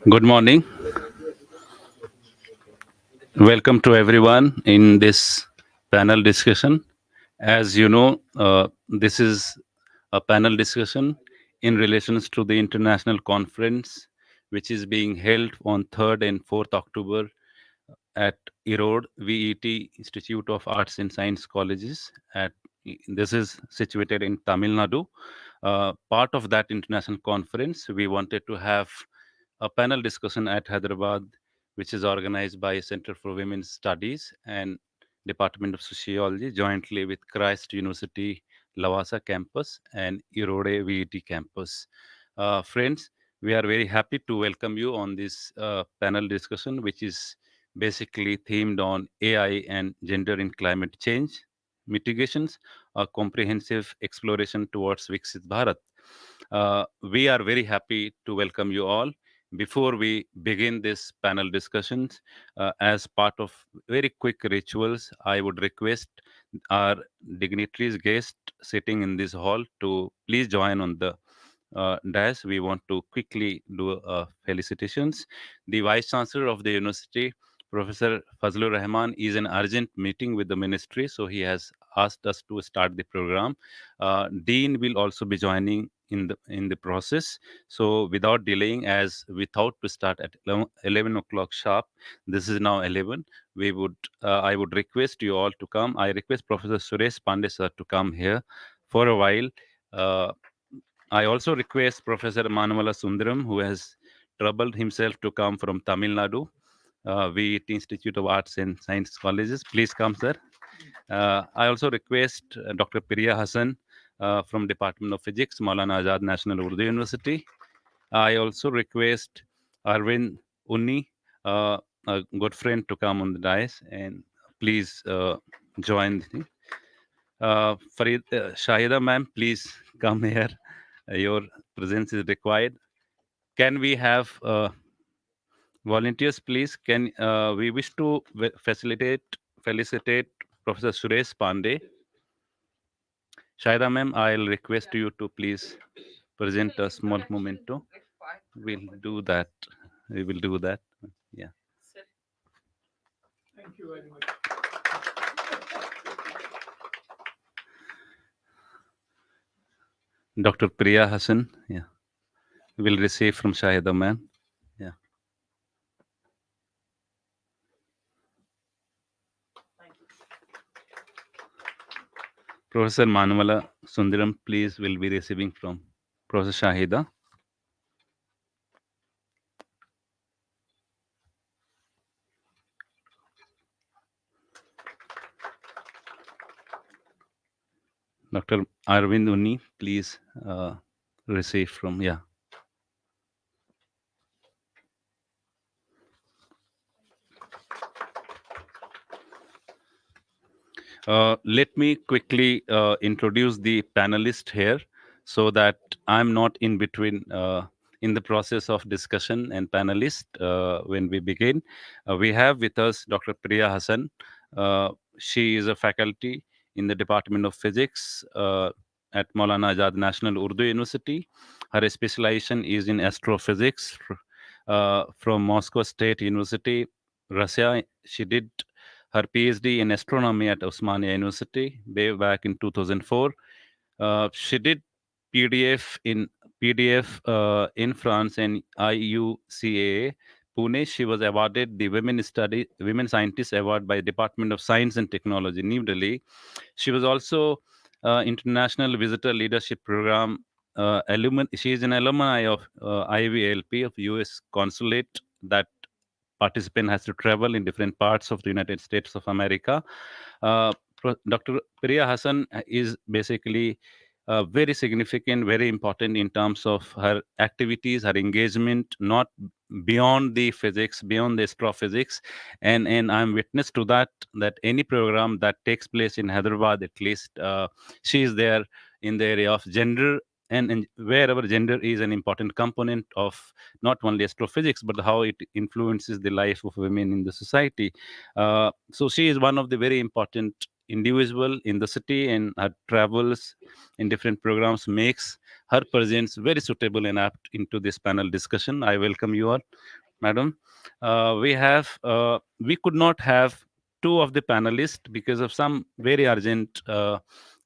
Good morning. Welcome to everyone in this panel discussion. As you know, this is a panel discussion in relations to the international conference, which is being held on 3rd and 4th October at Erode VET Institute of Arts and Science Colleges. This is situated in Tamil Nadu. Part of that international conference, we wanted to have a panel discussion at Hyderabad, which is organized by Center for Women's Studies and Department of Sociology, jointly with Christ University Lavasa campus and Erode VET campus. Friends, we are very happy to welcome you on this panel discussion, which is basically themed on AI and gender in climate change mitigations, a comprehensive exploration towards Viksit Bharat. We are very happy to welcome you all. Before we begin this panel discussions, as part of very quick rituals, I would request our dignitaries, guests sitting in this hall to please join on the dais. We want to quickly do felicitations. The Vice Chancellor of the University, Professor Fazlur Rahman, is in urgent meeting with the ministry, so he has asked us to start the program. Dean will also be joining in the process. So without delaying, as we thought to start at 11 o'clock sharp, this is now 11. I would request you all to come. I request Professor Suresh Pandey sir to come here for a while. I also request Professor Manumala Sundaram, who has troubled himself to come from Tamil Nadu, VET Institute of Arts and Science Colleges. Please come, sir. I also request Dr. Priya Hassan from Department of Physics, Maulana Azad National Urdu University. I also request Arvind Unni, a good friend, to come on the dais and please join. Farid Shahida ma'am, please come here. Your presence is required. Can we have volunteers, please? Can we wish to felicitate Professor Suresh Pandey. Shahida ma'am, I'll request you to please present a small memento. We'll do that. We will do that. Yeah. Thank you very much. Dr. Priya Hassan, yeah, will receive from Shahida ma'am. Yeah. Professor Manumala Sundaram, please, will be receiving from Professor Shahida. Dr. Arvind Unni, please receive from, yeah. Let me quickly introduce the panelists here so that I'm not in between in the process of discussion and panelists when we begin. We have with us Dr. Priya Hassan. She is a faculty in the Department of Physics at Maulana Azad National Urdu University. Her specialization is in astrophysics from Moscow State University, Russia. She did her PhD in astronomy at Osmania University way back in 2004. She did PDF in France and IUCAA Pune. She was awarded the Women Scientist Award by Department of Science and Technology, New Delhi. She was also International Visitor Leadership Program She is an alumni of IVLP of US Consulate. That participant has to travel in different parts of the United States of America. Dr. Priya Hassan is basically very significant, very important in terms of her activities, her engagement, not beyond the physics, beyond the astrophysics. And I'm witness to that any program that takes place in Hyderabad, at least, she is there in the area of gender and wherever gender is an important component of not only astrophysics but how it influences the life of women in the society. So she is one of the very important individual in the city, and her travels in different programs makes her presence very suitable and apt into this panel discussion. I welcome you all, madam. We could not have two of the panelists because of some very urgent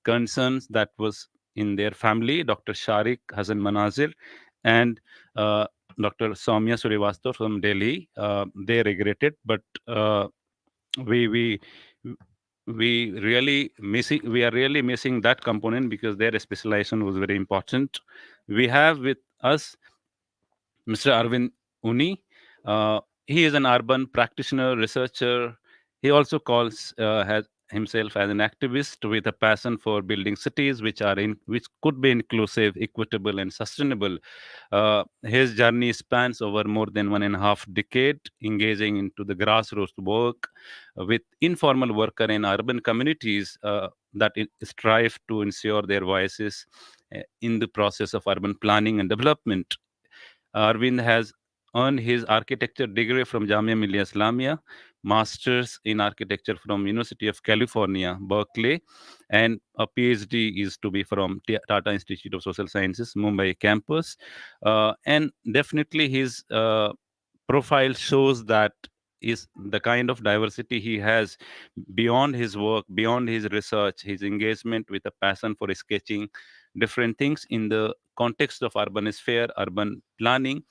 concerns that was in their family, Dr. Sharik Hassan Manazir and uh, Dr. Soumya Surivastava from Delhi. They regretted, but we we we are really missing that component because their specialization was very important. We have with us Mr. Arvind Uni. He is an urban practitioner, researcher. He also calls has himself as an activist with a passion for building cities which could be inclusive, equitable, and sustainable. His journey spans over more than 1.5 decade, engaging into the grassroots work with informal worker in urban communities that strive to ensure their voices in the process of urban planning and development. Arvind has earned his architecture degree from Jamia Millia Islamia, master's in architecture from University of California, Berkeley, and a PhD is to be from Tata Institute of Social Sciences, Mumbai campus. And definitely his profile shows that is the kind of diversity he has beyond his work, beyond his research, his engagement with a passion for sketching different things in the context of urban sphere, urban planning.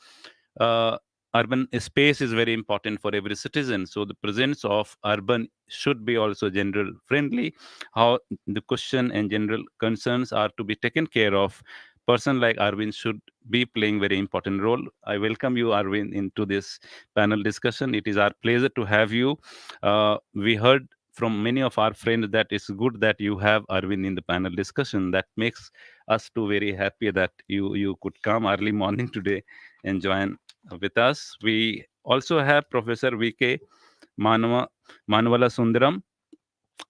uh, Urban space is very important for every citizen, so the presence of urban should be also gender friendly. How the question and general concerns are to be taken care of, person like Arvind should be playing very important role. I welcome you, Arvind, into this panel discussion. It is our pleasure to have you. We heard from many of our friends that it's good that you have Arvind in the panel discussion. That makes us too very happy that you could come early morning today and join with us. We also have Professor VK Manava, Manvala Sundaram.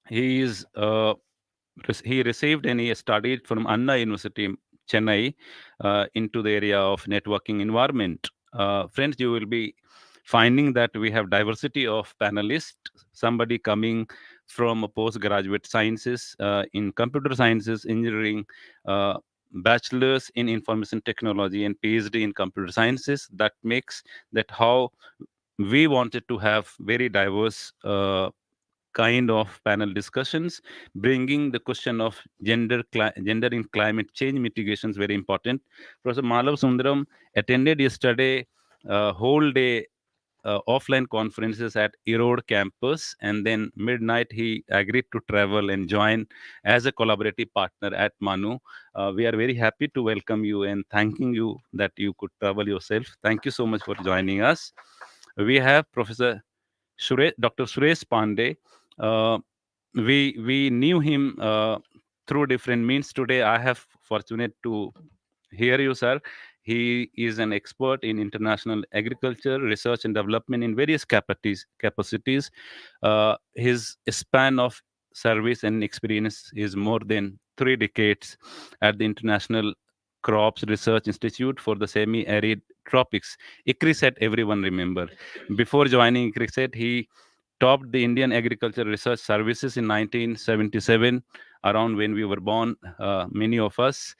He is he received and he studied from Anna University, Chennai, into the area of networking environment. Friends, you will be finding that we have diversity of panelists. Somebody coming from a postgraduate sciences in computer sciences, engineering, bachelor's in information technology, and PhD in computer sciences. That makes that how we wanted to have very diverse kind of panel discussions, bringing the question of gender in climate change mitigation is very important. Professor Malav Sundaram attended yesterday whole day offline conferences at Erode campus, and then midnight he agreed to travel and join as a collaborative partner at MANUU. We are very happy to welcome you and thanking you that you could travel yourself. Thank you so much for joining us. We have Professor Dr. Suresh Pandey. Uh, we knew him through different means. Today, I have fortunate to hear you, sir. He is an expert in international agriculture, research and development in various capacities. His span of service and experience is more than 3 decades at the International Crops Research Institute for the Semi-Arid Tropics. ICRISAT, everyone remember. Before joining ICRISAT, he topped the Indian Agriculture Research Services in 1977, around when we were born, many of us,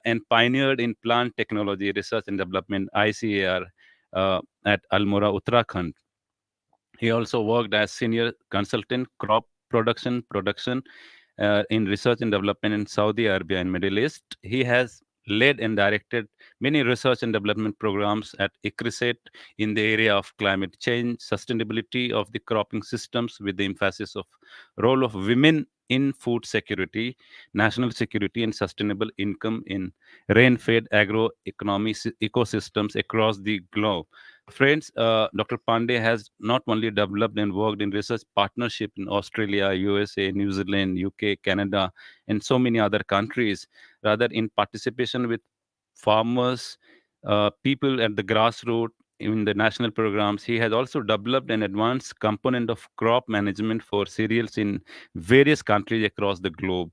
and pioneered in plant technology research and development (ICAR) at Almora, Uttarakhand. He also worked as senior consultant crop production in research and development in Saudi Arabia and Middle East. He has led and directed many research and development programs at ICRISAT in the area of climate change, sustainability of the cropping systems with the emphasis of role of women in food security, national security, and sustainable income in rain-fed agroeconomy ecosystems across the globe. Friends, Dr. Pandey has not only developed and worked in research partnership in Australia, USA, New Zealand, UK, Canada, and so many other countries, rather in participation with farmers, people at the grassroots in the national programs. He has also developed an advanced component of crop management for cereals in various countries across the globe.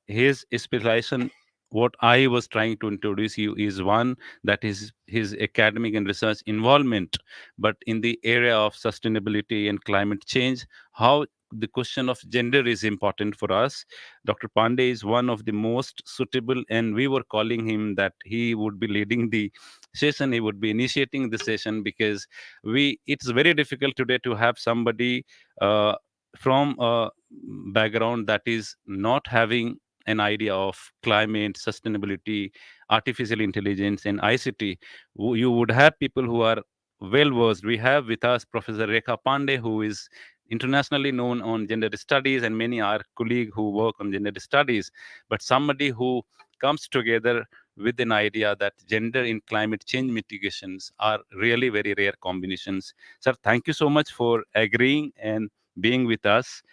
His specialization what I was trying to introduce you is one that is his academic and research involvement, but in the area of sustainability and climate change, how the question of gender is important for us. Dr. Pandey is one of the most suitable, and we were calling him that he would be leading the session, he would be initiating the session, because it's very difficult today to have somebody uh, from a background that is not having an idea of climate, sustainability, artificial intelligence, and ICT. You would have people who are well versed. We have with us Professor Rekha Pandey, who is internationally known on gender studies, and many are colleagues who work on gender studies. But somebody who comes together with an idea that gender in climate change mitigations are really very rare combinations. Sir, thank you so much for agreeing and being with us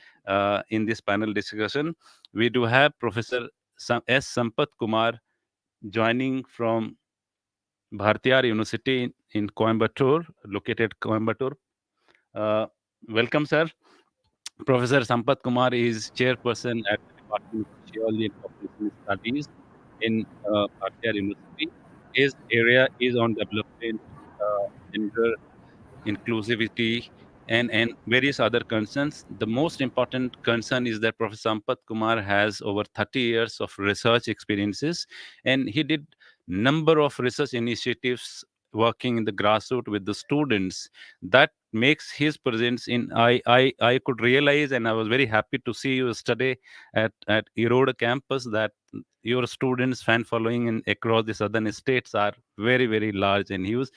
in this panel discussion. We do have Professor S. Sampath Kumar joining from Bharatiya University in Coimbatore, located Coimbatore. Uh, Welcome, sir. Professor Sampath Kumar is chairperson at the Department of Sociology and Population Studies in Bharatiya University. His area is on development, gender inclusivity, and various other concerns. The most important concern is that Professor Sampath Kumar has over 30 years of research experiences, and he did number of research initiatives working in the grassroots with the students. That makes his presence in I could realize, and I was very happy to see you yesterday at Erode campus, that your students fan following in across the southern states are very, very large and huge,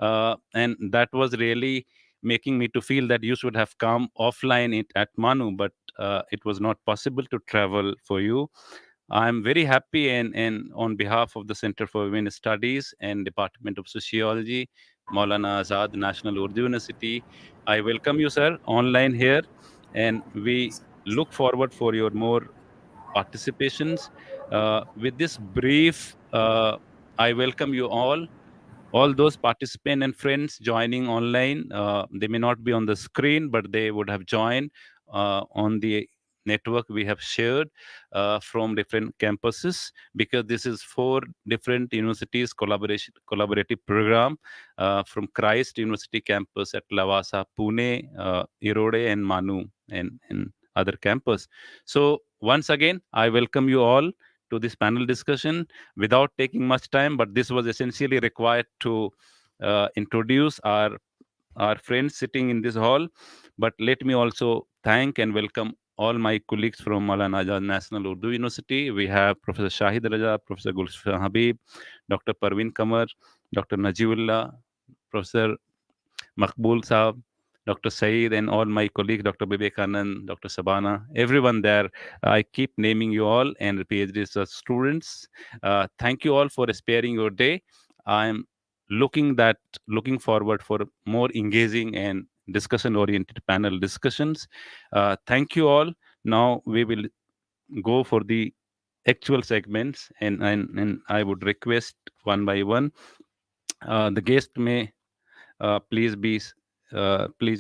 and that was really making me to feel that you should have come offline at MANUU, but it was not possible to travel for you. I'm very happy, and on behalf of the Center for Women Studies and Department of Sociology, Maulana Azad National Urdu University, I welcome you, sir, online here, and we look forward for your more participations. With this brief, I welcome you all those participants and friends joining online. They may not be on the screen, but they would have joined on the network we have shared from different campuses, because this is four different universities collaborative program from Christ University campus at Lavasa, Pune, Erode, and Manu, and other campus. So once again, I welcome you all to this panel discussion without taking much time, but this was essentially required to introduce our friends sitting in this hall. But let me also thank and welcome all my colleagues from Maulana Azad National Urdu University. We have Professor Shahid Raja, Professor Gulshan Habib, Dr. Parveen Kamar, Dr. Najiullah, Professor Makbul Saab, Dr. Saeed, and all my colleagues, Dr. Vivekanand, Dr. Sabana, everyone there. I keep naming you all and PhD research students. Thank you all for sparing your day. I'm looking forward for more engaging and discussion-oriented panel discussions. Thank you all. Now we will go for the actual segments, and I would request one by one. The guest may please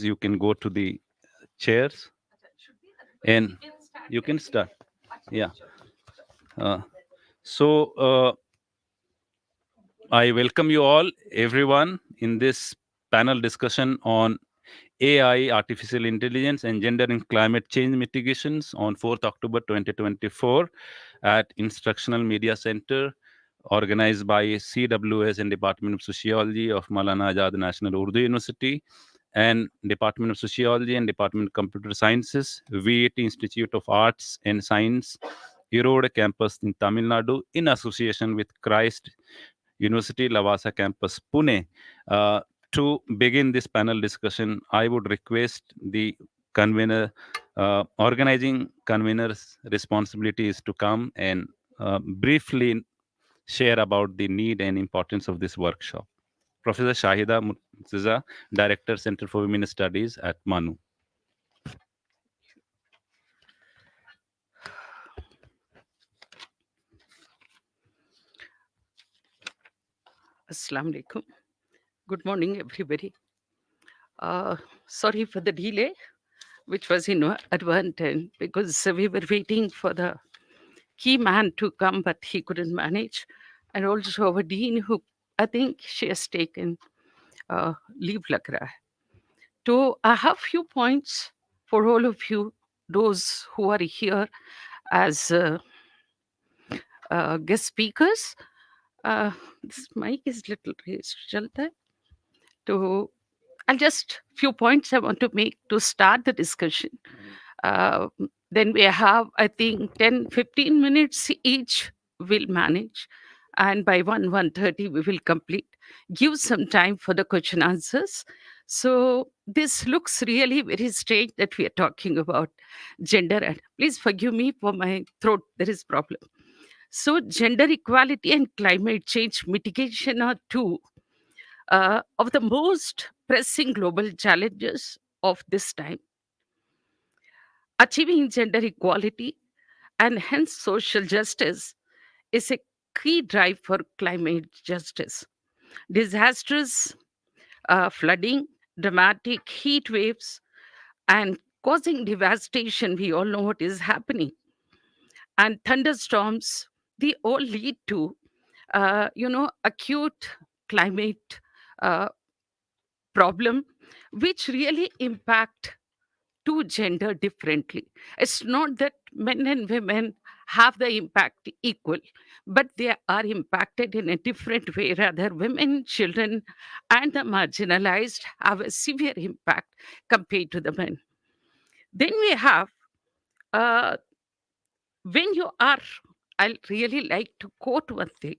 you can go to the chairs and you can start. Yeah. uh, so I welcome you all, everyone, in this panel discussion on AI, artificial intelligence, and gender and climate change mitigations on 4th October 2024 at Instructional Media Centre, organized by CWS and Department of Sociology of Maulana Azad National Urdu University, and Department of Sociology and Department of Computer Sciences, VAT Institute of Arts and Science, Erode campus in Tamil Nadu, in association with Christ University Lavasa campus, Pune. To begin this panel discussion, I would request the convener, organizing convener's responsibility is to come and briefly share about the need and importance of this workshop. Professor Shahida Murtaza, Director, Center for Women Studies at MANUU. Assalamu alaikum. Good morning, everybody. Sorry for the delay, which was inadvertent because we were waiting for the key man to come, but he couldn't manage. And also our dean, who I think she has taken leave lag raha hai. So I have few points for all of you, those who are here as guest speakers. Uh, this mic is little raised. Chalta hai? So I'll just few points I want to make to start the discussion. Uh, then we have, I think, 10-15 minutes each will manage. And by 1:30 we will complete. Give some time for the question answers. So this looks really very strange that we are talking about gender. And please forgive me for my throat. There is problem. So gender equality and climate change mitigation are two of the most pressing global challenges of this time. Achieving gender equality and hence social justice is a key drive for climate justice. Disastrous flooding, dramatic heat waves, and causing devastation, we all know what is happening, and thunderstorms, they all lead to, acute climate uh, problem, which really impact to gender differently. It's not that men and women have the impact equal, but they are impacted in a different way. Rather, women, children, and the marginalized have a severe impact compared to the men. Then we have uh, when you are, I really like to quote one thing.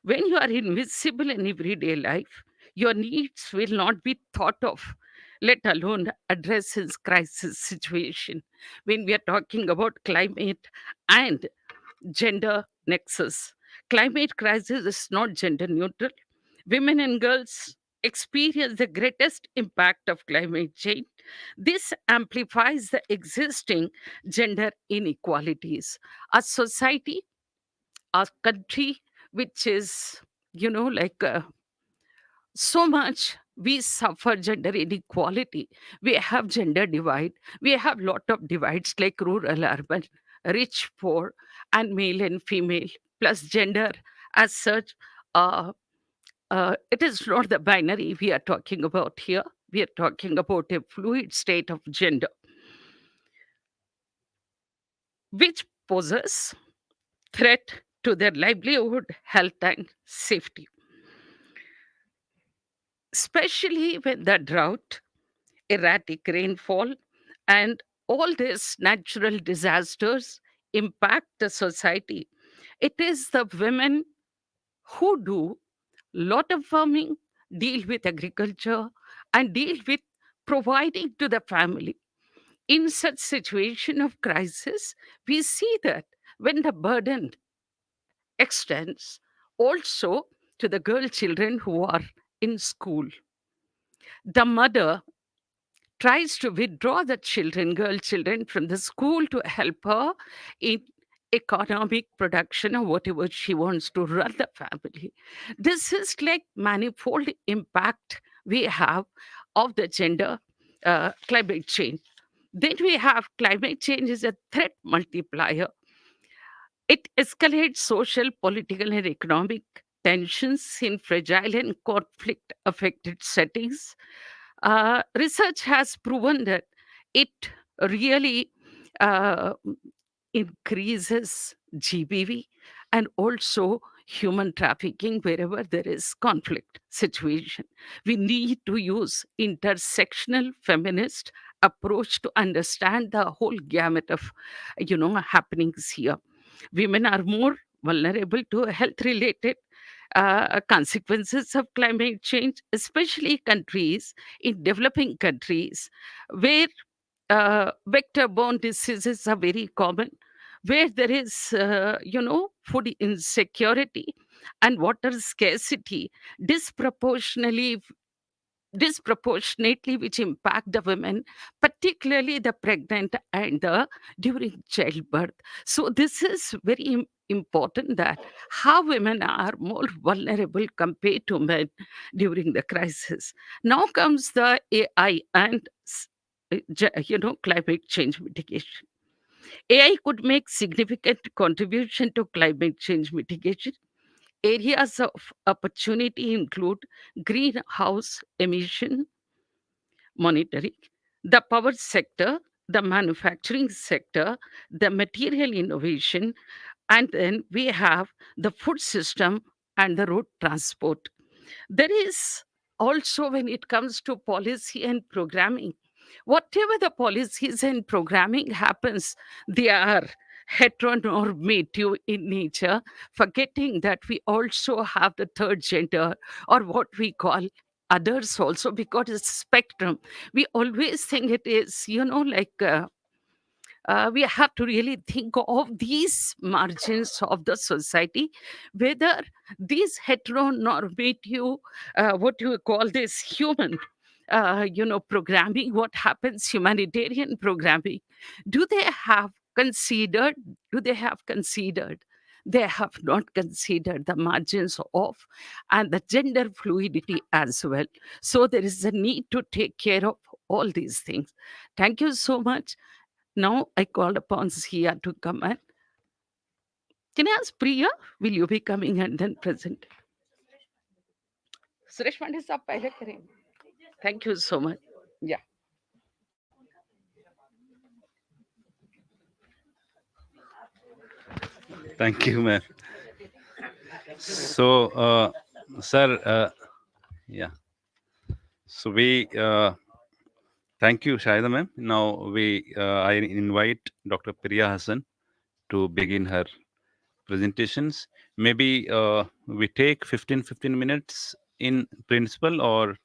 When you are invisible in everyday life, your needs will not be thought of, let alone addressed in crisis situation. When we are talking about climate and gender nexus, climate crisis is not gender neutral. Women and girls experience the greatest impact of climate change. This amplifies the existing gender inequalities. A society, a country which is, like so much we suffer gender inequality. We have gender divide. We have lot of divides like rural, urban, rich, poor, and male and female, plus gender as such. Uh, it is not the binary we are talking about here. We are talking about a fluid state of gender, which poses threat to their livelihood, health, and safety, especially when the drought, erratic rainfall, and all these natural disasters impact the society. It is the women who do lot of farming, deal with agriculture, and deal with providing to the family. In such situation of crisis, we see that when the burden extends also to the girl children who are in school, the mother tries to withdraw the children, girl children, from the school to help her in economic production or whatever she wants to run the family. This is like manifold impact we have of the gender climate change. Then we have climate change is a threat multiplier. It escalates social, political, and economic tensions in fragile and conflict affected settings. Research has proven that it really uh, increases GBV and also human trafficking wherever there is conflict situation. We need to use intersectional feminist approach to understand the whole gamut of happenings here. Women are more vulnerable to health related consequences of climate change, especially countries in developing countries where vector borne diseases are very common, where there is, food insecurity and water scarcity disproportionately disproportionately which impact the women, particularly the pregnant and the during childbirth. So this is very important that how women are more vulnerable compared to men during the crisis. Now comes the AI and climate change mitigation. AI could make significant contribution to climate change mitigation. Areas of opportunity include greenhouse emission monitoring, the power sector, the manufacturing sector, the material innovation, and then we have the food system and the road transport. There is also, when it comes to policy and programming, whatever the policies and programming happens, they are heteronormative in nature, forgetting that we also have the third gender, or what we call others also, because it's spectrum. We always think it is, we have to really think of these margins of the society, whether these heteronormative, what you call this human, programming, what happens, humanitarian programming, do they have considered, do they have considered? They have not considered the margins of and the gender fluidity as well. So there is a need to take care of all these things. Thank you so much. Now I called upon Sia to come and can I ask Priya, will you be coming and then present? Suresh Pandey साहब पहले करेंगे. Thank you so much. Yeah. Thank you, ma'am. So, sir, yeah. So thank you, Shahida ma'am. Now I invite Dr. Priya Hassan to begin her presentations. Maybe we take 15 minutes in principle, or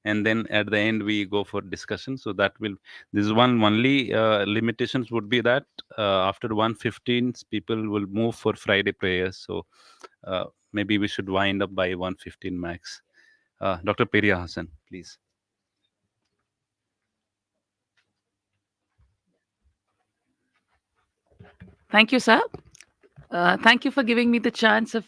and then at the end we go for discussion. So that will, this one only limitations would be that after 1:15 people will move for Friday prayers. So maybe we should wind up by 1:15 max. Dr. Priya Hassan, please. Thank you, sir. Thank you for giving me the chance of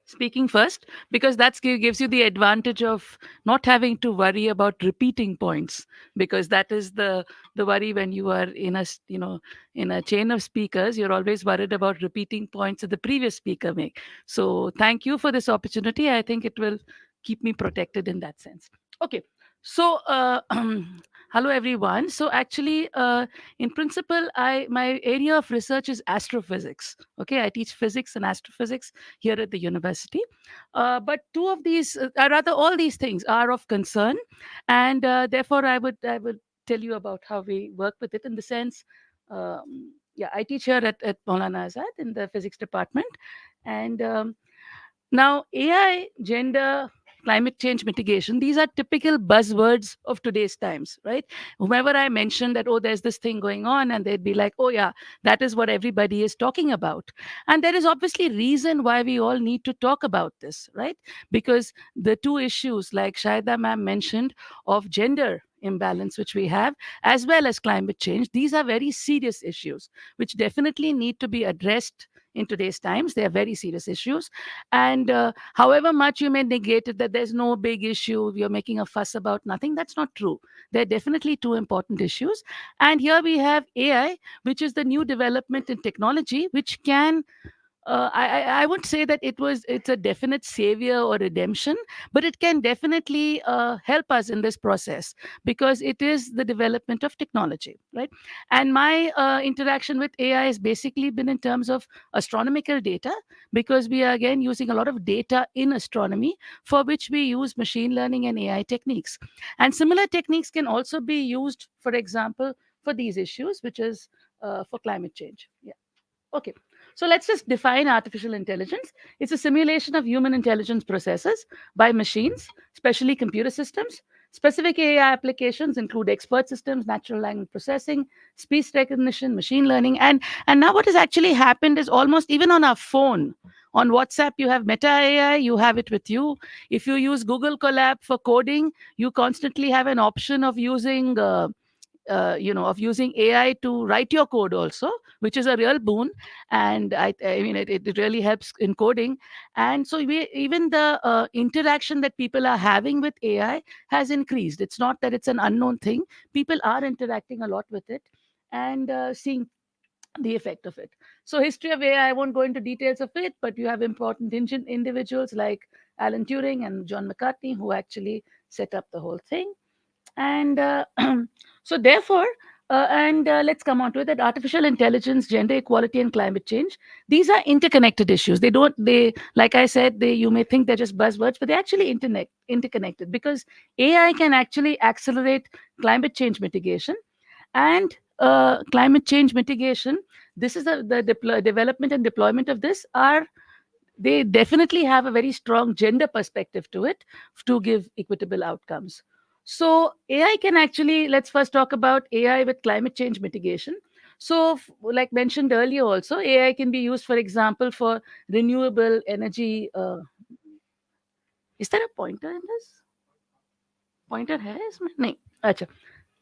speaking first, because that gives you the advantage of not having to worry about repeating points, because that is the worry when you are in in a chain of speakers. You're always worried about repeating points that the previous speaker make. So thank you for this opportunity. I think it will keep me protected in that sense. Okay. So hello everyone. So actually, in principle, my area of research is astrophysics. Okay, I teach physics and astrophysics here at the university. But two of these, rather all these things, are of concern, and therefore I would tell you about how we work with it in the sense. Yeah, I teach here at Maulana Azad in the physics department, and now, AI, gender, climate change mitigation, these are typical buzzwords of today's times, right? Whomever I mentioned that, oh, there's this thing going on, and they'd be like, oh, yeah, that is what everybody is talking about. And there is obviously reason why we all need to talk about this, right? Because the two issues, like Shaida ma'am mentioned, of gender imbalance, which we have, as well as climate change, these are very serious issues, which definitely need to be addressed in today's times. They are very serious issues. And however much you may negate it, that there's no big issue, you're making a fuss about nothing, that's not true. They're definitely two important issues. And here we have AI, which is the new development in technology, which can I wouldn't say that it's a definite savior or redemption, but it can definitely help us in this process, because it is the development of technology, right? And my interaction with AI has basically been in terms of astronomical data, because we are again using a lot of data in astronomy, for which we use machine learning and AI techniques. And similar techniques can also be used, for example, for these issues, which is for climate change. Yeah. Okay, so let's just define artificial intelligence. It's a simulation of human intelligence processes by machines, especially computer systems. Specific AI applications include expert systems, natural language processing, speech recognition, machine learning. And now what has actually happened is almost even on our phone, on WhatsApp, you have Meta AI, you have it with you. If you use Google Colab for coding, you constantly have an option of using of using AI to write your code also, which is a real boon. And I mean, it really helps in coding. And so even the interaction that people are having with AI has increased. It's not that it's an unknown thing. People are interacting a lot with it and seeing the effect of it. So, history of AI, I won't go into details of it, but you have important individuals like Alan Turing and John McCartney who actually set up the whole thing. And so, therefore, and let's come on to it, that artificial intelligence, gender equality, and climate change, these are interconnected issues. They don't, they, like I said, they, you may think they're just buzzwords, but they're actually interconnected, because AI can actually accelerate climate change mitigation and climate change mitigation. This is the development and deployment of this are, they definitely have a very strong gender perspective to it to give equitable outcomes. So AI can actually, let's first talk about AI with climate change mitigation. So like mentioned earlier also, AI can be used, for example, for renewable energy. Is there a pointer in this? Pointer है इसमें? नहीं. अच्छा,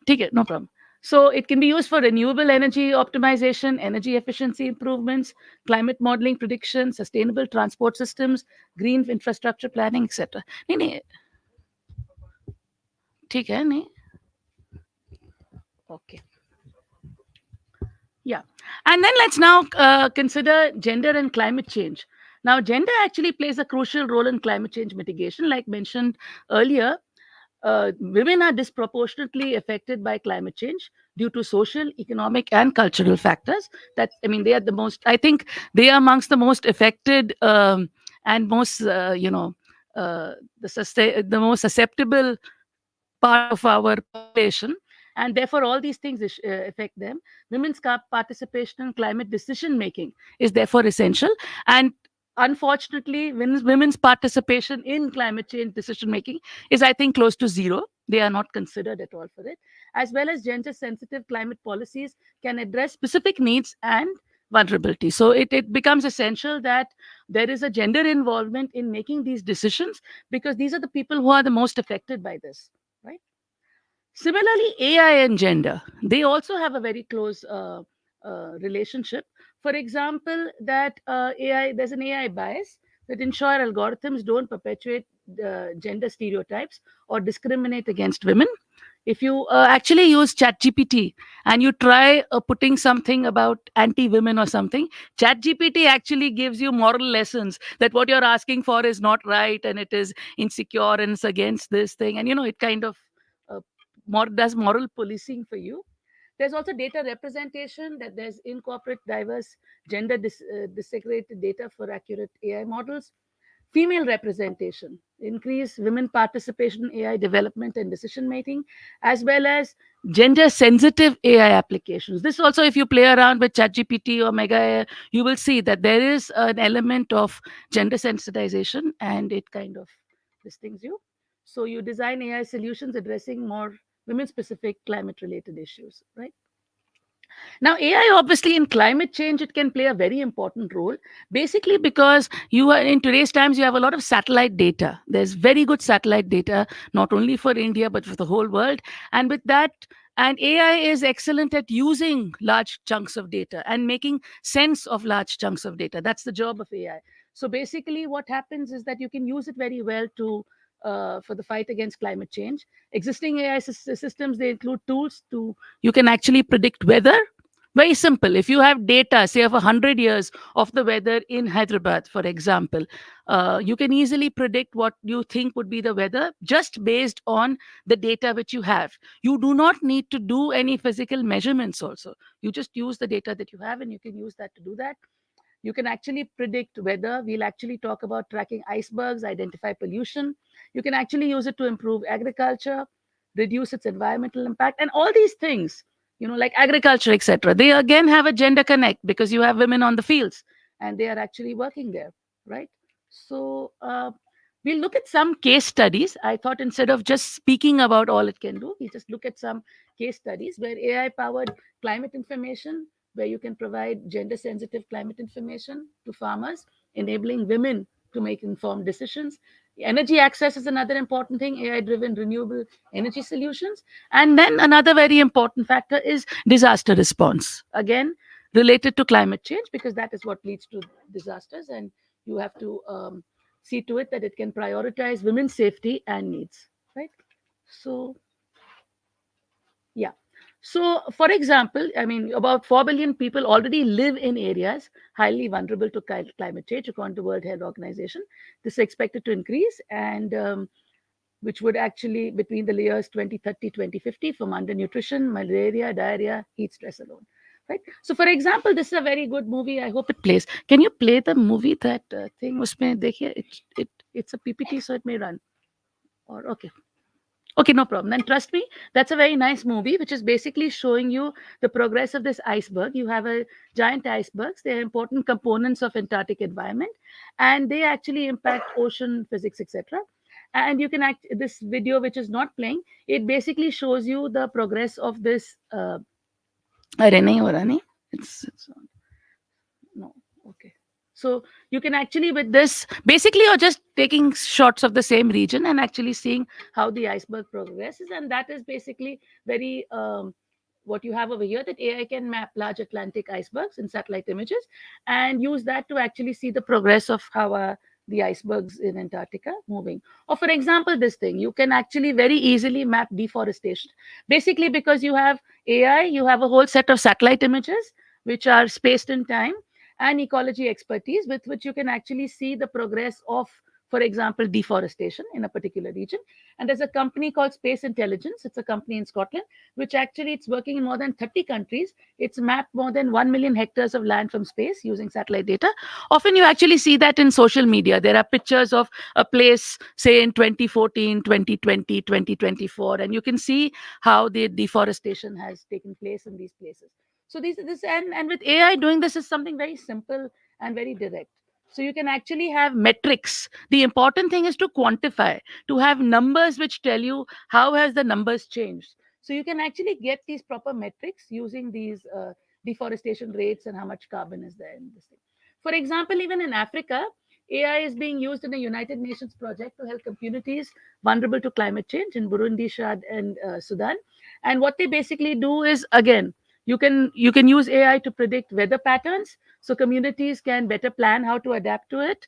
ठीक है, no problem. So it can be used for renewable energy optimization, energy efficiency improvements, climate modeling prediction, sustainable transport systems, green infrastructure planning, etc. नहीं नहीं, ठीक है नहीं. Okay. Yeah. And then let's now consider gender and climate change. Now, gender actually plays a crucial role in climate change mitigation. Like mentioned earlier, women are disproportionately affected by climate change due to social, economic, and cultural factors. That, I mean, they are the most, I think they are amongst the most affected and most, the most susceptible part of our population, and therefore all these things affect them. Women's participation in climate decision making is therefore essential, and unfortunately women's participation in climate change decision making is, I think, close to zero. They are not considered at all for it. As well as gender sensitive climate policies can address specific needs and vulnerability. So it becomes essential that there is a gender involvement in making these decisions, because these are the people who are the most affected by this, right? Similarly, AI and gender, they also have a very close relationship. For example, that AI, there's an AI bias that ensure algorithms don't perpetuate gender stereotypes or discriminate against women. If you actually use ChatGPT and you try putting something about anti-women or something, ChatGPT actually gives you moral lessons that what you're asking for is not right and it is insecure and it's against this thing, and it kind of uh, does moral policing for you. There's also data representation, that there's incorporate diverse gender disaggregated data for accurate AI models. Female representation, increase women participation in AI development and decision making, as well as gender sensitive AI applications. This also, if you play around with ChatGPT or Mega AI, you will see that there is an element of gender sensitization, and it kind of distinguishes you. So you design AI solutions addressing more women specific climate related issues, right? Now, AI obviously in climate change, it can play a very important role, basically because you are in today's times, you have a lot of satellite data. There's very good satellite data, not only for India, but for the whole world. And with that, and AI is excellent at using large chunks of data and making sense of large chunks of data. That's the job of AI. So basically, what happens is that you can use it very well to for the fight against climate change. Existing AI systems, they include tools to, you can actually predict weather. Very simple. If you have data, say, of 100 years of the weather in Hyderabad, for example, you can easily predict what you think would be the weather just based on the data which you have. You do not need to do any physical measurements also. You just use the data that you have, and you can use that to do that. You can actually predict weather. We'll actually talk about tracking icebergs, identify pollution. You can actually use it to improve agriculture, reduce its environmental impact, and all these things, like agriculture, etc. They again have a gender connect because you have women on the fields and they are actually working there, right? So we'll look at some case studies. I thought instead of just speaking about all it can do, we just look at some case studies where AI powered climate information, where you can provide gender sensitive climate information to farmers, enabling women to make informed decisions. Energy access is another important thing, AI driven renewable energy solutions. And then another very important factor is disaster response. Again, related to climate change, because that is what leads to disasters. And you have to see to it that it can prioritize women's safety and needs, right? So, yeah. So, for example, I mean, about 4 billion people already live in areas highly vulnerable to climate change, according to World Health Organization. This is expected to increase, and which would actually, between the years 2030, 2050, from undernutrition, malaria, diarrhea, heat stress alone. Right. So, for example, this is a very good movie. I hope it plays. Can you play the movie that thing? Usme dekhiye, it's a PPT, so it may run. Or okay. Okay, no problem. Then trust me, that's a very nice movie, which is basically showing you the progress of this iceberg. You have a giant icebergs. They are important components of Antarctic environment, and they actually impact ocean physics, etc. And you can act this video, which is not playing. It basically shows you the progress of this. Rene or Rani? It's no. Okay. So you can actually, with this, basically you're just taking shots of the same region and actually seeing how the iceberg progresses, and that is basically very what you have over here, that AI can map large Atlantic icebergs in satellite images and use that to actually see the progress of how the icebergs in Antarctica moving. Or for example, this thing, you can actually very easily map deforestation. Basically, because you have AI, you have a whole set of satellite images which are spaced in time, and ecology expertise with which you can actually see the progress of, for example, deforestation in a particular region. And there's a company called Space Intelligence. It's a company in Scotland, which actually it's working in more than 30 countries. It's mapped more than 1 million hectares of land from space using satellite data. Often you actually see that in social media. There are pictures of a place, say in 2014, 2020, 2024, and you can see how the deforestation has taken place in these places. So this and with AI doing this is something very simple and very direct. So you can actually have metrics. The important thing is to quantify, to have numbers which tell you how has the numbers changed. So you can actually get these proper metrics using these deforestation rates and how much carbon is there in this thing. For example, even in Africa, AI is being used in a United Nations project to help communities vulnerable to climate change in Burundi, Chad, and Sudan. And what they basically do is, again, you can use AI to predict weather patterns, so communities can better plan how to adapt to it.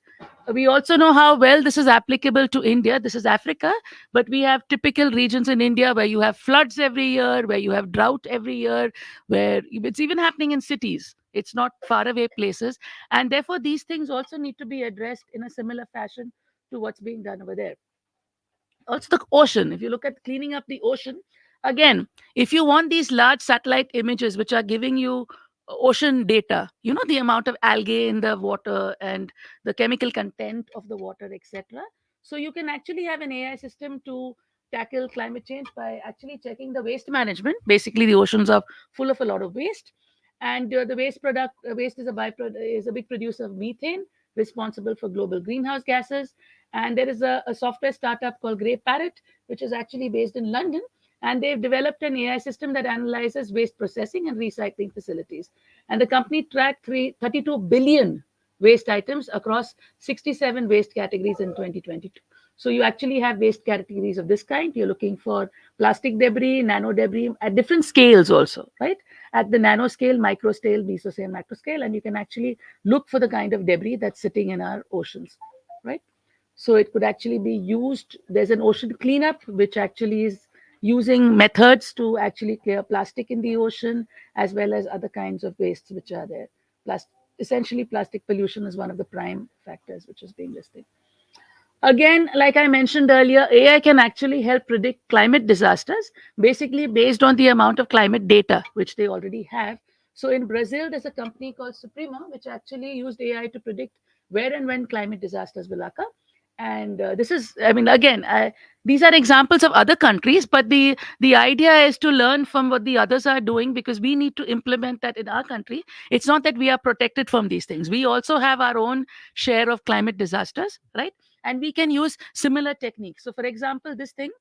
We also know how well this is applicable to India. This is Africa, but we have typical regions in India where you have floods every year, where you have drought every year, where it's even happening in cities. It's not far away places, and therefore these things also need to be addressed in a similar fashion to what's being done over there. Also the ocean, if you look at cleaning up the ocean, again, if you want these large satellite images which are giving you ocean data, the amount of algae in the water and the chemical content of the water, etc. So you can actually have an AI system to tackle climate change by actually checking the waste management. Basically the oceans are full of a lot of waste, and the waste is a big producer of methane, responsible for global greenhouse gases. And there is a software startup called Grey Parrot, which is actually based in London. And they've developed an AI system that analyzes waste processing and recycling facilities. And the company tracked 32 billion waste items across 67 waste categories in 2022. So you actually have waste categories of this kind. You're looking for plastic debris, nano debris at different scales also, right? At the nano scale, micro scale, mesoscale, macro scale, and you can actually look for the kind of debris that's sitting in our oceans, right? So it could actually be used. There's an ocean cleanup, which actually is using methods to actually clear plastic in the ocean, as well as other kinds of wastes which are there. Essentially, plastic pollution is one of the prime factors which is being listed. Again, like I mentioned earlier, AI can actually help predict climate disasters, basically based on the amount of climate data which they already have. So in Brazil, there's a company called Suprema, which actually used AI to predict where and when climate disasters will occur. And this is, I mean, again, these are examples of other countries, but the idea is to learn from what the others are doing, because we need to implement that in our country. It's not that we are protected from these things. We also have our own share of climate disasters, right? And we can use similar techniques. So for example, this thing,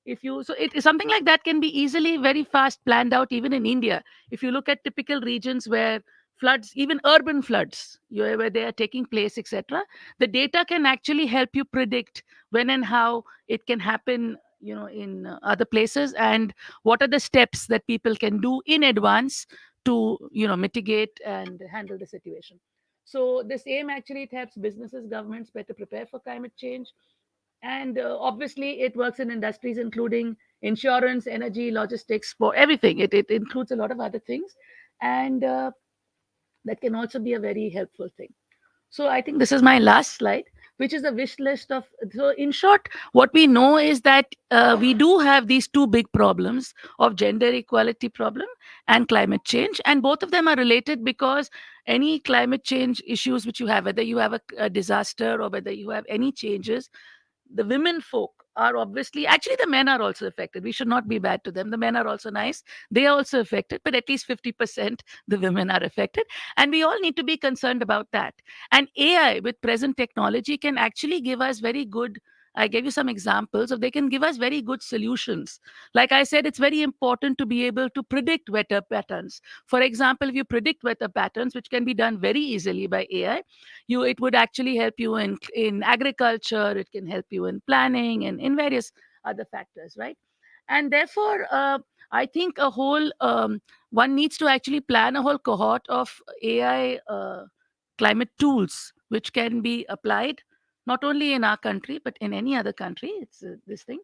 if you so it something like that can be easily very fast planned out even in India. If you look at typical regions where floods, even urban floods, where they are taking place, etc., the data can actually help you predict when and how it can happen, in other places, and what are the steps that people can do in advance to mitigate and handle the situation. So this aim actually, it helps businesses, governments better prepare for climate change. And obviously it works in industries including insurance, energy, logistics, for everything. It includes a lot of other things, and that can also be a very helpful thing. So I think this is my last slide, which is a wish list of. So in short, what we know is that we do have these two big problems of gender equality problem and climate change, and both of them are related because any climate change issues which you have, whether you have a disaster or whether you have any changes, the women folk are obviously, actually the men are also affected. We should not be bad to them. The men are also nice, they are also affected, but at least 50% the women are affected, and we all need to be concerned about that. And AI with present technology can actually give us very good, I gave you some examples of, they can give us very good solutions. Like I said, it's very important to be able to predict weather patterns. For example, if you predict weather patterns, which can be done very easily by AI, it would actually help you in agriculture, it can help you in planning and in various other factors, right? And therefore I think a whole one needs to actually plan a whole cohort of AI climate tools which can be applied not only in our country but in any other country. It's this thing.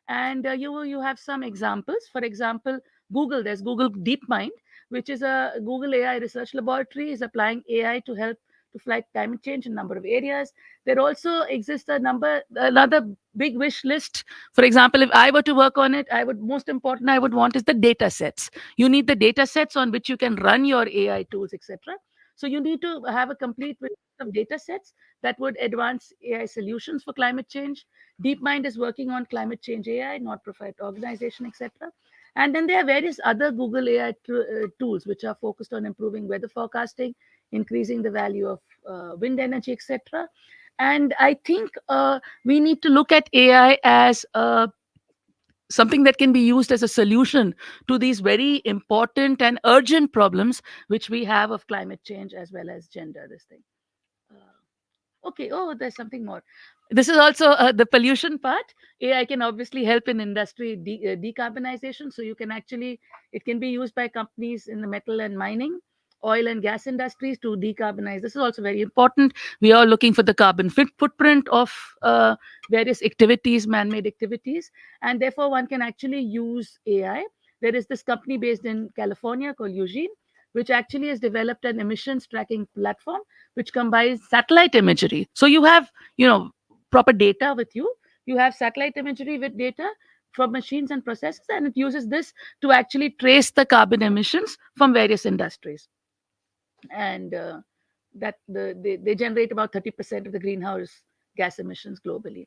And you have some examples. For example, Google, there's Google DeepMind, which is a Google AI research laboratory, is applying AI to help to fight climate change in a number of areas. There also exists another big wish list. For example, if I were to work on it, I would, most important I would want is the data sets. You need the data sets on which you can run your AI tools, etc. So you need to have a complete list of data sets that would advance AI solutions for climate change. DeepMind is working on climate change AI, not profit organization, etc. And then there are various other Google AI tools which are focused on improving weather forecasting, increasing the value of wind energy, etc. And I think we need to look at AI as something that can be used as a solution to these very important and urgent problems which we have of climate change as well as gender. This thing. Okay. Oh, there's something more. This is also the pollution part. AI can obviously help in industry decarbonization. So you can actually, it can be used by companies in the metal and mining, oil and gas industries to decarbonize. This is also very important. We are looking for the carbon footprint of various activities, man-made activities, and therefore one can actually use AI. There is this company based in California called Eugene, which actually has developed an emissions tracking platform which combines satellite imagery. So you have, proper data with you. You have satellite imagery with data from machines and processes, and it uses this to actually trace the carbon emissions from various industries. And they generate about 30% of the greenhouse gas emissions globally.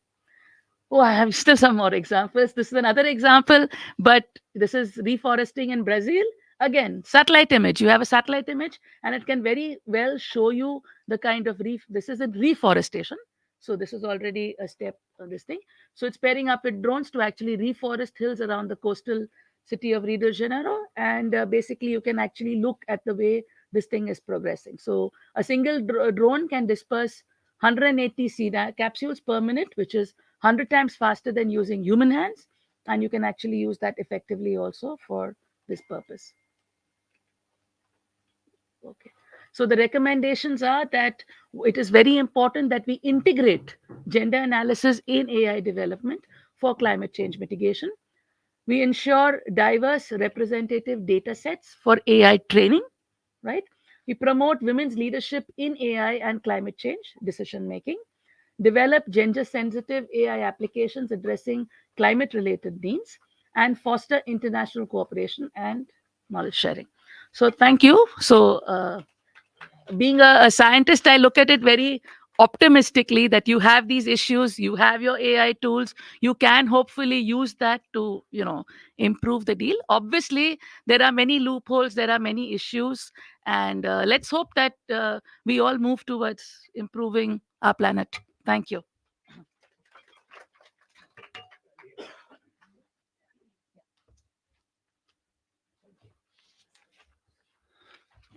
Oh, I have still some more examples. This is another example, but this is reforesting in Brazil. Again, satellite image. You have a satellite image, and it can very well show you the kind of reef. This is a reforestation. So this is already a step on this thing. So it's pairing up with drones to actually reforest hills around the coastal city of Rio de Janeiro, and basically you can actually look at the way this thing is progressing. So a single drone can disperse 180 seed capsules per minute, which is 100 times faster than using human hands, and you can actually use that effectively also for this purpose. Okay. So the recommendations are that it is very important that we integrate gender analysis in AI development for climate change mitigation. We ensure diverse representative data sets for AI training, right? We promote women's leadership in AI and climate change decision making, develop gender sensitive AI applications addressing climate related needs, and foster international cooperation and knowledge sharing. So, thank you. So, being a scientist, I look at it very optimistically that you have these issues, you have your AI tools, you can hopefully use that to, improve the deal. Obviously, there are many loopholes, there are many issues, and let's hope that we all move towards improving our planet. Thank you.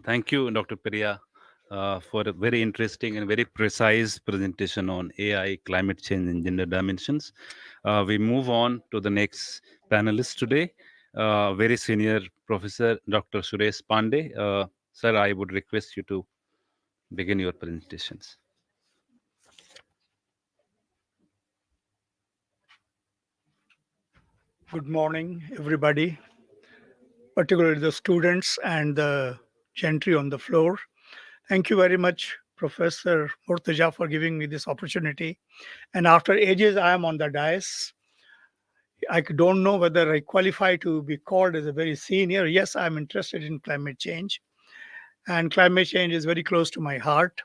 Thank you, Dr. Priya, for a very interesting and very precise presentation on AI, climate change, and gender dimensions. We move on to the next panelist today, very senior professor, Dr. Suresh Pandey. Sir, I would request you to begin your presentations. Good morning, everybody, particularly the students and the gentry on the floor. Thank you very much, Professor Murtaja, for giving me this opportunity. And after ages, I am on the dais. I don't know whether I qualify to be called as a very senior. Yes, I'm interested in climate change, and climate change is very close to my heart.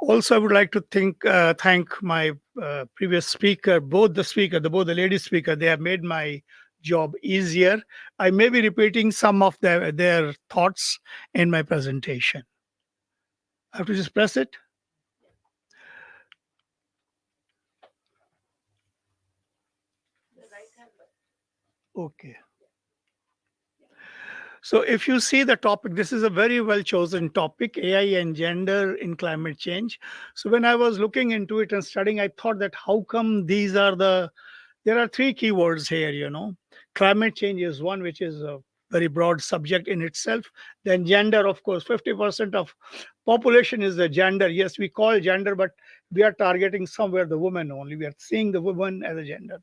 Also, I would like to thank my previous speaker, both the lady speaker. They have made my job easier. I may be repeating some of their thoughts in my presentation. I have to just press it. Okay. So if you see the topic, this is a very well chosen topic, AI and gender in climate change. So when I was looking into it and studying, I thought that how come there are three keywords here. Climate change is one, which is a very broad subject in itself. Then gender, of course, 50% of population is the gender. Yes, we call gender, but we are targeting somewhere the woman only. We are seeing the woman as a gender.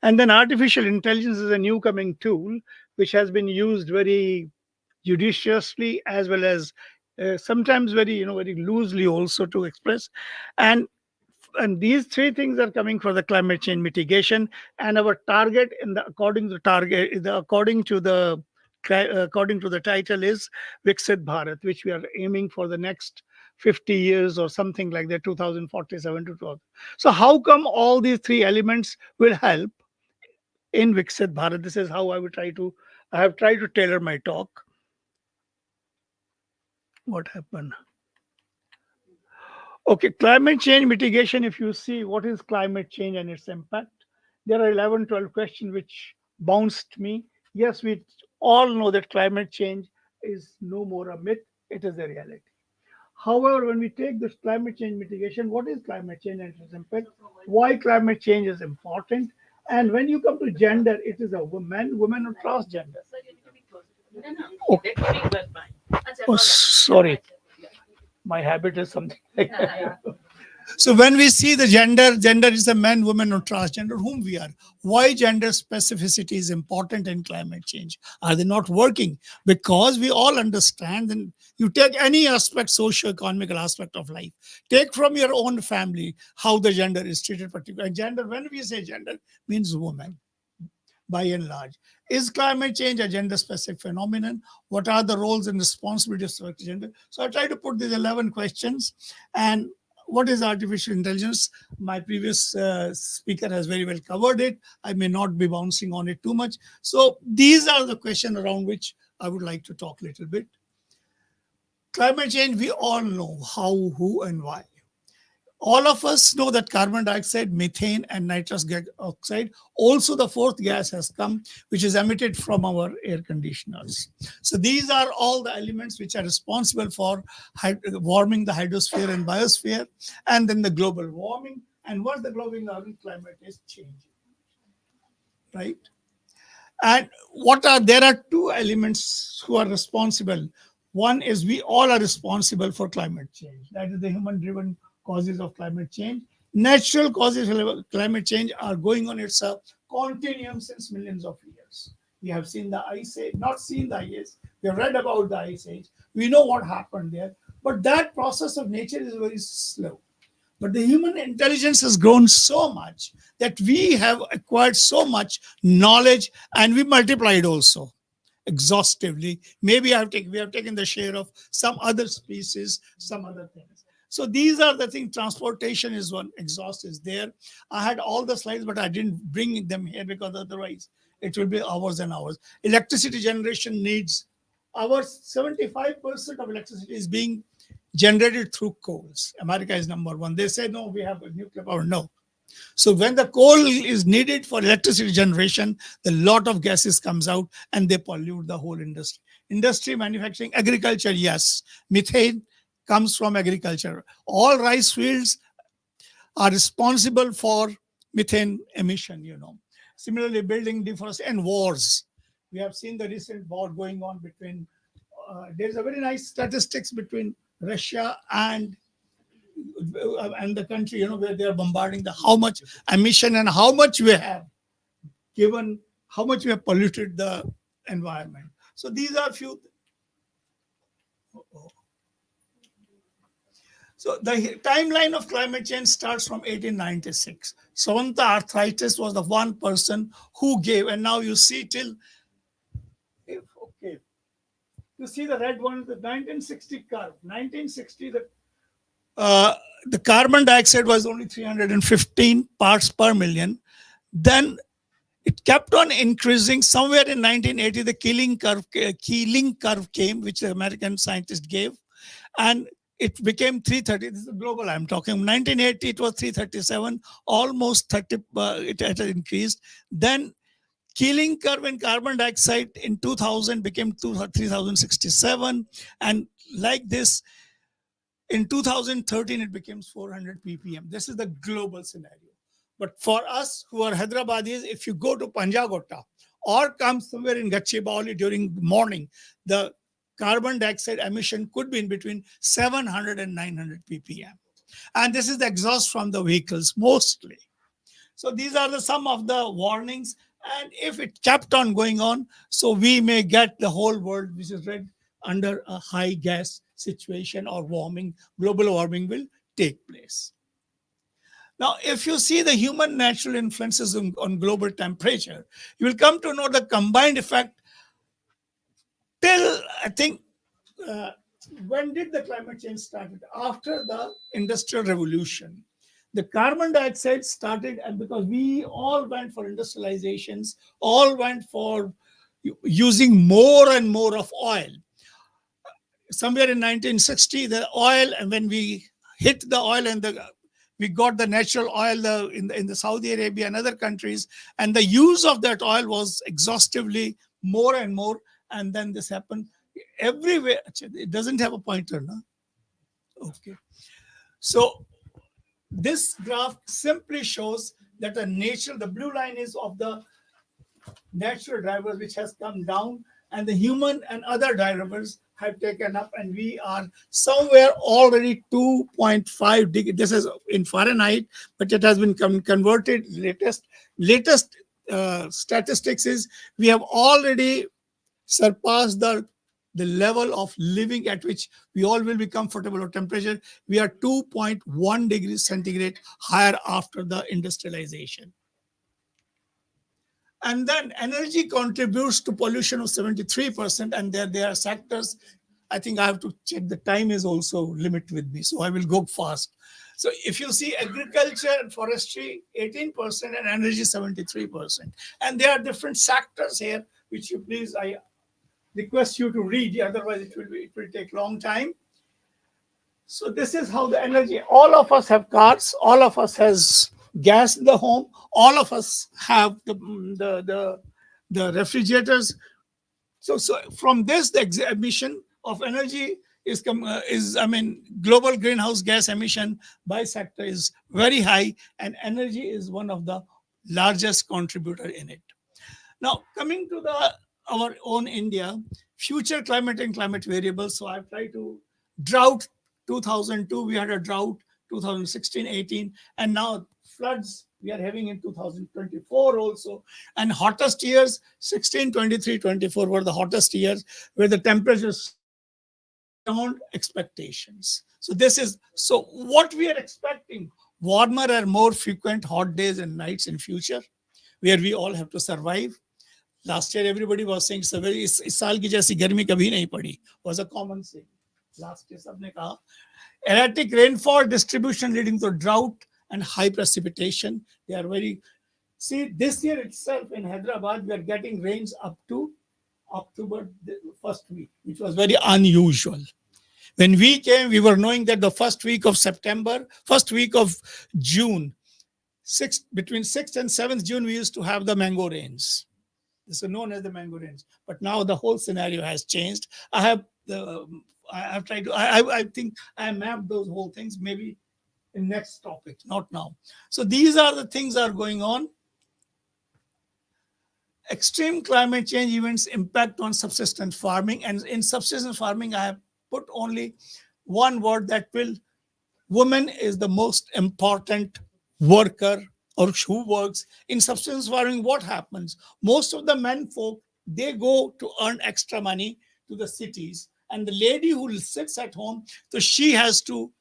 And then artificial intelligence is a new coming tool which has been used very judiciously as well as sometimes very loosely also to express. And and these three things are coming for the climate change mitigation, and our target in the according to the title is Viksit Bharat, which we are aiming for the next 50 years or something like that, 2047 to 2000. So how come all these three elements will help in Viksit Bharat? This is how I have tried to tailor my talk. What happened? Okay, climate change mitigation. If you see what is climate change and its impact, there are 11, 12 questions which bounced me. Yes, we all know that climate change is no more a myth, it is a reality. However, when we take this climate change mitigation, what is climate change and its impact? Why climate change is important? And when you come to gender, it is a woman or transgender. Oh, oh sorry. My habit is something like that. So when we see the gender is a man, woman, or transgender, whom we are. Why gender specificity is important in climate change? Are they not working? Because we all understand, and you take any aspect, socio-economical aspect of life, take from your own family how the gender is treated, particularly gender. When we say gender, means woman by and large. Is climate change a gender specific phenomenon? What are the roles and responsibilities of gender? So I try to put these 11 questions. And what is artificial intelligence? My previous speaker has very well covered it. I may not be bouncing on it too much. So these are the questions around which I would like to talk a little bit. Climate change, we all know how, who, and why. All of us know that carbon dioxide, methane, and nitrous oxide, also the fourth gas has come, which is emitted from our air conditioners. So these are all the elements which are responsible for warming the hydrosphere and biosphere, and then the global warming. And what the global warming, climate is changing, right? And there are two elements who are responsible. One is we all are responsible for climate change. That is the human driven causes of climate change. Natural causes of climate change are going on. It's a continuum since millions of years. We have seen the ice age, not seen the ice age. We have read about the ice age. We know what happened there. But that process of nature is very slow. But the human intelligence has grown so much that we have acquired so much knowledge, and we multiplied also exhaustively. Maybe we have taken the share of some other species, some other things. So these are the things. Transportation is one. Exhaust is there. I had all the slides, but I didn't bring them here because otherwise it will be hours and hours. Electricity generation needs. Our 75% of electricity is being generated through coals. America is number one. They say, no, we have a nuclear power. No. So when the coal is needed for electricity generation, the lot of gases comes out and they pollute the whole industry. Industry, manufacturing, agriculture, yes. Methane comes from agriculture. All rice fields are responsible for methane emission. Similarly, building, deforestation, and wars. We have seen the recent war going on between, there's a very nice statistics between Russia and the country, where they are bombarding, the how much emission and how much we have. given how much we have polluted the environment. So these are few. So the timeline of climate change starts from 1896. Savanta Arthritis was the one person who gave, and now you see till, okay, you see the red one, the 1960 curve. 1960, the carbon dioxide was only 315 parts per million. Then it kept on increasing. Somewhere in 1980, the Keeling curve came, which the American scientist gave, and it became 330. This is global I'm talking. 1980, it was 337, almost 30. It had increased. Then Keeling curve in carbon dioxide in 2000 became 3067, and like this, in 2013, it became 400 ppm. This is the global scenario. But for us who are Hyderabadis, if you go to Panjagota or come somewhere in Gachibowli during the morning, the carbon dioxide emission could be in between 700 and 900 ppm. And this is the exhaust from the vehicles mostly. So these are the some of the warnings. And if it kept on going on, so we may get the whole world, which is red, under a high gas situation, or warming, global warming will take place. Now, if you see the human natural influences on global temperature, you will come to know the combined effect till, I think, uh, when did the climate change started? After the Industrial Revolution. The carbon dioxide started, and because we all went for industrializations, all went for using more and more of oil. Somewhere in 1960, the oil, and when we hit the oil, and we got the natural oil in the Saudi Arabia and other countries, and the use of that oil was exhaustively more and more, and then this happened everywhere. It doesn't have a pointer, no? Okay. So this graph simply shows that the blue line is of the natural drivers, which has come down, and the human and other drivers have taken up, and we are somewhere already 2.5 degrees. This is in Fahrenheit, but it has been converted. Latest statistics is we have already surpassed the level of living at which we all will be comfortable, or temperature. We are 2.1 degrees centigrade higher after the industrialization. And then energy contributes to pollution of 73%. And there are sectors. I think I have to check, the time is also limit with me, so I will go fast. So if you see agriculture and forestry, 18%, and energy 73%. And there are different sectors here, which you please, I request you to read, otherwise it will take long time. So this is how the energy, all of us have cars, all of us has gas in the home, all of us have the refrigerators. So from this, the emission of energy is global greenhouse gas emission by sector is very high, and energy is one of the largest contributor in it. Now, coming to our own India, future climate and climate variables. So I've tried to drought 2002, we had a drought 2016-18, and now floods we are having in 2024 also. And hottest years, 16, 23, 24 were the hottest years, where the temperatures beyond expectations. So what we are expecting, warmer and more frequent hot days and nights in future, where we all have to survive. Last year, everybody was saying, इस साल की जैसी गर्मी कभी नहीं पड़ी, was a common saying. Last year, सबने कहा. Erratic rainfall distribution leading to drought and high precipitation. They are very. See, this year itself in Hyderabad, we are getting rains up to October first week, which was very unusual. When we came, we were knowing that the first week of September, first week of June, between 6th and 7th June, we used to have the mango rains. This is known as the mango rains. But now the whole scenario has changed. I think I mapped those whole things, maybe in next topic, not now. So these are the things that are going on. Extreme climate change events impact on subsistence farming. And in subsistence farming, I have put only one word, that woman is the most important worker or who works in subsistence farming, what happens? Most of the men folk, they go to earn extra money to the cities, and the lady who sits at home, so she has to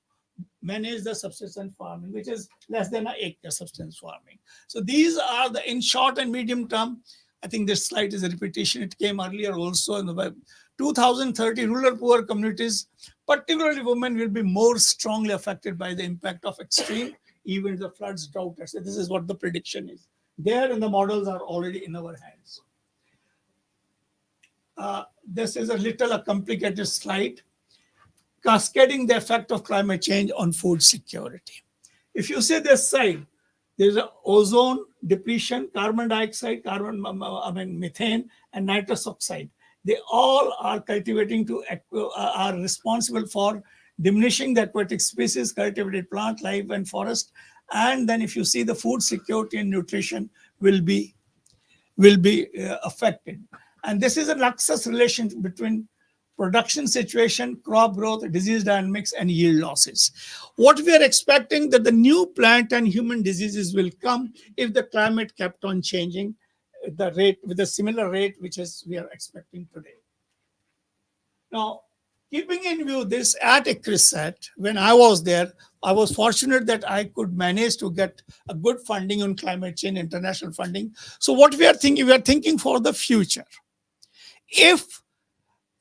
manage the subsistence farming, which is less than an acre subsistence farming. So these are the, in short and medium term, I think this slide is a repetition. It came earlier also in the web. 2030, rural poor communities, particularly women, will be more strongly affected by the impact of extreme events, the floods, drought. So this is what the prediction is. There, and the models are already in our hands. This is a complicated slide, cascading the effect of climate change on food security. If you see this side, there's an ozone depletion, carbon dioxide, methane, and nitrous oxide. They all are cultivating to are responsible for diminishing the aquatic species, cultivated plant life, and forest. And then, if you see, the food security and nutrition will be affected. And this is a nexus relation between production situation, crop growth, disease dynamics, and yield losses. What we are expecting that the new plant and human diseases will come if the climate kept on changing the rate with a similar rate which is we are expecting today. Now, keeping in view this at ICRISAT, when I was there, I was fortunate that I could manage to get a good funding on climate change, international funding. So what we are thinking for the future. If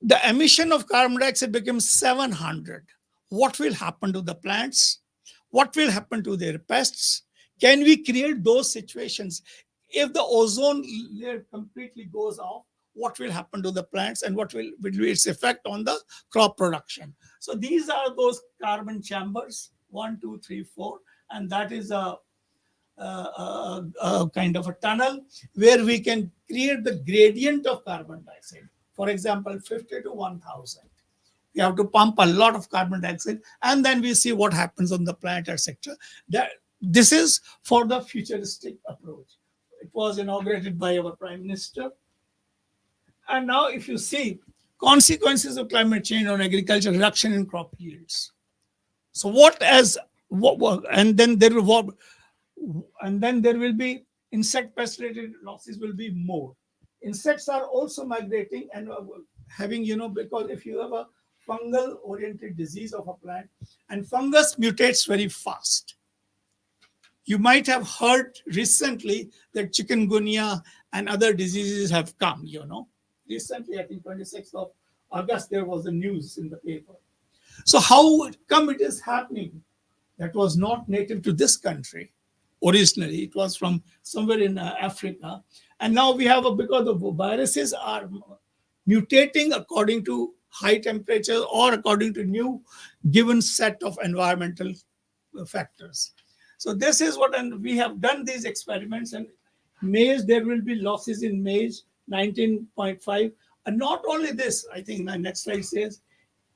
the emission of carbon dioxide becomes 700, what will happen to the plants? What will happen to their pests? Can we create those situations? If the ozone layer completely goes off, what will happen to the plants, and what will be its effect on the crop production? So these are those carbon chambers, 1, 2, 3, 4, and that is a kind of a tunnel where we can create the gradient of carbon dioxide. For example, 50 to 1000. We have to pump a lot of carbon dioxide, and then we see what happens on the plant, etc. This is for the futuristic approach. It was inaugurated by our Prime Minister. And now, if you see consequences of climate change on agriculture, reduction in crop yields. So and then there will be insect pest related losses will be more. Insects are also migrating and having, because if you have a fungal oriented disease of a plant, and fungus mutates very fast. You might have heard recently that chikungunya and other diseases have come, Recently, I think 26th of August, there was a news in the paper. So how come it is happening? That was not native to this country. Originally, it was from somewhere in Africa. And now we have, because the viruses are mutating according to high temperature or according to new given set of environmental factors. So this is what, and we have done these experiments, and maize, there will be losses in maize, 19.5. And not only this, I think my next slide says,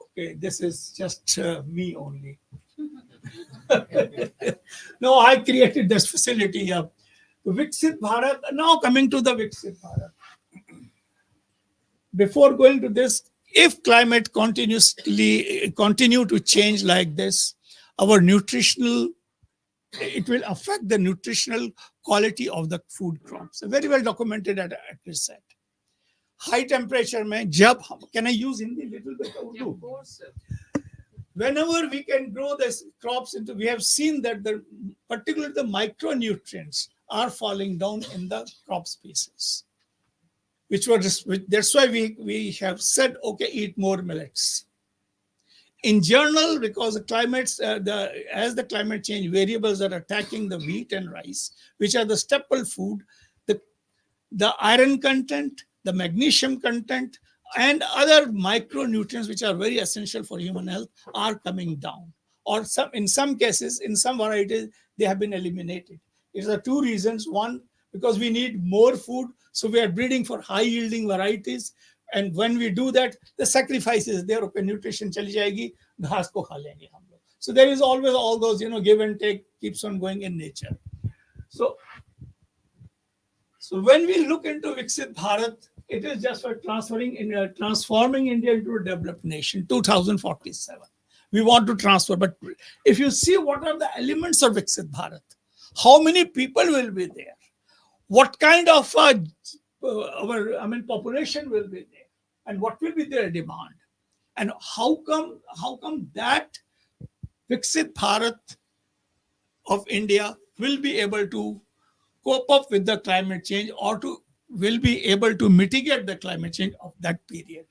okay, this is just me only. No, I created this facility here. Viksit Bharat, now coming to the Viksit Bharat. Before going to this, if climate continue to change like this, our nutritional, it will affect the nutritional quality of the food crops. Very well documented at ICRISAT. High temperature mein, can I use Hindi little bit? Of course. Whenever we can grow this crops into, we have seen that particularly the micronutrients are falling down in the crop species, that's why we have said, okay, eat more millets. In general, because the climates, as the climate change variables are attacking the wheat and rice, which are the staple food, the iron content, the magnesium content, and other micronutrients which are very essential for human health are coming down. Or in some cases, in some varieties, they have been eliminated. It's the two reasons. One, because we need more food, so we are breeding for high yielding varieties. And when we do that, the sacrifice is there. Okay, nutrition chali jayegi, ghas ko kha lenge hum log. So there is always all those, give and take keeps on going in nature. So when we look into Viksit Bharat, it is just for transforming India into a developed nation, 2047. We want to transfer. But if you see what are the elements of Viksit Bharat, How many people will be there? What kind of population will be there, and what will be their demand, and how come that Viksit Bharat of India will be able to cope up with the climate change, or to will be able to mitigate the climate change of that period.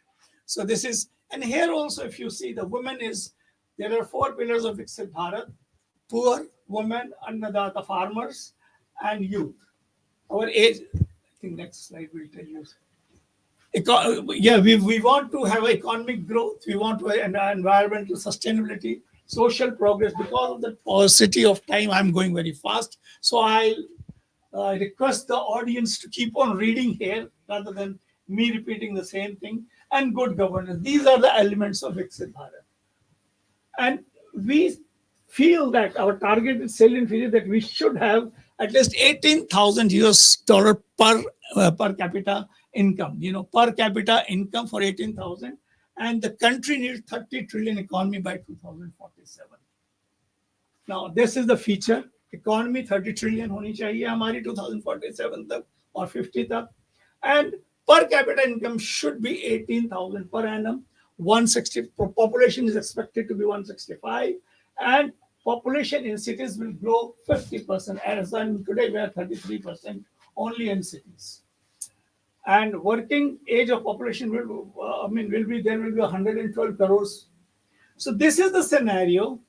So this is, and here also, if you see, the woman is, there are four pillars of Viksit Bharat: poor, women, Annadata farmers, and youth. Our age, I think next slide will tell you. We want to have economic growth. We want to environmental sustainability, social progress. Because of the paucity of time, I'm going very fast. So I request the audience to keep on reading here rather than me repeating the same thing. And good governance. These are the elements of Viksit Bharat. And we feel that our targeted salient feature that we should have at least 18,000 US dollar per capita income. Per capita income for 18,000, and the country needs 30 trillion economy by 2047. Now this is the feature: economy 30 trillion honi chahiye hamari 2047 tak or 50 tak, and per capita income should be 18,000 per annum. 160 population is expected to be 165, and population in cities will grow 50%. As on today, we are 33% only in cities. And working age of population will be, there will be 112 crores. So this is the scenario,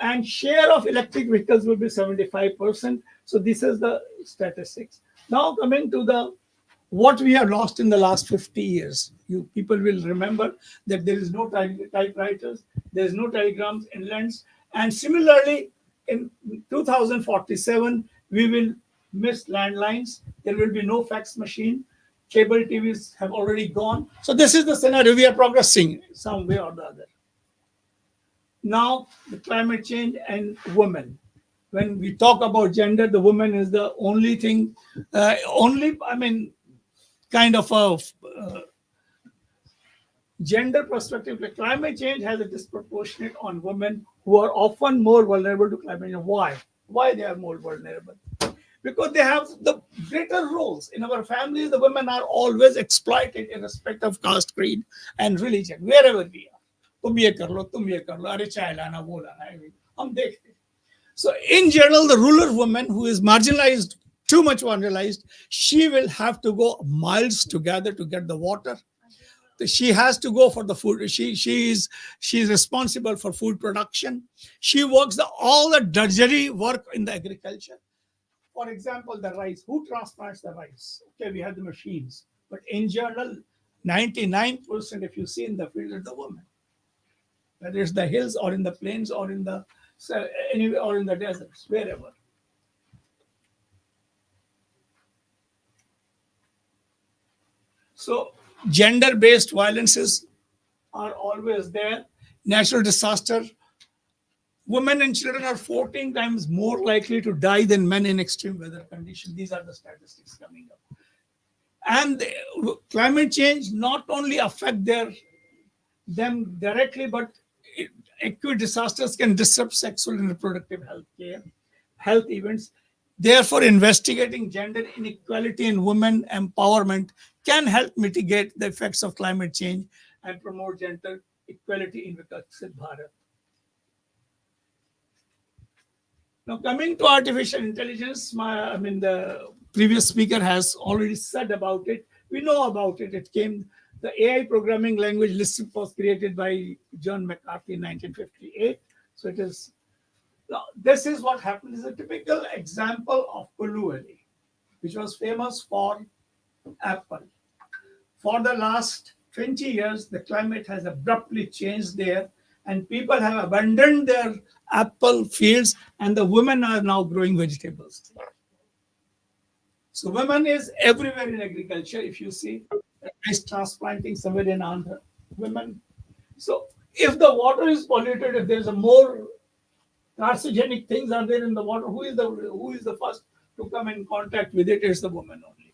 and share of electric vehicles will be 75%. So this is the statistics. Now coming to the what we have lost in the last 50 years. You people will remember that there is no typewriters, there is no telegrams, inlands, and similarly in 2047 we will miss landlines. There will be no fax machine. Cable TVs have already gone. So this is the scenario. We are progressing some way or the other. Now the climate change and women. When we talk about gender, the woman is the only thing, kind of a gender perspective. The climate change has a disproportionate on women, who are often more vulnerable to climate change. Why? Why they are more vulnerable? Because they have the greater roles in our families. The women are always exploited in respect of caste, creed, and religion. Wherever we are, तुम ये कर लो, तुम ये कर लो, अरे चाय लाना, वो लाना, हम देखते. So in general, the rural woman who is marginalized, too much marginalized, she will have to go miles together to get the water. She has to go for the food. She is responsible for food production. She works all the drudgery work in the agriculture. For example, the rice. Who transplants the rice? Okay, we have the machines, but in general, 99%, if you see in the field, is the woman. Whether it's the hills or in the plains or in the anywhere or in the deserts, wherever. So gender-based violences are always there. Natural disaster. Women and children are 14 times more likely to die than men in extreme weather conditions. These are the statistics coming up. And climate change not only affect them directly, but acute disasters can disrupt sexual and reproductive health events. Therefore, investigating gender inequality and women empowerment can help mitigate the effects of climate change and promote gender equality in Viksit Bharat. Now, coming to artificial intelligence, the previous speaker has already said about it. We know about it. The AI programming language Lisp was created by John McCarthy in 1958. So this is what happened. This is a typical example of Kulu Valley, which was famous for apple. For the last 20 years, the climate has abruptly changed there, and people have abandoned their apple fields, and the women are now growing vegetables. So women is everywhere in agriculture. If you see rice transplanting somewhere in Andhra, women. So if the water is polluted, if there's a more carcinogenic things are there in the water, who is the first to come in contact with it? Is the woman only.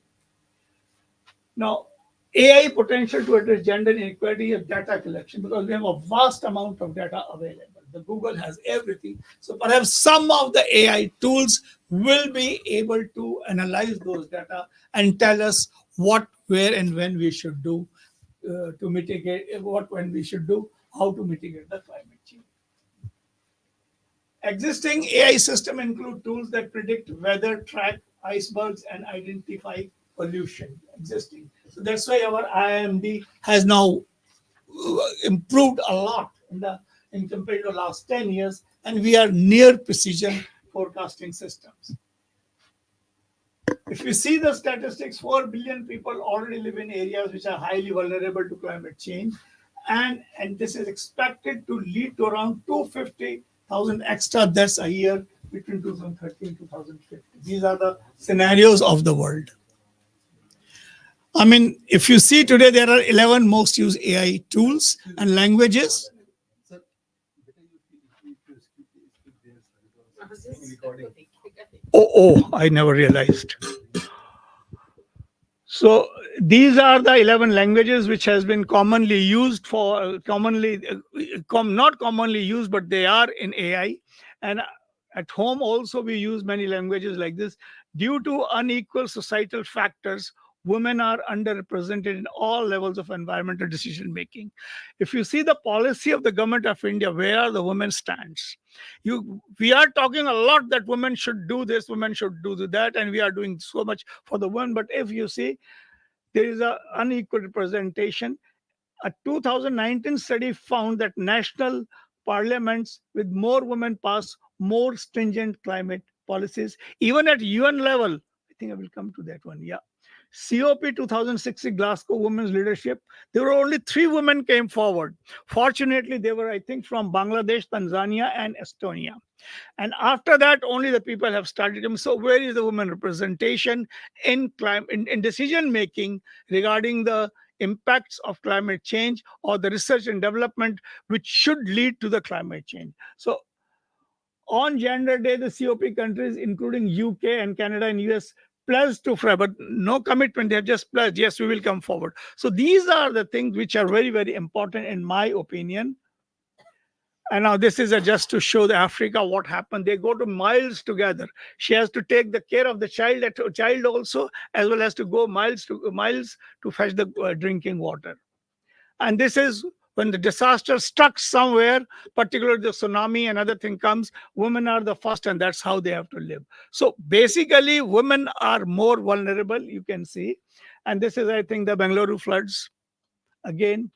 Now, AI potential to address gender inequality is data collection, because we have a vast amount of data available. The Google has everything. So perhaps some of the AI tools will be able to analyze those data and tell us what, where, and when we should do to mitigate, what, when we should do, how to mitigate the climate change. Existing AI system include tools that predict weather, track icebergs, and identify pollution. Existing. So that's why our IMD has now improved a lot in compared to the last 10 years, and we are near precision forecasting systems. If you see the statistics, 4 billion people already live in areas which are highly vulnerable to climate change, and this is expected to lead to around 250,000 extra deaths a year between 2030 and 2050. These are the scenarios of the world. I mean, if you see today, there are 11 most used AI tools and languages. Oh, I never realized. So these are the 11 languages which has been commonly used for, not commonly used, but they are in AI. And at home also we use many languages like this. Due to unequal societal factors, women are underrepresented in all levels of environmental decision making. If you see the policy of the government of India, where are the women stands? We are talking a lot that women should do this, women should do that, and we are doing so much for the women. But if you see, there is an unequal representation. A 2019 study found that national parliaments with more women pass more stringent climate policies. Even at UN level, I think I will come to that one. Yeah. COP 2060 Glasgow Women's Leadership, there were only 3 women came forward. Fortunately, they were, I think, from Bangladesh, Tanzania, and Estonia. And after that, only the people have started them. So where is the women representation in decision making regarding the impacts of climate change or the research and development which should lead to the climate change? So on Gender Day, the COP countries, including UK and Canada and US, pledged to fry, but no commitment. They have just pledged, yes, we will come forward. So these are the things which are very, very important in my opinion. And now this is just to show the Africa what happened. They go to miles together. She has to take the care of the child also, as well as to go miles to fetch the drinking water. And this is when the disaster struck somewhere, particularly the tsunami and other thing comes, women are the first, and that's how they have to live. So basically, women are more vulnerable, you can see. And this is, I think, the Bangalore floods. Again,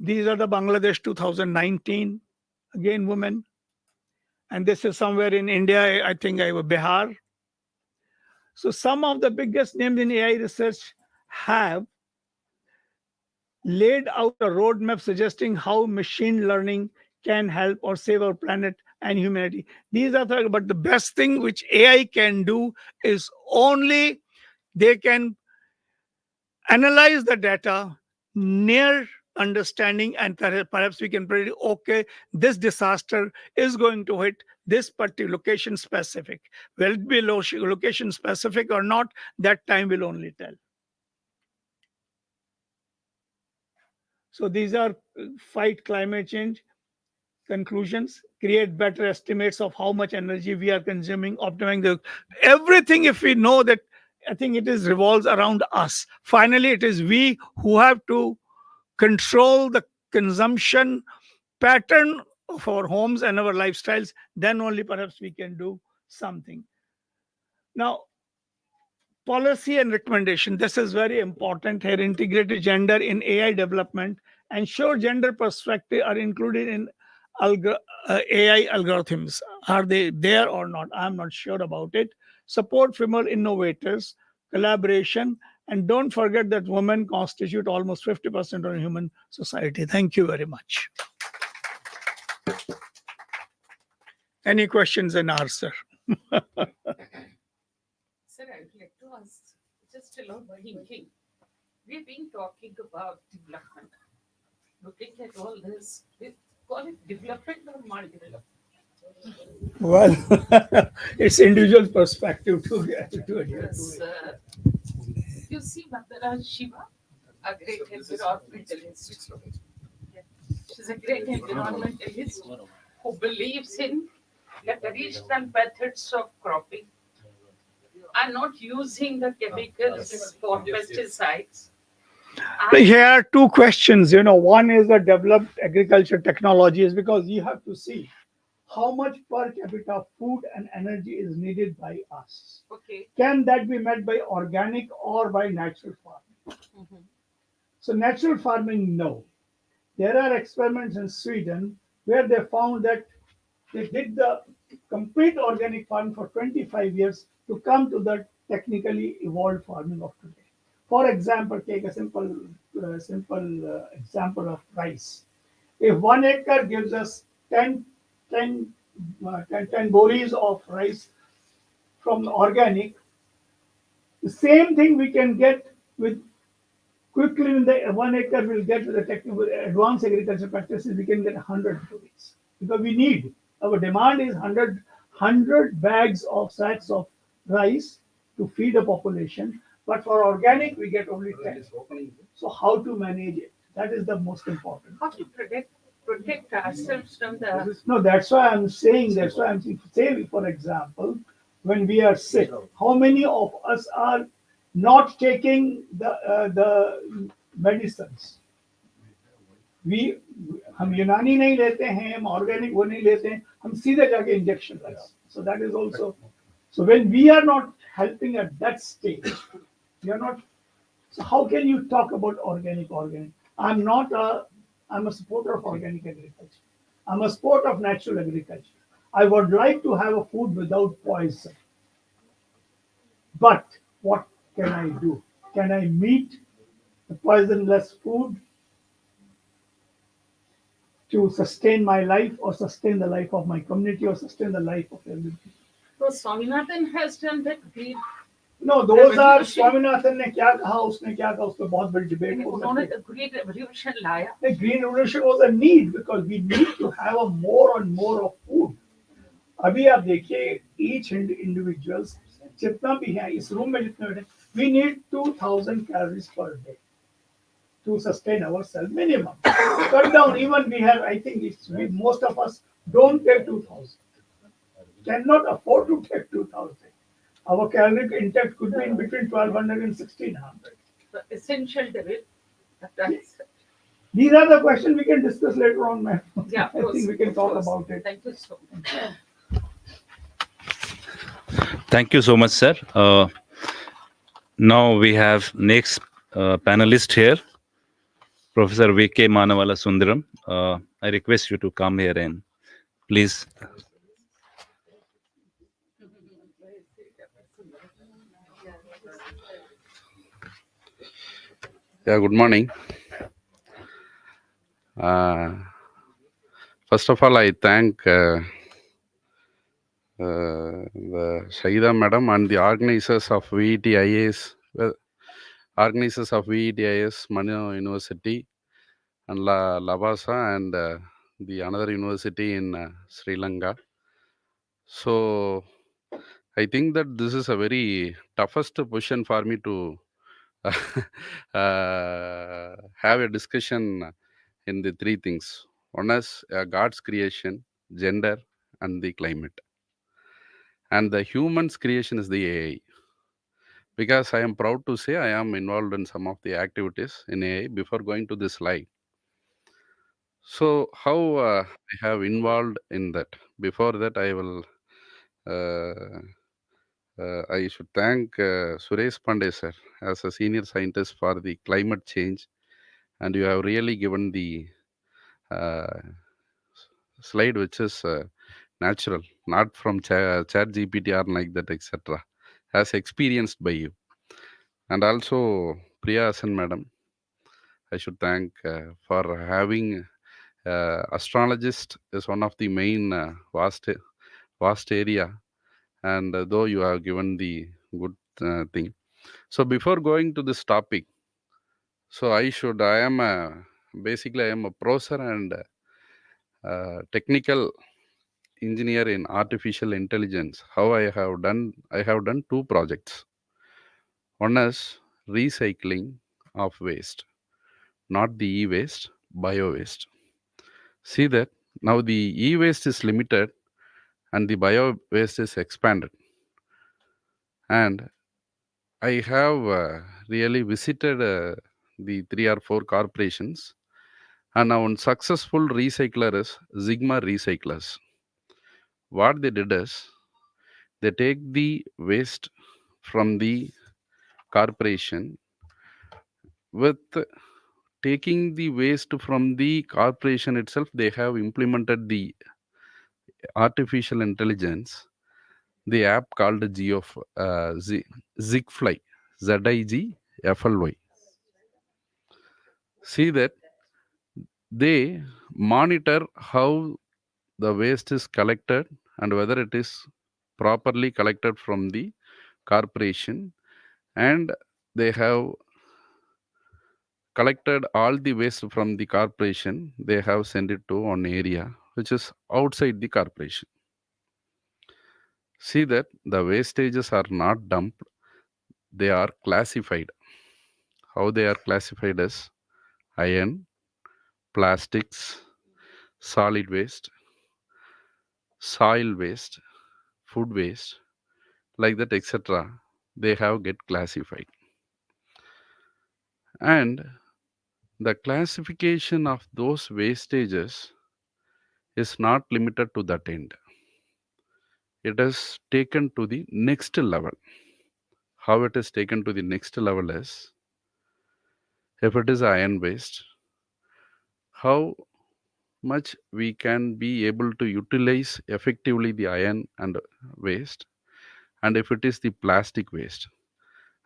these are the Bangladesh 2019, again, women. And this is somewhere in India, I think, Bihar. So some of the biggest names in AI research have laid out a roadmap suggesting how machine learning can help or save our planet and humanity. These are but the best thing which AI can do is only they can analyze the data near understanding, and perhaps we can predict, okay, this disaster is going to hit this particular location specific. Will it be location specific or not? That time will only tell. So these are fight climate change conclusions, create better estimates of how much energy we are consuming, optimizing everything. If we know that, I think it is revolves around us. Finally, it is we who have to control the consumption pattern of our homes and our lifestyles. Then only perhaps we can do something. Now, policy and recommendation. This is very important here. Integrated gender in AI development. Ensure gender perspective are included in AI algorithms. Are they there or not? I'm not sure about it. Support female innovators, collaboration, and don't forget that women constitute almost 50% of human society. Thank you very much. Any questions and answer? Sir, I would like to ask just along thinking. We've been talking about development. Looking at all this, we call it development or multi-development. Well, it's individual perspective to Yes, you see Mandara Shiva, a great environmentalist. She's is a great environmentalist who believes in the traditional methods of cropping and not using the chemicals for pesticides. Here are two questions. One is the developed agriculture technologies, because you have to see how much per capita food and energy is needed by us. Okay. Can that be met by organic or by natural farming? Mhm. So, natural farming, no. There are experiments in Sweden where they found that they did the complete organic farming for 25 years to come to the technically evolved farming of today. For example, take a simple example of rice. If 1 acre gives us 10 boris of rice from organic, the same thing we can get with quickly in the 1 acre we'll get with the technical advanced agriculture practices, we can get 100 boris. Because we need, our demand is 100 bags of sacks of rice to feed a population, but for organic we get only 10. So how to manage it? That is the most important. How to protect ourselves from the No, that's why I'm saying, say, for example, when we are sick, how many of us are not taking the medicines? We हम यूनानी नहीं लेते हैं, हम organic वो नहीं लेते हैं, हम सीधे जाके इंजेक्शन लगाते हैं. So that is also, so when we are not helping at that stage, we are not. So how can you talk about organic? I'm a supporter of organic agriculture. I'm a supporter of natural agriculture. I would like to have a food without poison. But what can I do? Can I meet the poisonless food to sustain my life or sustain the life of my community or sustain the life of everybody? so Swaminathan has done that great. No, those are Swaminathan ने क्या कहा, उसने क्या कहा, उस पर बहुत बड़ी डिबेट हो उन्होंने सकती है. ग्रेट रेवोल्यूशन लाया. The green revolution was a need because we need to have a more and more of food. अभी आप देखिए each individuals जितना भी है इस रूम में जितने बैठे, we need 2000 calories per day to sustain ourselves minimum. Cut down, even we have, I think most of us don't take 2000, cannot afford to take 2000. Our caloric intake could be in between 1200 and 1600. The essential diet. That's These are the questions we can discuss later on, ma'am. yeah, of I course, think we can of talk course. about it. Thank you so much. Thank you so much, sir. Now we have next panelist here, Professor V.K. Manavala Sundaram. I request you to come here and please. Yeah, good morning. First of all, I thank the Shahida Madam and the organizers of VETIS, MANUU University, and Labasa, and the another university in Sri Lanka. So, I think that this is a very toughest position for me to have a discussion in the three things. One is God's creation, gender, and the climate. And the human's creation is the AI. Because I am proud to say I am involved in some of the activities in AI before going to this slide. So, how I have involved in that? Before that, I will. I should thank Suresh Pandey sir as a senior scientist for the climate change, and you have really given the uh, slide which is natural, not from chat GPT or like that, etc., as experienced by you. And also Priya Hasan madam, I should thank for having astrologist is one of the main vast area, and though you have given the good thing. So before going to this topic, so I am basically I am a professor and technical engineer in artificial intelligence. How I have done two projects. One is recycling of waste, not the e-waste, bio waste. See that now the e-waste is limited and the bio waste is expanded. And I have really visited the 3 or 4 corporations, and now one successful recycler is Sigma Recyclers. What they did is they take the waste from the corporation. With taking the waste from the corporation itself, they have implemented the artificial intelligence, the app called Zigfly, Zigfly. See that they monitor how the waste is collected and whether it is properly collected from the corporation, and they have collected all the waste from the corporation. They have sent it to one area which is outside the corporation. See that the wastages are not dumped, they are classified. How they are classified is iron, plastics, solid waste, soil waste, food waste, like that, etc. They have get classified. And the classification of those wastages is not limited to that end. It is taken to the next level. How it is taken to the next level is, if it is iron waste, how much we can be able to utilize effectively the iron and waste, and if it is the plastic waste,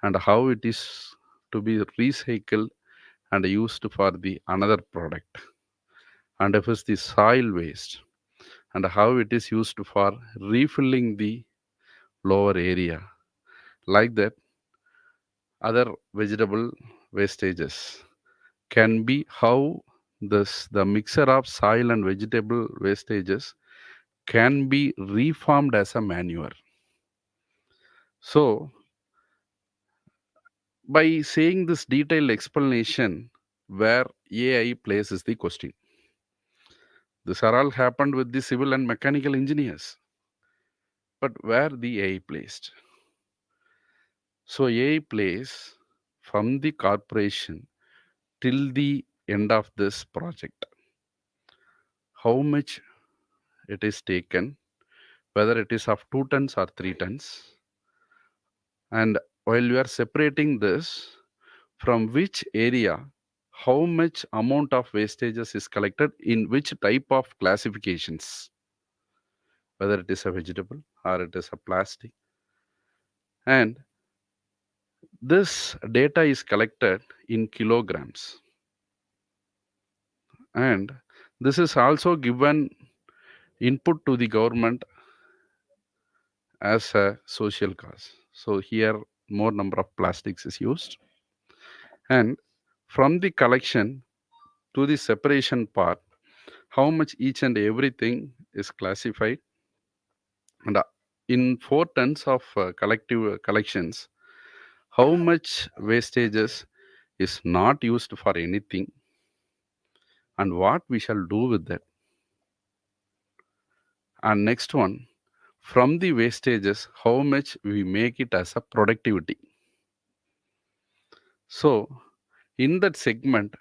and how it is to be recycled and used for the another product, and if it's the soil waste, and how it is used for refilling the lower area, like that. Other vegetable wastages can be how the mixture of soil and vegetable wastages can be reformed as a manure. So by saying this detailed explanation, where AI places the question, this are all happened with the civil and mechanical engineers, but where the AI placed? So AI plays from the corporation till the end of this project. How much it is taken, whether it is of 2 tons or 3 tons, and while you are separating this, from which area, how much amount of wastages is collected in which type of classifications, whether it is a vegetable or it is a plastic. And this data is collected in kilograms, and this is also given input to the government as a social cause. So here more number of plastics is used, and from the collection to the separation part, how much each and everything is classified. And in 4 tons of collective collections, how much wastages is not used for anything, and what we shall do with that. And next one, from the wastages, how much we make it as a productivity. So in that segment,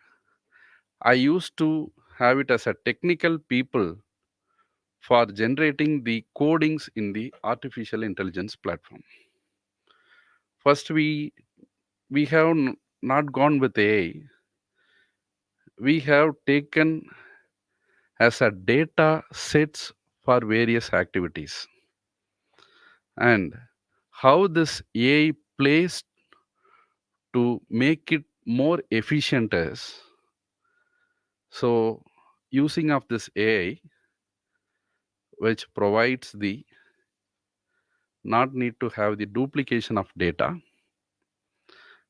I used to have it as a technical people for generating the codings in the artificial intelligence platform. First, we have not gone with AI. We have taken as a data sets for various activities, and how this AI plays to make it more efficient is, so using of this AI, which provides the not need to have the duplication of data,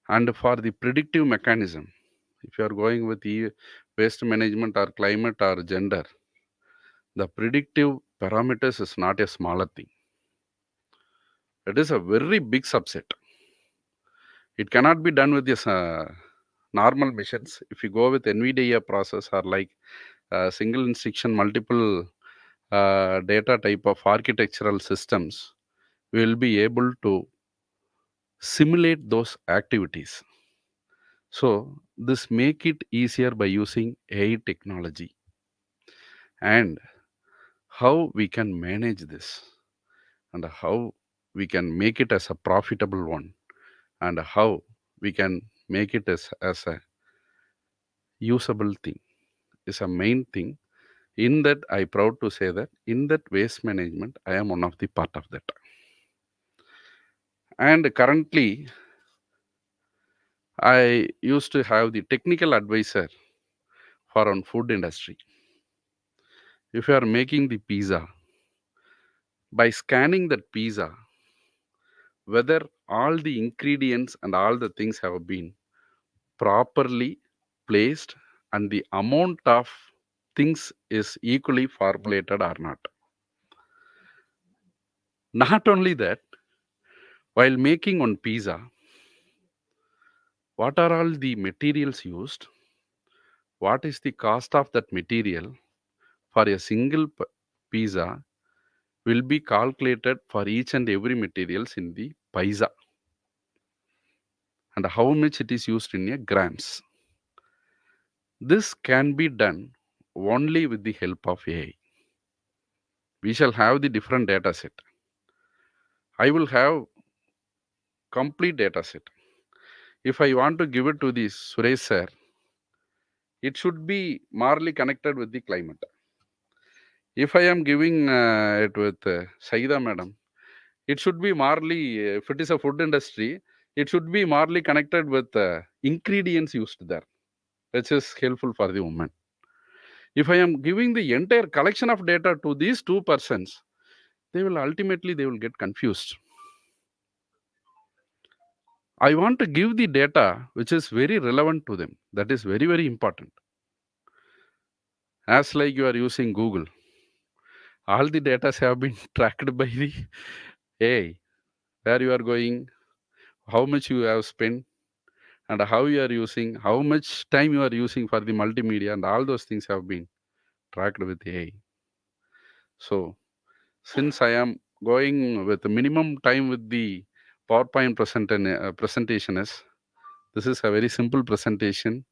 and for the predictive mechanism, if you are going with the waste management or climate or gender, the predictive parameters is not a smaller thing. It is a very big subset. It cannot be done with this normal machines. If you go with NVIDIA process or like single instruction, multiple data type of architectural systems, we will be able to simulate those activities. So this make it easier by using AI technology. And how we can manage this, and how we can make it as a profitable one, and how we can make it as a usable thing is a main thing. In that, I proud to say that in that waste management, I am one of the part of that. And currently, I used to have the technical advisor for on food industry. If you are making the pizza, by scanning that pizza, whether all the ingredients and all the things have been properly placed and the amount of things is equally formulated or not. Not only that, while making one pizza, what are all the materials used? What is the cost of that material for a single pizza will be calculated for each and every materials in the pizza, and how much it is used in a grams. This can be done only with the help of AI. We shall have the different data set. I will have complete data set. If I want to give it to the Suresh sir, it should be morally connected with the climate. If I am giving it with Saida madam, it should be morally, if it is a food industry, it should be morally connected with ingredients used there, which is helpful for the woman. If I am giving the entire collection of data to these two persons, they will get confused. I want to give the data which is very relevant to them. That is very, very important. As like you are using Google, all the data have been tracked by the AI. Where you are going, how much you have spent, and how you are using, how much time you are using for the multimedia, and all those things have been tracked with AI. So since I am going with the minimum time with the PowerPoint presentation is, this is a very simple presentation.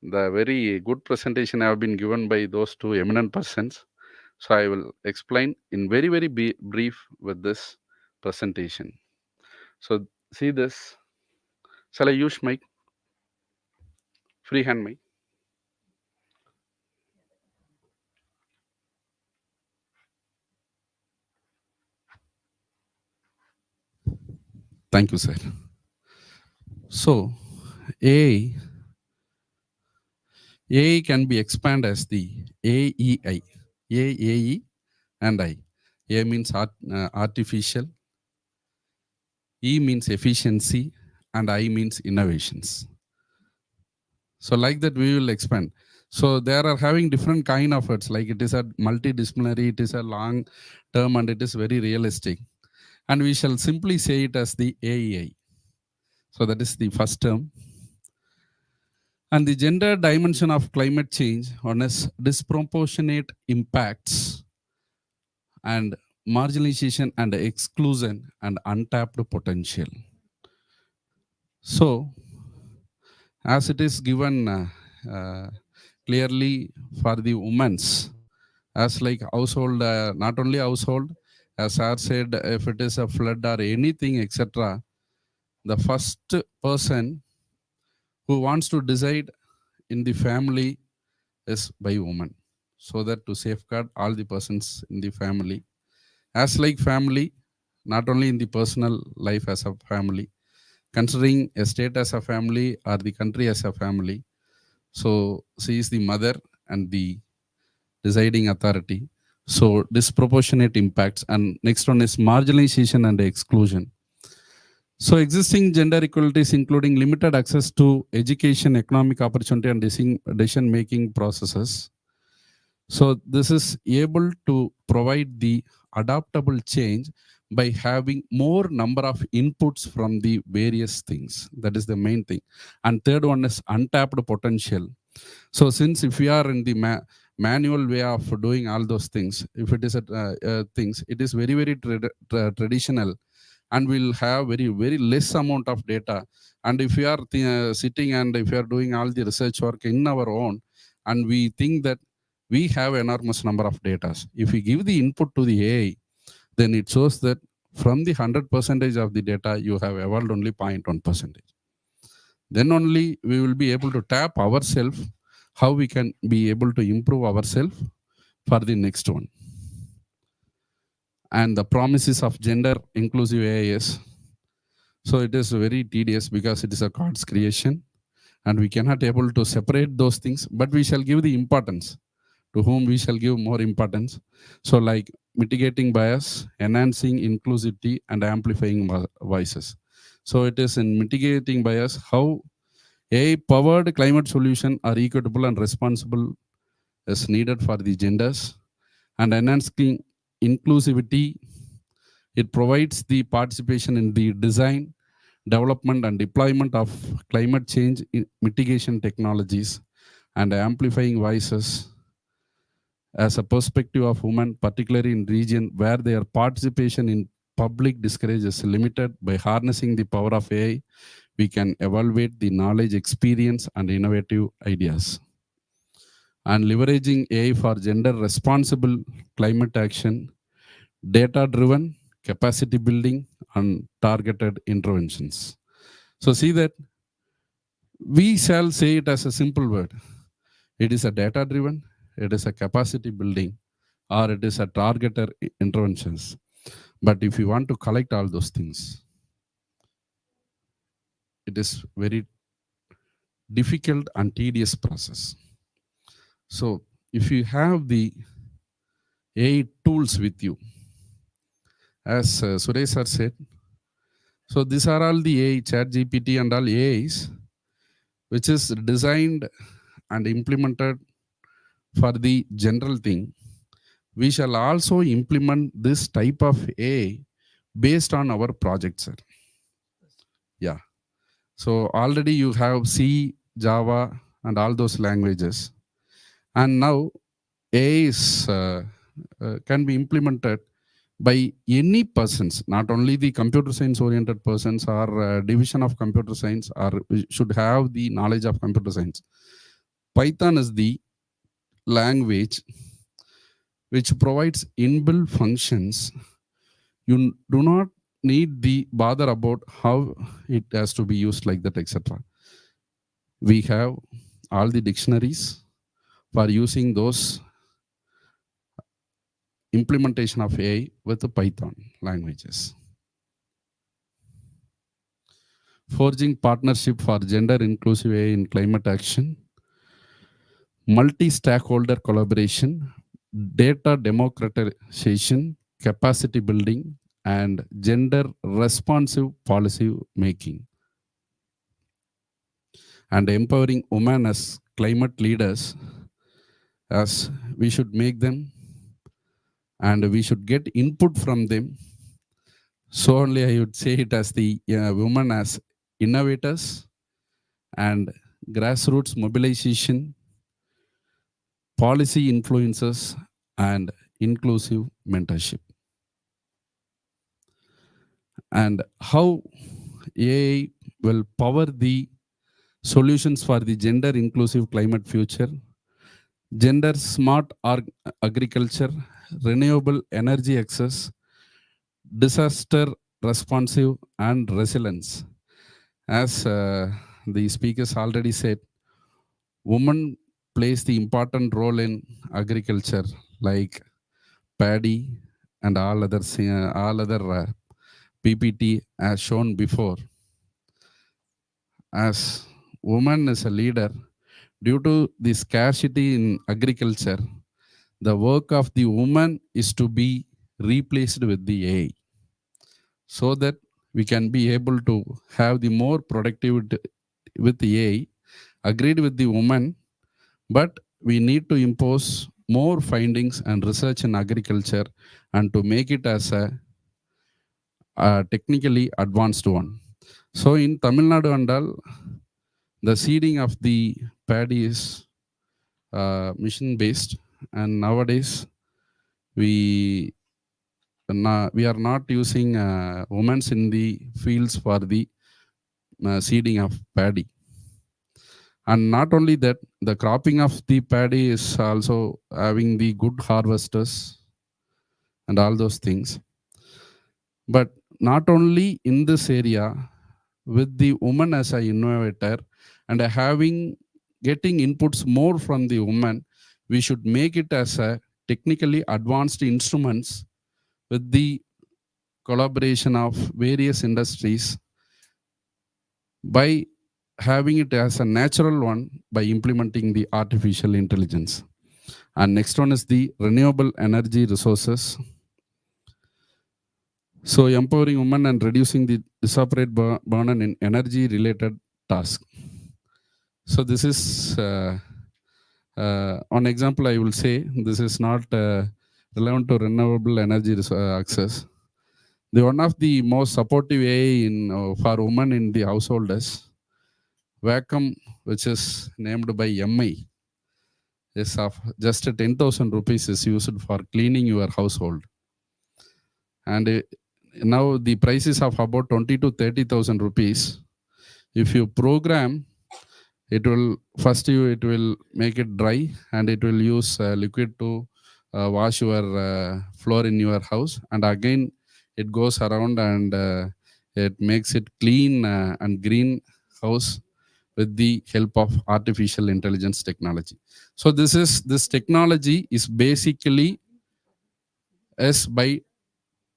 The very good presentation have been given by those two eminent persons. So I will explain in very, very brief with this presentation. So see this. Shall I use my freehand mic? Thank you, sir. So AI can be expanded as the AEI. AE and I. A means artificial, E means efficiency, and I means innovations. So like that we will expand. So there are having different kind of words, like it is a multidisciplinary, it is a long term, and it is very realistic. And we shall simply say it as the AEI. So that is the first term. And the gender dimension of climate change on its disproportionate impacts and marginalization and exclusion and untapped potential. So, as it is given clearly for the women's, as like household, not only household, as sir said, if it is a flood or anything, etc., the first person who wants to decide in the family is by woman, so that to safeguard all the persons in the family. As like family, not only in the personal life as a family, considering a state as a family or the country as a family. So she is the mother and the deciding authority. So disproportionate impacts. And next one is marginalization and exclusion. So existing gender equalities, including limited access to education, economic opportunity, and decision-making processes. So this is able to provide the adaptable change by having more number of inputs from the various things. That is the main thing. And third one is untapped potential. So since if we are in the manual way of doing all those things, if it is things, it is very very traditional, and we'll have very very less amount of data. And if we are sitting and if we are doing all the research work in our own, and we think that we have enormous number of data, if we give the input to the AI, then it shows that from the 100% of the data you have evolved only 0.1%. Then only we will be able to tap ourselves, how we can be able to improve ourselves for the next one. And the promises of gender inclusive AIS. So it is very tedious because it is a God's creation, and we cannot able to separate those things, but we shall give the importance to whom we shall give more importance. So like mitigating bias, enhancing inclusivity, and amplifying voices. So it is in mitigating bias, how AI-powered climate solution are equitable and responsible as needed for the genders, and enhancing inclusivity. It provides the participation in the design, development, and deployment of climate change mitigation technologies, and amplifying voices as a perspective of women, particularly in region where their participation in public discourse is limited. By harnessing the power of AI, we can evaluate the knowledge, experience, and innovative ideas. And leveraging AI for gender responsible climate action, data-driven capacity building, and targeted interventions. So see that we shall say it as a simple word. It is a data-driven, it is a capacity building, or it is a targeted interventions. But if you want to collect all those things, it is very difficult and tedious process. So if you have the AI tools with you, as Suresh sir said, so these are all the AI, chat GPT and all AIs, which is designed and implemented for the general thing. We shall also implement this type of AI based on our project, sir. Yeah. So already you have C, Java, and all those languages. And now AI is, can be implemented by any persons, not only the computer science oriented persons or division of computer science, or should have the knowledge of computer science. Python is the language which provides inbuilt functions. You do not need the bother about how it has to be used like that, etc. We have all the dictionaries for using those implementation of AI with the Python languages. Forging partnership for gender inclusive AI in climate action, multi-stakeholder collaboration, data democratization, capacity building, and gender responsive policy making. And empowering women as climate leaders, as we should make them and we should get input from them. So only I would say it as the women as innovators and grassroots mobilization, policy influencers, and inclusive mentorship. And how AI will power the solutions for the gender inclusive climate future, gender smart agriculture, renewable energy access, disaster responsive, and resilience. As the speakers already said, women plays the important role in agriculture, like paddy and all other PPT as shown before. As woman is a leader, due to the scarcity in agriculture, the work of the woman is to be replaced with the AI, so that we can be able to have the more productivity with the AI, agreed with the woman, but we need to impose more findings and research in agriculture and to make it as a technically advanced one. So in Tamil Nadu and all, the seeding of the paddy is mission based, and nowadays we we are not using women in the fields for the seeding of paddy. And not only that, the cropping of the paddy is also having the good harvesters and all those things. But not only in this area, with the woman as an innovator and getting inputs more from the woman, we should make it as a technically advanced instruments with the collaboration of various industries, by having it as a natural one by implementing the artificial intelligence. And next one is the renewable energy resources. So empowering women and reducing the disparate burden in energy related tasks. So this is one example I will say. This is not relevant to renewable energy access. The one of the most supportive AI for women in the household is vacuum, which is named by MI. Is of just 10,000 rupees is used for cleaning your household. And now the prices of about 20 to 30,000 rupees. If you program, it will make it dry, and it will use liquid to wash your floor in your house, and again it goes around and it makes it clean and green house with the help of artificial intelligence technology. So this technology is basically as by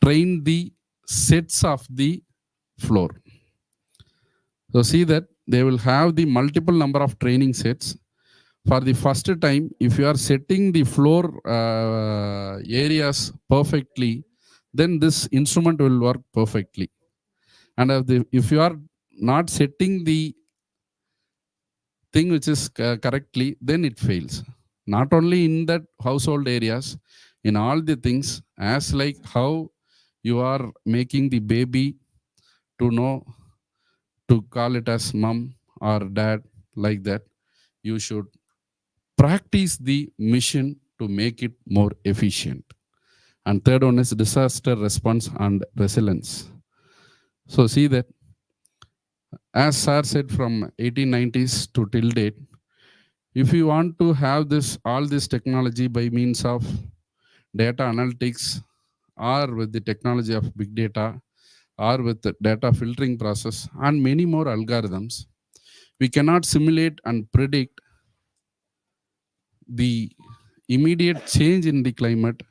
train the sets of the floor. So see that they will have the multiple number of training sets. For the first time, if you are setting the floor areas perfectly, then this instrument will work perfectly. And if you are not setting the thing which is correctly, then it fails. Not only in that household areas, in all the things, as like how you are making the baby to know to call it as mom or dad, like that, you should practice the mission to make it more efficient. And third one is disaster response and resilience. So see that, as sir said, from 1890s to till date, if you want to have all this technology by means of data analytics, or with the technology of big data, or with the data filtering process and many more algorithms, we cannot simulate and predict the immediate change in the climate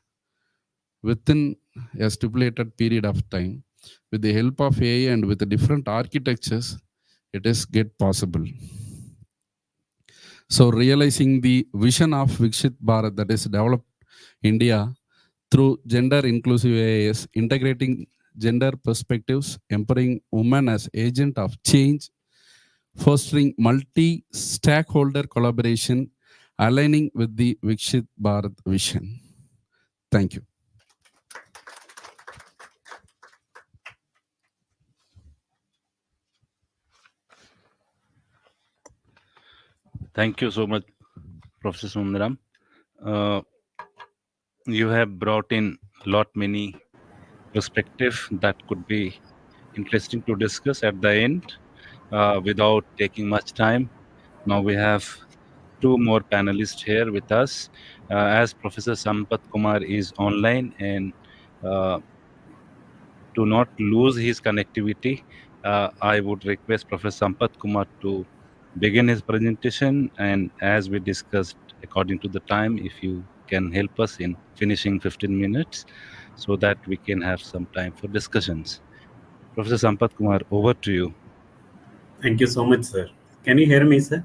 within a stipulated period of time. With the help of AI and with the different architectures, it is get possible. So realizing the vision of Viksit Bharat, that is developed India through gender inclusive AI, is integrating gender perspectives, empowering women as agent of change, fostering multi-stakeholder collaboration, aligning with the Viksit Bharat vision. Thank you. Thank you so much, Professor Sundaram. You have brought in many perspective that could be interesting to discuss at the end. Without taking much time, now we have two more panelists here with us. As Professor Sampath Kumar is online and to not lose his connectivity, I would request Professor Sampath Kumar to begin his presentation. And as we discussed, according to the time, if you can help us in finishing 15 minutes so that we can have some time for discussions. Professor Sampath Kumar, over to you. Thank you so much, sir. Can you hear me, sir?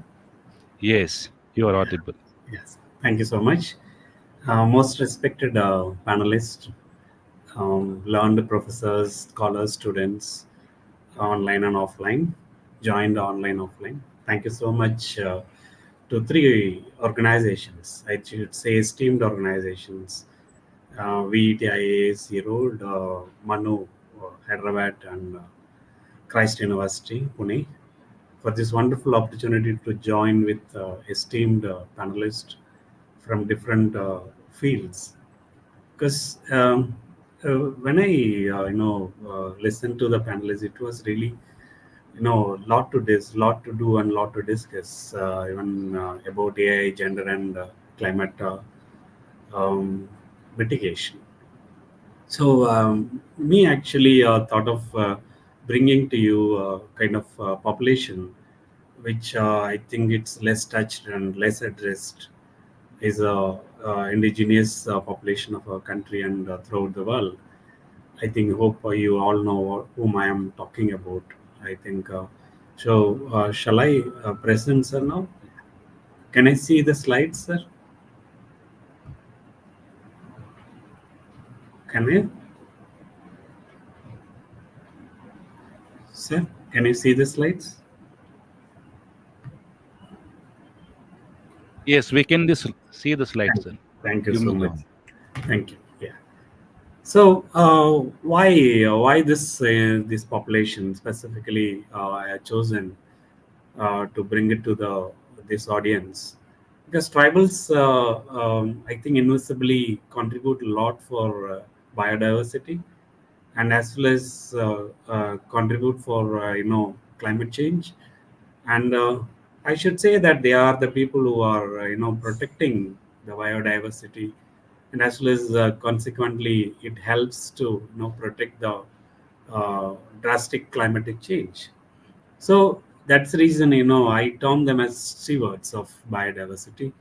Yes, you are audible. Yes. Thank you so much. Most respected panelists, learned professors, scholars, students, online and offline, joined online, offline. Thank you so much to three organizations, I should say esteemed organizations, VETIAS, Erode, MANUU Hyderabad, and Christ University, Pune, for this wonderful opportunity to join with esteemed panelists from different fields. Because when I listened to the panelists, it was really lot to do and lot to discuss, even about AI, gender, and climate um, mitigation. So me actually thought of bringing to you kind of population which I think it's less touched and less addressed, is a indigenous population of our country and throughout the world. I think hope you all know whom I am talking about. I think so. Shall I present, sir? Now, can I see the slides, sir? Can I, sir? Can you see the slides? Yes, we can see the slides, sir. Thank you You so may go much. on. Thank you. Yeah. So why this population specifically I have chosen to bring it to the this audience, because tribals I think invisibly contribute a lot for biodiversity, and as well as contribute for climate change. And I should say that they are the people who are protecting the biodiversity, and as well as consequently it helps to protect the drastic climatic change. So that's the reason I term them as stewards of biodiversity,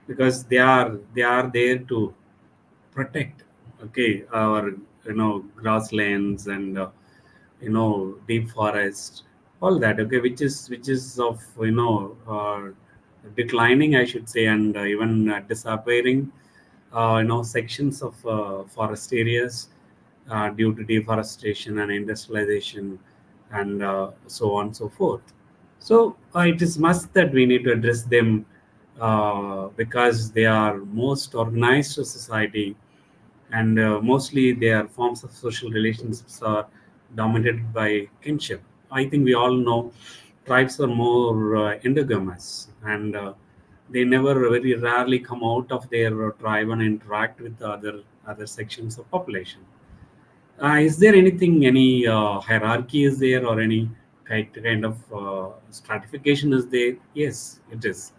because they are there to protect, okay, our grasslands and deep forest, all that, okay, which is of declining, I should say, and even disappearing, sections of forest areas due to deforestation and industrialization, and so on and so forth. So it is must that we need to address them, because they are most organized society, and mostly their forms of social relationships are dominated by kinship. I think we all know tribes are more endogamous, and they never very rarely come out of their tribe and interact with the other sections of population. Is there any hierarchy is there, or any kind of stratification is there? Yes, it is.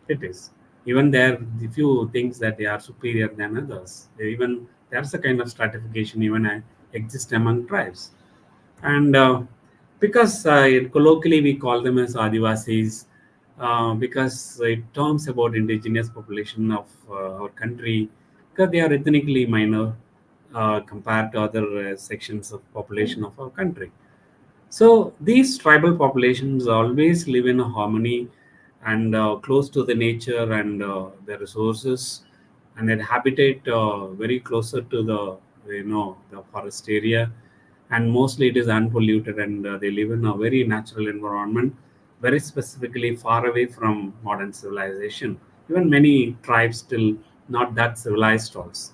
It is. Even there, if you things that they are superior than others, even there's a kind of stratification even exist among tribes. And because colloquially we call them as Adivasis, because it talks about indigenous population of our country, because they are ethnically minor compared to other sections of population of our country. So these tribal populations always live in a harmony and close to the nature and the resources, and their habitat very closer to the forest area, and mostly it is unpolluted, and they live in a very natural environment, very specifically far away from modern civilization. Even many tribes still not that civilized also.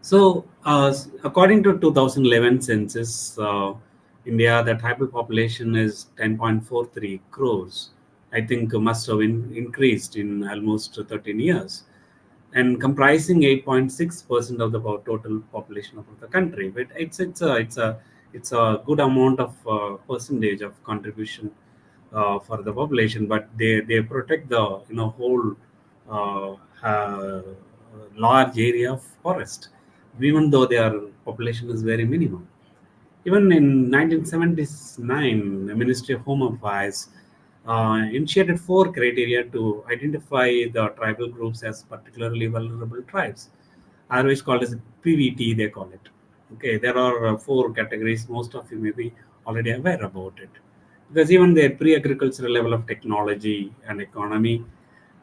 So, according to 2011 census, India, the tribal population is 10.43 crores. I think must have increased in almost 13 years, and comprising 8.6% of the total population of the country. But it's a good amount of percentage of contribution for the population, but they protect the whole uh, uh, large area of forest, even though their population is very minimum. Even in 1979, the Ministry of Home Affairs initiated four criteria to identify the tribal groups as particularly vulnerable tribes, otherwise called as PVT, they call it. Okay, there are four categories. Most of you may be already aware about it, because even the pre-agricultural level of technology and economy,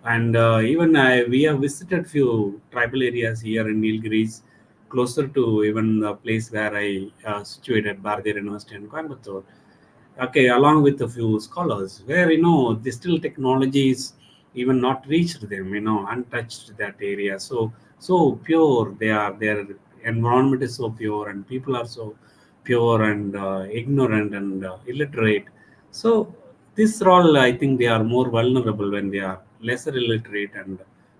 and even we have visited few tribal areas here in Nilgiris, closer to even the place where I situated Bharat University in Coimbatore. Okay, along with a few scholars, where the still technology is even not reached them, untouched that area. So pure they are. Their environment is so pure, and people are so pure and ignorant and illiterate. So these are all, I think, they are more vulnerable when they are lesser illiterate and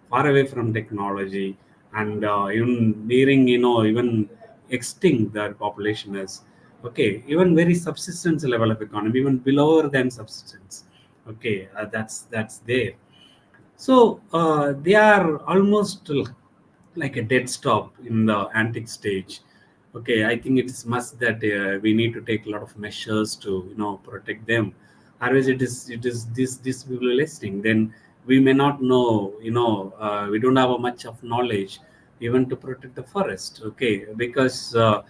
far away from technology, and even nearing, even extinct their population is. Okay, even very subsistence level of economy, even below than subsistence. Okay, that's there. So they are almost like a dead stop in the antique stage. Okay, I think it is must that we need to take a lot of measures to protect them. Otherwise, it is this we will listening. Then we may not know. We don't have a much of knowledge even to protect the forest. Okay, because the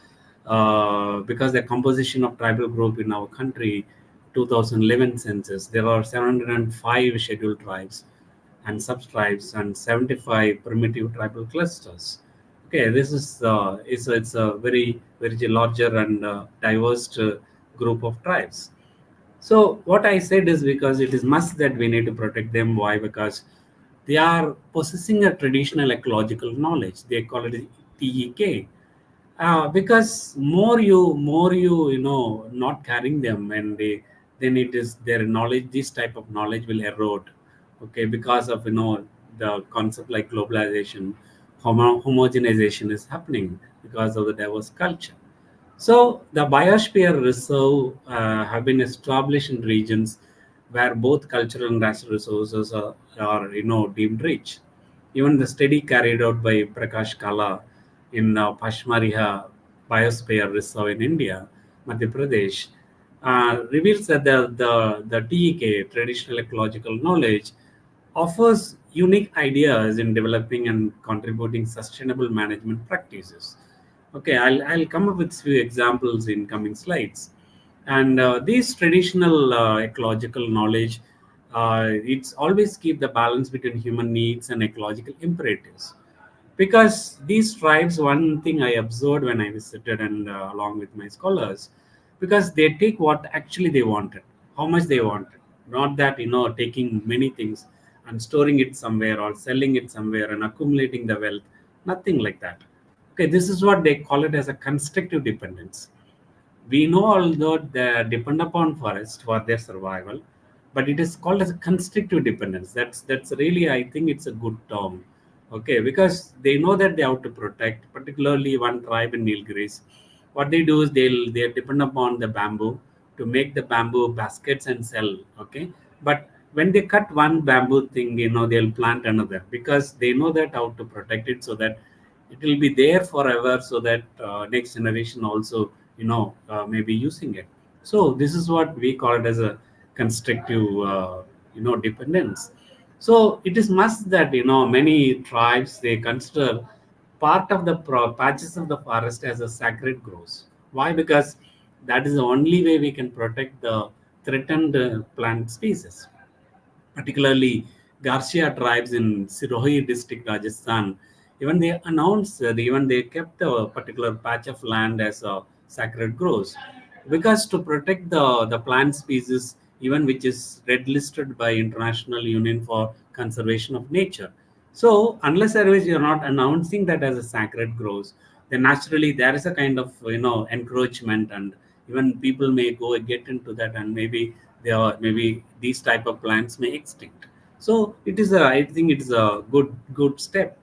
composition of tribal group in our country, 2011 census, there are 705 scheduled tribes and subtribes and 75 primitive tribal clusters. Okay, this is it's a very larger and diverse group of tribes. So what I said is because it is must that we need to protect them. Why? Because they are possessing a traditional ecological knowledge. They call it TEK. Because more you not carrying them, and then it is their knowledge. This type of knowledge will erode. Okay, because of the concept like globalization, homogenization is happening because of the diverse culture. So the biosphere reserve have been established in regions where both cultural and natural resources are deemed rich. Even the study carried out by Prakash Kala in Pashmariha Biosphere Reserve in India, Madhya Pradesh, reveals that the TEK, traditional ecological knowledge, offers unique ideas in developing and contributing sustainable management practices. Okay, I'll come up with few examples in coming slides. And these traditional ecological knowledge, it's always keep the balance between human needs and ecological imperatives. Because these tribes, one thing I observed when I visited and along with my scholars, because they take what actually they wanted, how much they wanted, not that taking many things and storing it somewhere or selling it somewhere and accumulating the wealth, nothing like that. Okay, this is what they call it as a constructive dependence. We know although they depend upon forest for their survival, but it is called as a constructive dependence. That's really, I think it's a good term. Okay, because they know that they have to protect, particularly one tribe in Nilgiris. What they do is they depend upon the bamboo to make the bamboo baskets and sell. Okay, but when they cut one bamboo thing, they'll plant another because they know that how to protect it so that it will be there forever, so that next generation also may be using it. So this is what we call it as a constructive dependence. So it is must that many tribes, they consider part of the patches of the forest as a sacred groves. Why? Because that is the only way we can protect the threatened plant species, particularly Garcia tribes in Sirohi district, Rajasthan. Even they announced, even they kept a particular patch of land as a sacred groves, because to protect the plant species, even which is red listed by International Union for Conservation of Nature. So unless otherwise you're not announcing that as a sacred groves, then naturally there is a kind of encroachment, and even people may go get into that, and maybe these type of plants may extinct. So it is I think it is a good step.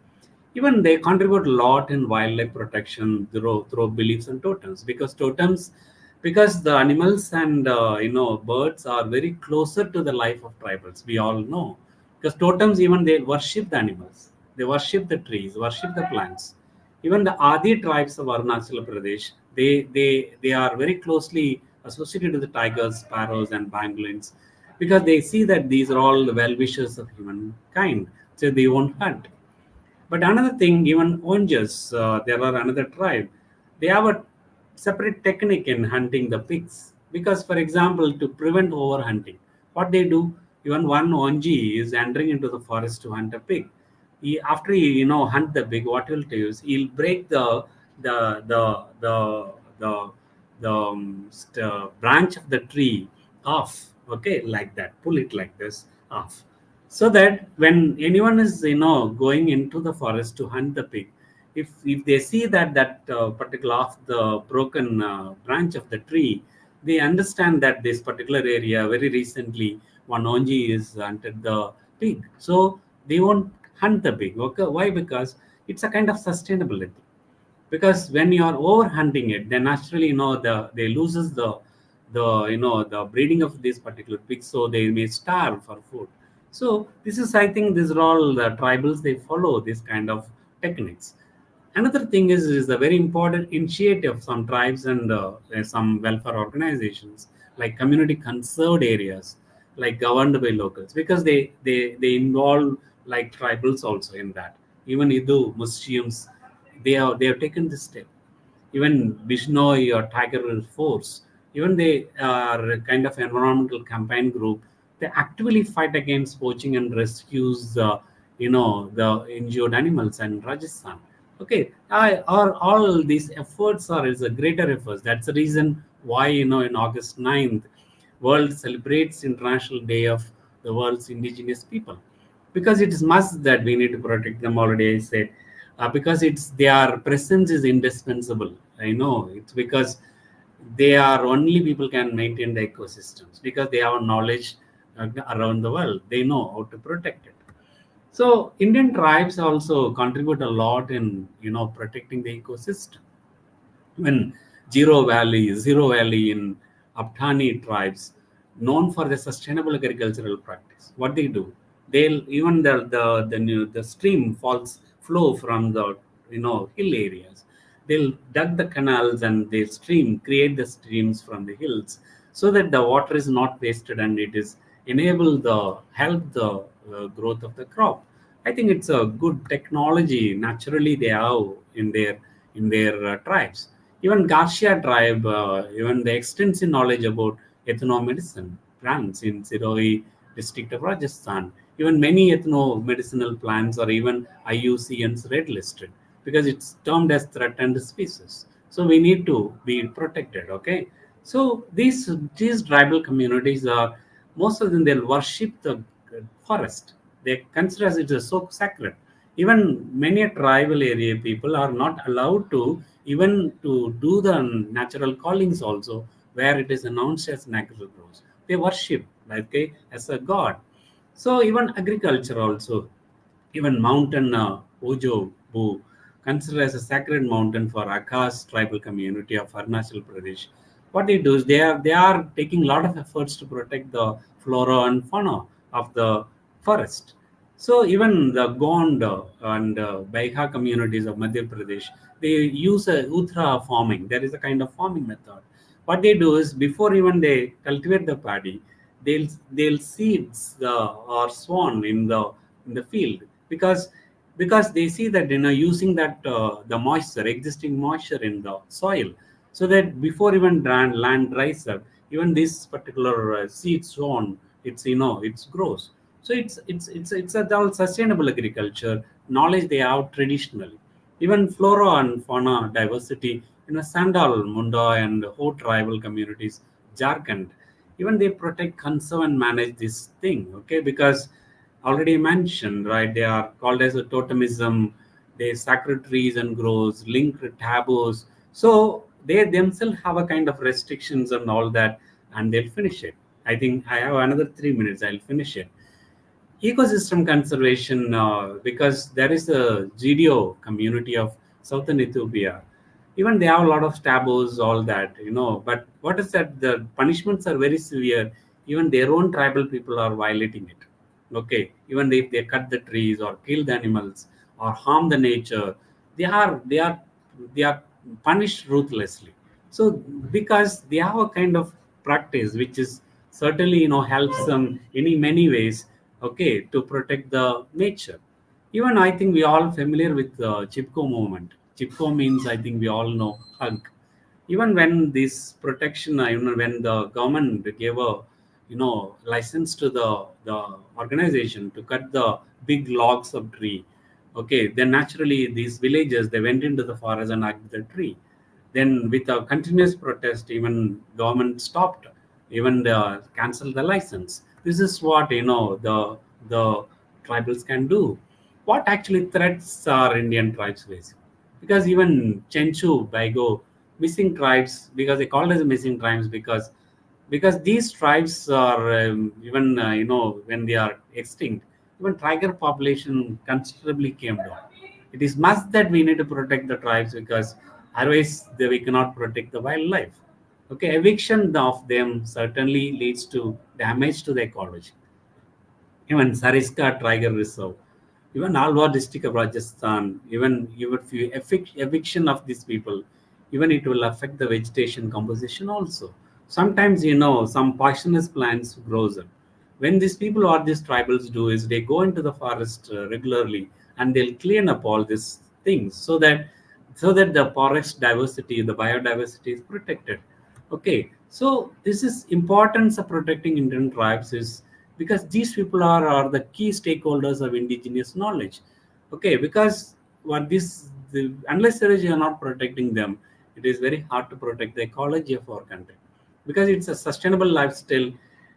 Even they contribute a lot in wildlife protection through beliefs and totems, because the animals and birds are very closer to the life of tribals, we all know. Because totems, even they worship the animals, they worship the trees, worship the plants. Even the Adi tribes of Arunachal Pradesh, they are very closely associated with the tigers, sparrows, and pangolins, because they see that these are all the well wishers of humankind, so they won't hunt. But another thing, even Onjas, there are another tribe. They have a separate technique in hunting the pigs. Because, for example, to prevent overhunting, what they do, even one Onji is entering into the forest to hunt a pig. After he, hunt the pig, what he'll do is he'll break the the the the branch of the tree off. Okay, like that. Pull it like this off, so that when anyone is going into the forest to hunt the pig, if they see that particular of the broken branch of the tree, they understand that this particular area very recently one onji is hunted the pig, so they won't hunt the big. Okay, why? Because it's a kind of sustainability. Because when you are over hunting it, then naturally they loses the breeding of this particular pig, so they may starve for food. So this is, I think, these are all the tribals, they follow this kind of techniques. Another thing is a very important initiative some tribes and some welfare organizations, like community conserved areas, like governed by locals, because they involve like tribals also in that. Even Idu museums, they have taken this step. Even Bishnoi or Tiger Reserve Force, even they are a kind of environmental campaign group. They actively fight against poaching and rescues the injured animals in Rajasthan. Okay, all these efforts are is a greater efforts. That's the reason why in August 9th, world celebrates International Day of the world's indigenous people, because it is must that we need to protect them. Already I said, because it's their presence is indispensable. I know it's because they are only people can maintain the ecosystems, because they have knowledge around the world. They know how to protect it. So Indian tribes also contribute a lot in protecting the ecosystem. When Zero Valley in Aptani tribes, known for the sustainable agricultural practice, what they do, they'll even the stream falls flow from the hill areas. They'll dug the canals and they stream create the streams from the hills, so that the water is not wasted and it is enable the help the growth of the crop. I think it's a good technology naturally they have in their tribes. Even Garcia tribe, even the extensive knowledge about ethnomedicine plants in Sirohi district of Rajasthan. Even many ethnomedicinal plants are even IUCN's red listed, because it's termed as threatened species. So we need to be protected. Okay. So these tribal communities are, most of them, they'll worship the forest. They consider it as so sacred. Even many tribal area people are not allowed to even to do the natural callings also, where it is announced as natural grows. They worship like as a god. So even agriculture also, even mountain Ojo Bu, considered as a sacred mountain for Akas tribal community of Arunachal Pradesh. What they do is they are taking a lot of efforts to protect the flora and fauna of the forest. So even the Gond and Baiha communities of Madhya Pradesh, they use a Uthra farming. There is a kind of farming method. What they do is, before even they cultivate the paddy, they'll seeds the or swan in the field, because they see that using that the moisture, existing moisture in the soil, so that before even land dries up, even this particular seed sown, it's grows. So it's a all sustainable agriculture knowledge they have traditionally. Even flora and fauna diversity, Sandal, Munda, and Ho tribal communities, Jharkhand, even they protect, conserve, and manage this thing. Okay, because already mentioned, right? They are called as a totemism. They sacred trees and grows, linked taboos. So they themselves have a kind of restrictions and all that, and they'll finish it. I think I have another 3 minutes. I'll finish it. Ecosystem conservation, because there is a GDO community of southern Ethiopia. Even they have a lot of taboos, all that, But what is that? The punishments are very severe. Even their own tribal people are violating it. Okay, even if they cut the trees or kill the animals or harm the nature, they are punished ruthlessly. So because they have a kind of practice which is certainly helps them in many ways, okay, to protect the nature. Even I think we all familiar with the Chipko movement. Chipko means, I think we all know, hug. Even when this protection, when the government gave a license to the organization to cut the big logs of tree, okay, then naturally these villagers, they went into the forest and hugged the tree. Then with a continuous protest, even government stopped, even cancelled the license. This is what the tribals can do. What actually threats are Indian tribes facing? Because even Chenchu, Baigo, missing tribes, because they call it as missing tribes, because these tribes are even when they are extinct, even tiger population considerably came down. It is must that we need to protect the tribes because otherwise we cannot protect the wildlife. Okay, eviction of them certainly leads to damage to the ecology. Even Sariska Tiger Reserve, even Alwar district of Rajasthan, even if you eviction of these people, even it will affect the vegetation composition also. Sometimes some poisonous plants grows up. When these people or these tribals do is they go into the forest regularly and they'll clean up all these things so that the forest diversity, the biodiversity is protected. Okay, so this is importance of protecting Indian tribes is because these people are the key stakeholders of indigenous knowledge. Okay, because unless you are not protecting them, it is very hard to protect the ecology of our country because it's a sustainable lifestyle,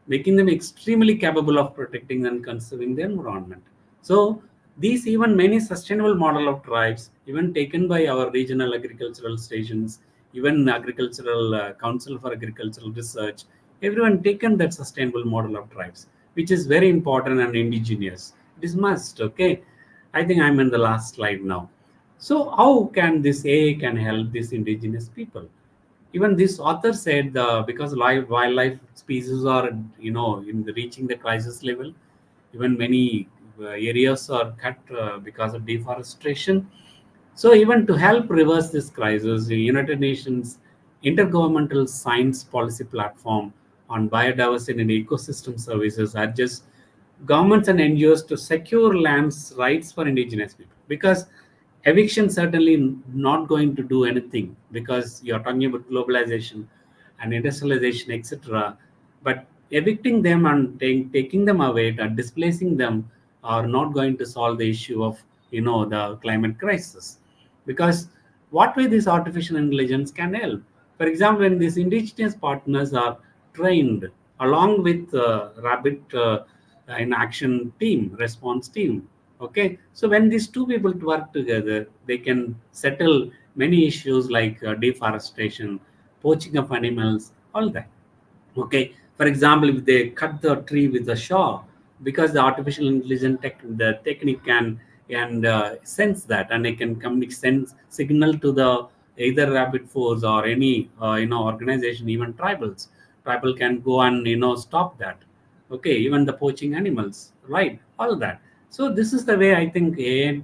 making them extremely capable of protecting and conserving the environment. So these even many sustainable model of tribes, even taken by our regional agricultural stations, even agricultural council for agricultural research, everyone taken that sustainable model of tribes, which is very important and indigenous. It is must. Okay, I think I'm in the last slide now. So how can this AI can help these indigenous people? Even this author said because wildlife species are in reaching the crisis level, even many areas are cut because of deforestation. So even to help reverse this crisis, the United Nations Intergovernmental Science Policy Platform on Biodiversity and Ecosystem Services urges governments and NGOs to secure lands rights for indigenous people because eviction certainly not going to do anything because you're talking about globalization and industrialization, etc. But evicting them and taking them away and displacing them are not going to solve the issue of the climate crisis because what way this artificial intelligence can help. For example, when these indigenous partners are trained along with rabbit in action team, response team. Okay, so when these two people work together, they can settle many issues like deforestation, poaching of animals, all that. Okay, for example, if they cut the tree with a saw, because the artificial intelligence the technique can and sense that, and it can sense signal to the either rabbit force or any organization, even tribal can go and stop that. Okay, even the poaching animals, right, all that. So this is the way I think AI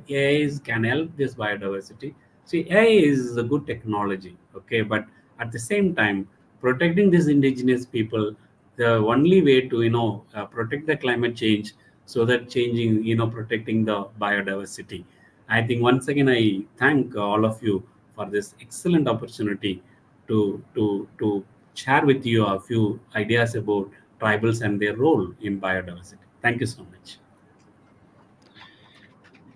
can help this biodiversity. See, AI is a good technology, okay, but at the same time, protecting these indigenous people, the only way to protect the climate change, so that changing protecting the biodiversity. I think once again I thank all of you for this excellent opportunity to share with you a few ideas about tribals and their role in biodiversity. Thank you so much.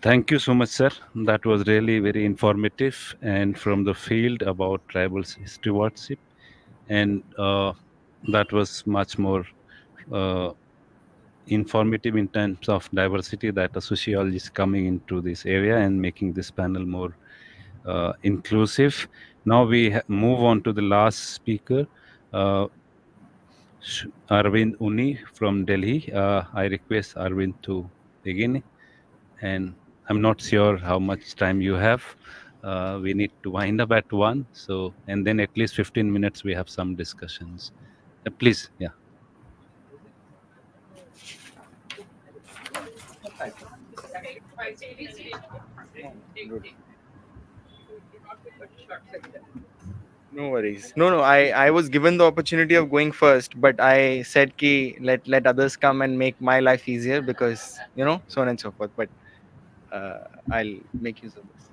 Thank you so much, sir. That was really very informative and from the field about tribal stewardship. And that was much more uh, informative in terms of diversity that a sociologist coming into this area and making this panel more inclusive. Now we move on to the last speaker, uh, Arvind Uni from Delhi. I request Arvind to begin, and I'm not sure how much time you have. We need to wind up at 1, so and then at least 15 minutes we have some discussions. Please, yeah. Good. No worries. No. I was given the opportunity of going first, but I said ki let others come and make my life easier because so on and so forth. But I'll make use of this.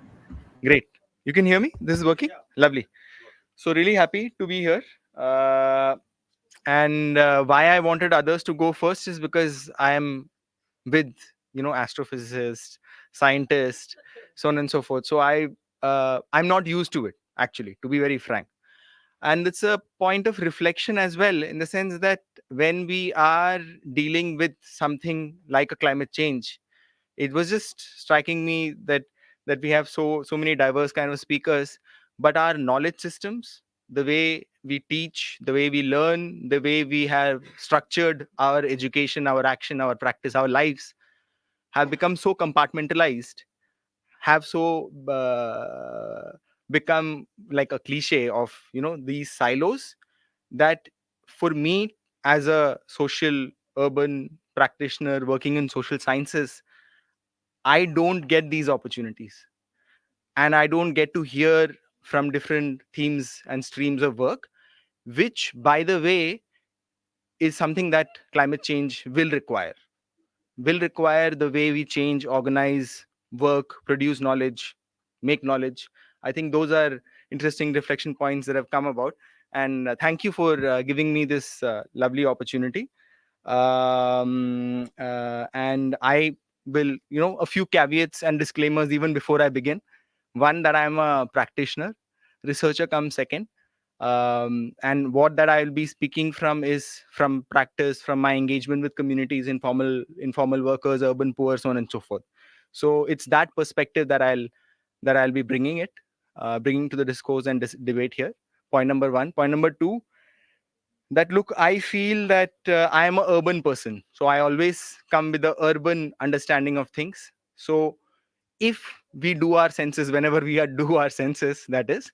Great. You can hear me. This is working. Lovely. So really happy to be here. And why I wanted others to go first is because I am with astrophysicists, scientists, so on and so forth. So I'm not used to it, actually, to be very frank. And it's a point of reflection as well, in the sense that when we are dealing with something like a climate change, it was just striking me that we have so many diverse kind of speakers, but our knowledge systems, the way we teach, the way we learn, the way we have structured our education, our action, our practice, our lives, have become so compartmentalized, have so become like a cliche of these silos, that for me, as a social urban practitioner working in social sciences, I don't get these opportunities, and I don't get to hear from different themes and streams of work, which, by the way, is something that climate change will require the way we change, organize, work, produce knowledge, make knowledge. I think those are interesting reflection points that have come about. And thank you for giving me this lovely opportunity. And I will, a few caveats and disclaimers even before I begin. One, that I'm a practitioner, researcher comes second. And what that I'll be speaking from is from practice, from my engagement with communities, informal workers, urban poor, so on and so forth. So it's that perspective that I'll be bringing to the discourse and debate here. Point number one. Point number two, that look, I feel that I am a urban person, so I always come with the urban understanding of things. So if we do our census, whenever we do our census, that is,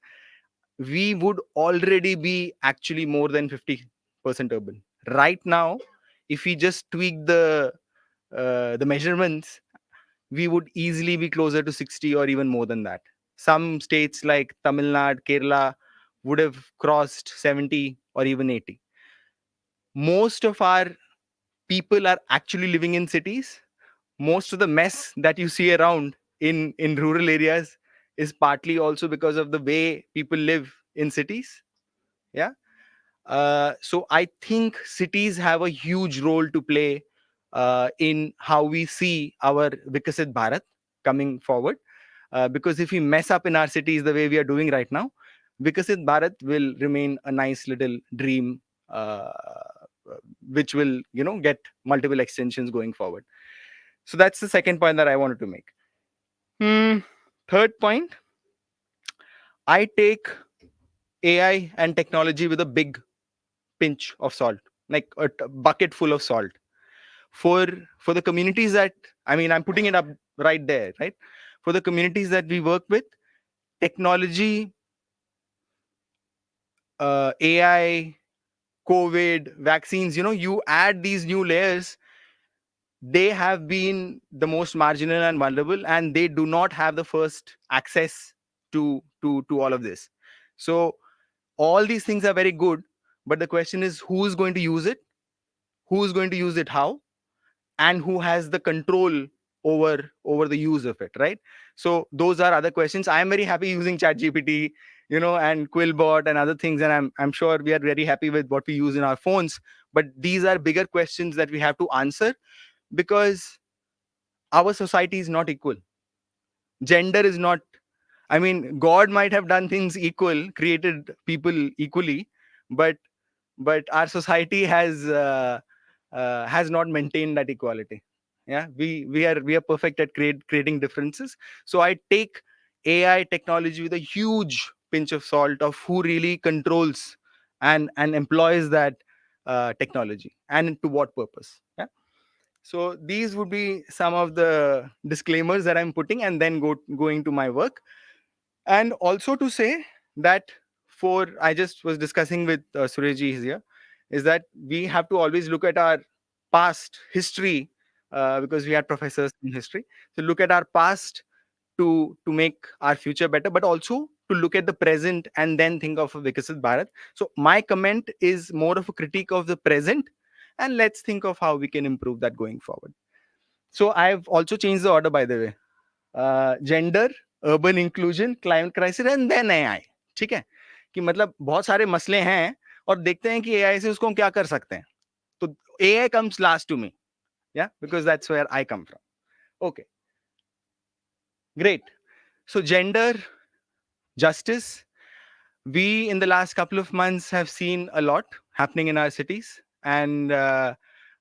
we would already be actually more than 50% urban right now. If we just tweak the measurements, we would easily be closer to 60 or even more than that. Some states like Tamil Nadu, Kerala would have crossed 70 or even 80. Most of our people are actually living in cities. Most of the mess that you see around in rural areas is partly also because of the way people live in cities. Yeah. So I think cities have a huge role to play in how we see our Viksit Bharat coming forward. Because if we mess up in our cities the way we are doing right now, Viksit Bharat will remain a nice little dream, which will, get multiple extensions going forward. So that's the second point that I wanted to make. Third point, I take AI and technology with a big pinch of salt, like a bucket full of salt. For the communities that, I'm putting it up right there, right? For the communities that we work with, technology, AI, COVID, vaccines, you add these new layers, they have been the most marginal and vulnerable, and they do not have the first access to all of this. So all these things are very good, but the question is, who's going to use it, who's going to use it how, and who has the control over the use of it, right? So those are other questions. I am very happy using ChatGPT, and Quillbot and other things, and I'm sure we are very happy with what we use in our phones. But these are bigger questions that we have to answer, because our society is not equal. Gender is not, God might have done things equal, created people equally, but our society has not maintained that equality. Yeah, we are perfect at creating differences. So I take AI technology with a huge pinch of salt of who really controls and employs that technology, and to what purpose. Yeah. So these would be some of the disclaimers that I'm putting, and then going to my work. And also to say that, I just was discussing with Surejji here, is that we have to always look at our past history, because we had professors in history. So look at our past to make our future better, but also to look at the present and then think of a Viksit Bharat. So my comment is more of a critique of the present, and let's think of how we can improve that going forward. So I've also changed the order, by the way. Gender, urban inclusion, climate crisis, and then AI. ठीक है, कि मतलब बहुत सारे मसले हैं और देखते हैं कि AI से उसको हम क्या कर सकते हैं. तो AI comes last to me, yeah, because that's where I come from. Okay, great. So gender, justice, we in the last couple of months have seen a lot happening in our cities, and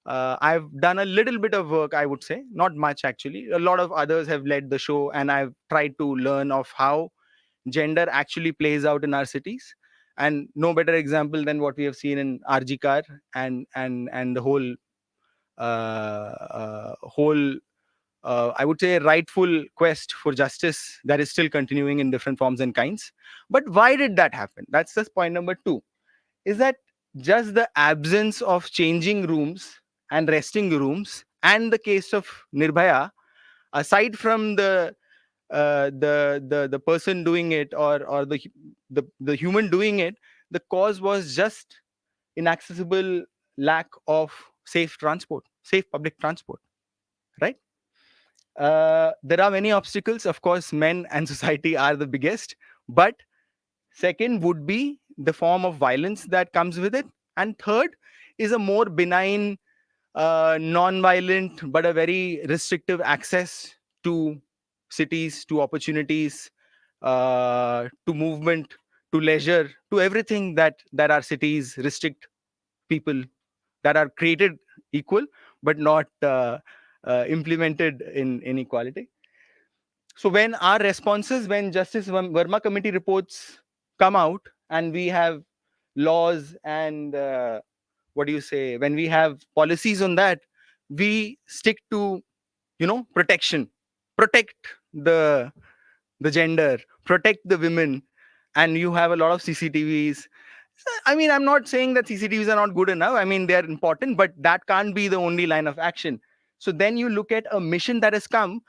I've done a little bit of work, I would say, not much actually. A lot of others have led the show, and I've tried to learn of how gender actually plays out in our cities. And no better example than what we have seen in RG Car and the whole I would say, rightful quest for justice that is still continuing in different forms and kinds. But why did that happen? That's just point number two. Is that just the absence of changing rooms and resting rooms, and the case of Nirbhaya, aside from the person doing it, or the human doing it, the cause was just inaccessible lack of safe public transport, right? There are many obstacles. Of course, men and society are the biggest, but second would be the form of violence that comes with it, and third is a more benign, non-violent but a very restrictive access to cities, to opportunities, to movement, to leisure, to everything that our cities restrict people, that are created equal but not implemented in inequality. So when our responses, when Justice Verma committee reports come out, and we have laws and what do you say, when we have policies on that, we stick to, protection, protect the gender, protect the women, and you have a lot of CCTVs. I mean, I'm not saying that CCTVs are not good enough. I mean, they're important, but that can't be the only line of action. So then you look at a mission that has come.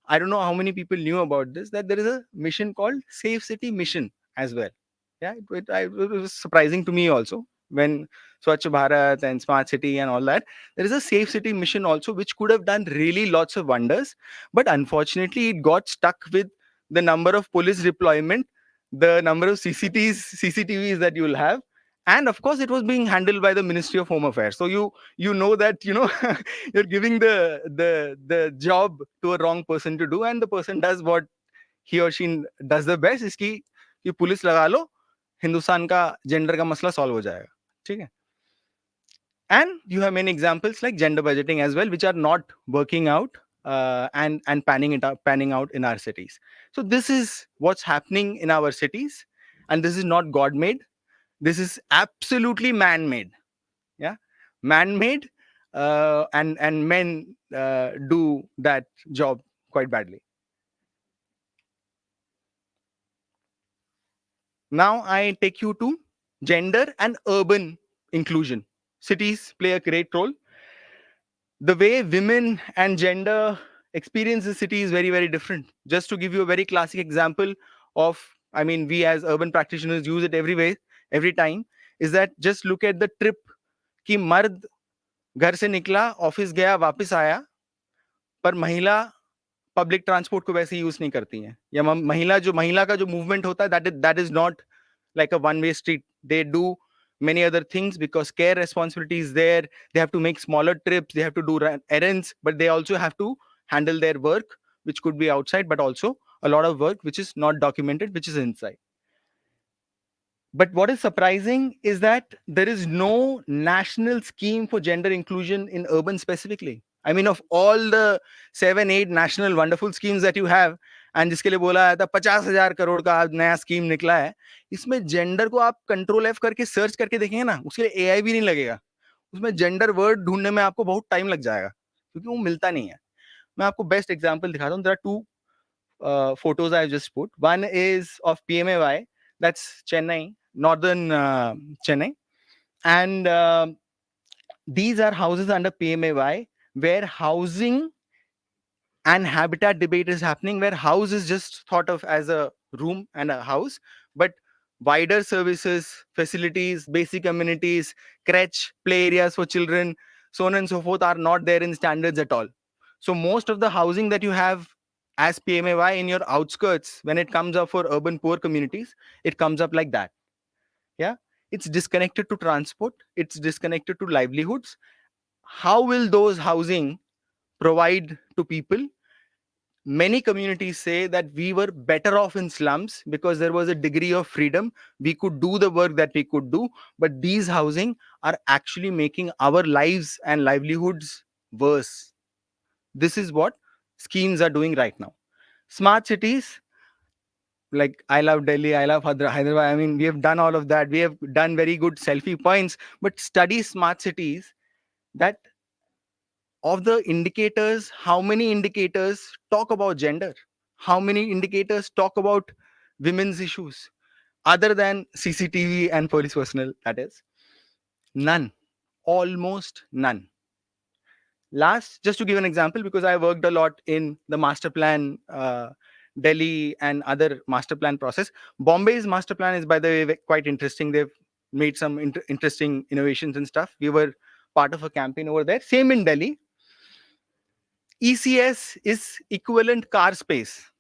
I don't know how many people knew about this, that there is a mission called Safe City Mission as well. Yeah, it was surprising to me also, when Swachh Bharat and Smart City and all that. There is a Safe City Mission also, which could have done really lots of wonders. But unfortunately, it got stuck with the number of police deployment, the number of CCTVs that you will have. And of course, it was being handled by the Ministry of Home Affairs. So you know that, you're giving the job to a wrong person to do, and the person does what he or she does the best, is कि police लगा लो, हिंदुस्तान का gender का मसला solve हो जाएगा, ठीक है? And you have many examples like gender budgeting as well, which are not working out, and panning out in our cities. So this is what's happening in our cities, and this is not God made. This is absolutely man-made. Yeah, man-made, and men do that job quite badly. Now I take you to gender and urban inclusion. Cities play a great role. The way women and gender experience the city is very, very different. Just to give you a very classic example of, I mean, we as urban practitioners use it every way, every time, is that just look at the trip कि मर्द घर से निकला, office गया, वापस आया, पर महिला पब्लिक ट्रांसपोर्ट को वैसे यूज नहीं करती हैं, या महिला का जो मूवमेंट होता है, that is not like a one way street. They do many other things because care responsibility is there. They have to make smaller trips, they have to do errands, but they also have to handle their work, which could be outside, but also a lot of work which is not documented, which is inside. But what is surprising is that there is no national scheme for gender inclusion in urban specifically. I mean, of all the 7-8 national wonderful schemes that you have, and जिसके लिए बोला था 50,000 करोड़ का नया scheme निकला है, इसमें gender को आप कंट्रोल F करके सर्च करके देखेंगे ना, उसके लिए AI भी नहीं लगेगा, उसमें जेंडर वर्ड ढूंढने में आपको बहुत टाइम लग जाएगा, क्योंकि वो मिलता नहीं है. मैं आपको बेस्ट एग्जांपल दिखाता हूँ. There are two photos I just put. One is of PMAY, that's Chennai, northern Chennai, and these are houses under PMAY where housing and habitat debate is happening, where house is just thought of as a room and a house, but wider services, facilities, basic amenities, crèche, play areas for children, so on and so forth, are not there in standards at all. So most of the housing that you have as PMAY in your outskirts, when it comes up for urban poor communities, it comes up like that. Yeah, it's disconnected to transport, it's disconnected to livelihoods. How will those housing provide to people? Many communities say that we were better off in slums because there was a degree of freedom. We could do the work that we could do, but these housing are actually making our lives and livelihoods worse. This is what schemes are doing right now. Smart cities, like I love Delhi, I love Hyderabad. I mean, we have done all of that. We have done very good selfie points, but study smart cities that of the indicators, how many indicators talk about gender? How many indicators talk about women's issues other than CCTV and police personnel? That is none, almost none. Last, just to give an example, because I worked a lot in the master plan, Delhi and other master plan process. Bombay's master plan is, by the way, quite interesting. They've made some interesting innovations and stuff. We were part of a campaign over there. Same in Delhi. ECS is equivalent car space.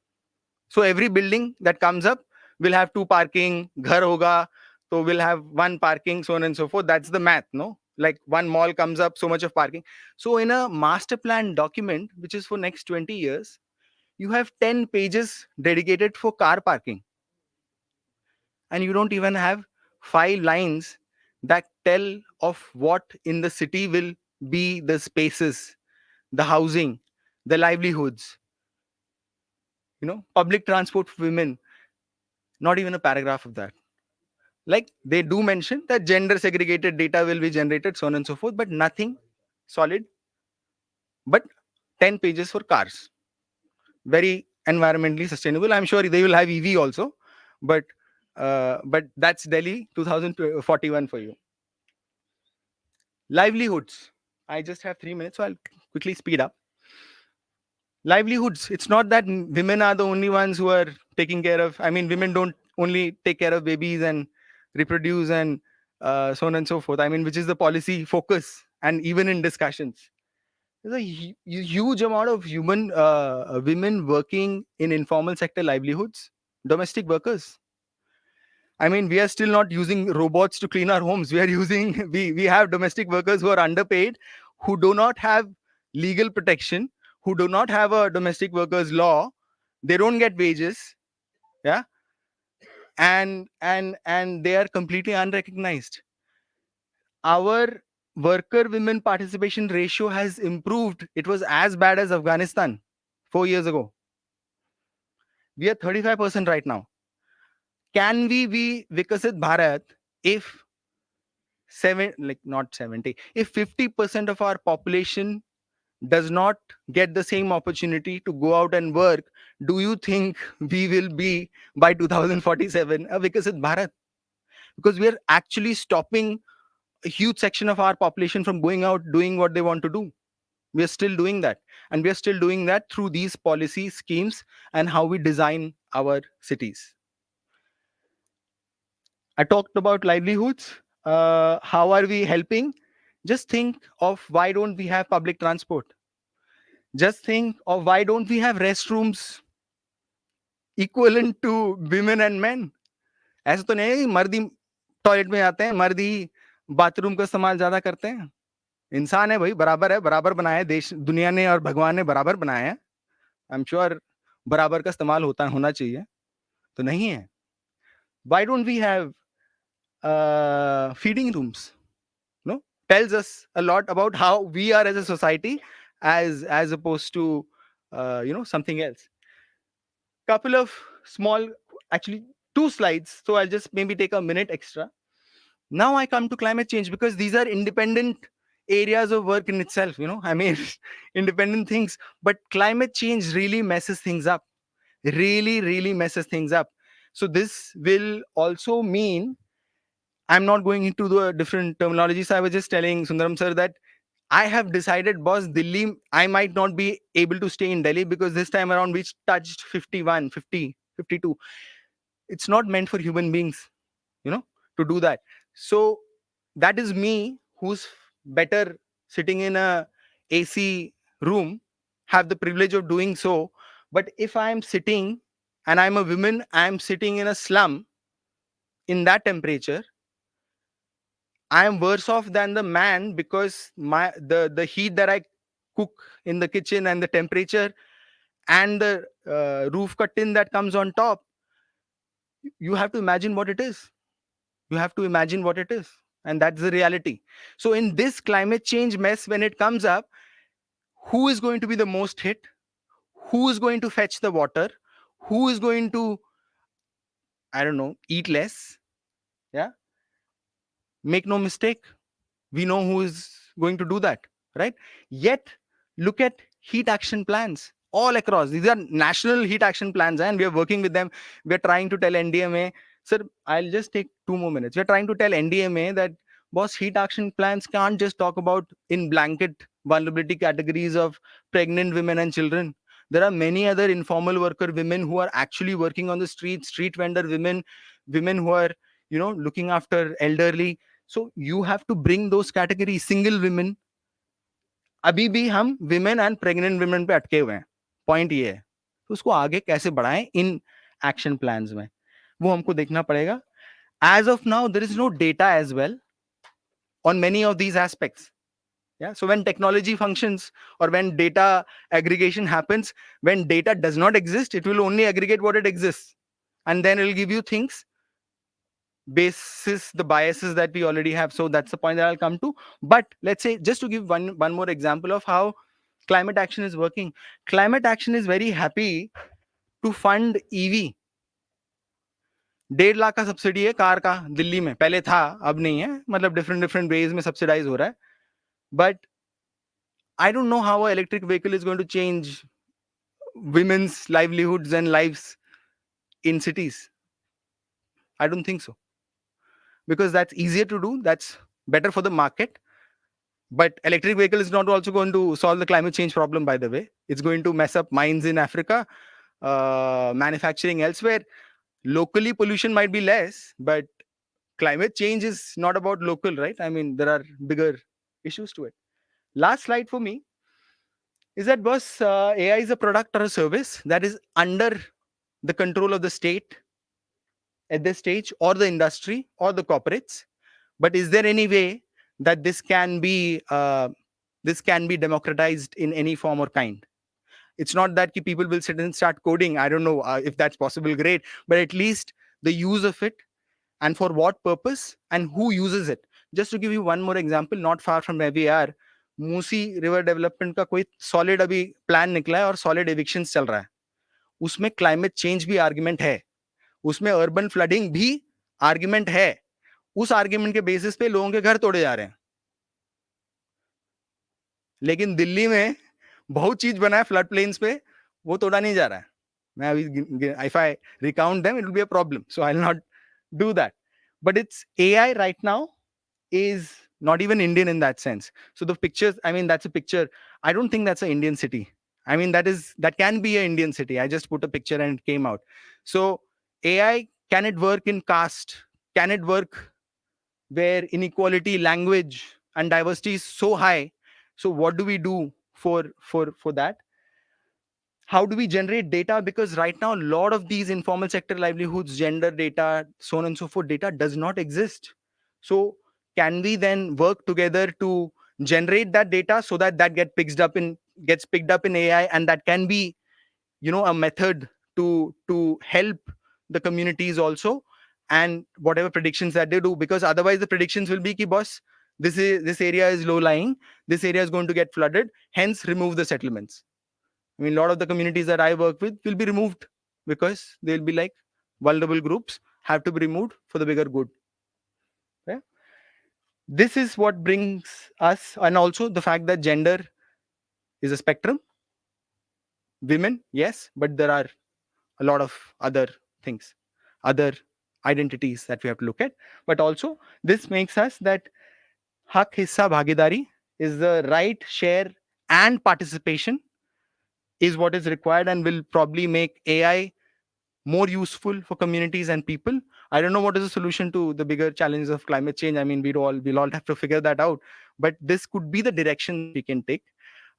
So every building that comes up will have 2 parking, ghar hoga, so we'll have 1 parking, so on and so forth. That's the math, no? Like one mall comes up, so much of parking. So in a master plan document, which is for next 20 years, you have 10 pages dedicated for car parking. And you don't even have 5 lines that tell of what in the city will be the spaces, the housing, the livelihoods, public transport for women. Not even a paragraph of that. Like they do mention that gender segregated data will be generated, so on and so forth, but nothing solid. But 10 pages for cars. Very environmentally sustainable. I'm sure they will have EV also, but that's Delhi 2041 for you. Livelihoods. I just have 3 minutes, so I'll quickly speed up. Livelihoods. It's not that women are the only ones who are taking care of. I mean, women don't only take care of babies and reproduce and so on and so forth. I mean, which is the policy focus, and even in discussions, there's a huge amount of women working in informal sector livelihoods, domestic workers. I mean, we are still not using robots to clean our homes. We are using we have domestic workers who are underpaid, who do not have legal protection, who do not have a domestic workers law. They don't get wages, yeah, and they are completely unrecognized. Our worker women participation ratio has improved. It was as bad as Afghanistan 4 years ago. We are 35% right now. Can we be Viksit Bharat if not 70, if 50% of our population does not get the same opportunity to go out and work? Do you think we will be by 2047 a Viksit Bharat? Because we are actually stopping a huge section of our population from going out doing what they want to do. We are still doing that, and we are still doing that through these policy schemes and how we design our cities. I talked about livelihoods. How are we helping? Just think of why don't we have public transport? Just think of why don't we have restrooms equivalent to women and men? ऐसा तो नहीं है मर्द ही toilet में आते हैं, मर्द ही bathroom का इस्तेमाल ज्यादा करते हैं. इंसान है भाई, बराबर है, बराबर बनाया है देश, दुनिया ने और भगवान ने बराबर बनाया है. आई एम श्योर बराबर का इस्तेमाल होना चाहिए, तो नहीं है. Why don't we have feeding rooms? No, tells us a lot about how we are as a society, as opposed to something else. Couple of small, actually 2 slides, so I'll just maybe take a minute extra. Now I come to climate change, because these are independent areas of work in itself, I mean, independent things, but climate change really messes things up, really messes things up. So this will also mean, I'm not going into the different terminologies. I was just telling Sundaram sir that I have decided, boss, Delhi, I might not be able to stay in Delhi, because this time around we touched 51, 50, 52. It's not meant for human beings, to do that. So that is me, who's better sitting in a AC room, have the privilege of doing so. But if I'm sitting, and I'm a woman, I'm sitting in a slum in that temperature, I am worse off than the man, because the heat that I cook in the kitchen, and the temperature, and the roof curtain that comes on top, you have to imagine what it is. You have to imagine what it is. And that's the reality. So in this climate change mess, when it comes up, who is going to be the most hit? Who is going to fetch the water? Who is going to, I don't know, eat less? Yeah. Make no mistake, we know who is going to do that, right? Yet Look at heat action plans all across. These are national heat action plans, and we are working with them. We are trying to tell NDMA, sir, I'll just take 2 more minutes. We are trying to tell NDMA that, boss, heat action plans can't just talk about in blanket vulnerability categories of pregnant women and children. There are many other informal worker women who are actually working on the street, street vendor women, women who are, looking after elderly. So you have to bring those categories. Single women, अभी भी हम women and pregnant women पे अटके हुए हैं. Point ये है, तो उसको आगे कैसे बढ़ाएं इन एक्शन प्लान्स में, वो हमको देखना पड़ेगा. As of now, there is no data as well on many of these aspects. Yeah, so when technology functions or when data aggregation happens, when data does not exist, it will only aggregate what it exists, and then it will give you things basis the biases that we already have. So that's the point that I'll come to. But let's say, just to give one more example of how climate action is working. Climate action is very happy to fund EV. 1.5 lakh का subsidy है car का दिल्ली में, पहले था, अब नहीं है, मतलब डिफरेंट वेज में सब्सिडाइज हो रहा है. But I don't know how electric vehicle is going to change women's livelihoods and lives in cities. I don't think so, because that's easier to do, that's better for the market. But electric vehicle is not also going to solve the climate change problem, by the way. It's going to mess up mines in Africa, manufacturing elsewhere. Locally pollution might be less, but climate change is not about local, right? I mean, there are bigger issues to it. Last slide for me is that, boss, AI is a product or a service that is under the control of the state at this stage, or the industry, or the corporates. But is there any way that this can be democratized in any form or kind? It's not that people will sit and start coding. I don't know if that's possible, great, but at least the use of it, and for what purpose, and who uses it. Just to give you one more example, not far from where we are, Musi river development का कोई solid अभी plan निकला है और solid evictions चल रहा है. उसमें क्लाइमेट चेंज भी आर्गुमेंट है, उसमें अर्बन फ्लडिंग भी आर्गुमेंट है. उस आर्गुमेंट के बेसिस पे लोगों के घर तोड़े जा रहे हैं. लेकिन दिल्ली में बहुत चीज बना है फ्लड प्लेन्स पे, वो तोड़ा नहीं जा रहा है. मैं अभी, if I recount them, it will be a problem, so I'll not do that. But it's AI right now is not even Indian in that sense. So the pictures, I mean, that's a picture. I don't think that's an Indian city. I mean, that can be an Indian city. I just put a picture and it came out. So AI, can it work in caste? Can it work where inequality, language, and diversity is so high? So what do we do for that? How do we generate data? Because right now, a lot of these informal sector livelihoods, gender data, so on and so forth, data does not exist. So can we then work together to generate that data so that gets picked up in AI, and that can be, a method to help the communities also, and whatever predictions that they do. Because otherwise the predictions will be ki, boss, this area is low lying, this area is going to get flooded, hence remove the settlements. I mean, a lot of the communities that I work with will be removed because they'll be like, vulnerable groups have to be removed for the bigger good. Yeah? This is what brings us, and also the fact that gender is a spectrum. Women, yes, but there are a lot of other things, other identities that we have to look at. But also, this makes us that hak, hissa, bhagidari is the right share and participation is what is required, and will probably make AI more useful for communities and people. I don't know what is the solution to the bigger challenges of climate change. I mean, we'll all have to figure that out. But this could be the direction we can take.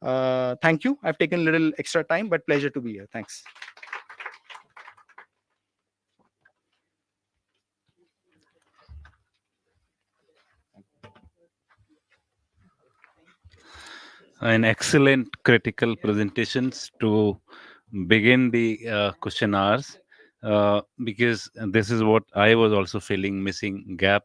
Thank you. I've taken a little extra time, but pleasure to be here. Thanks. An excellent critical presentations to begin the question hours, because this is what I was also feeling missing gap,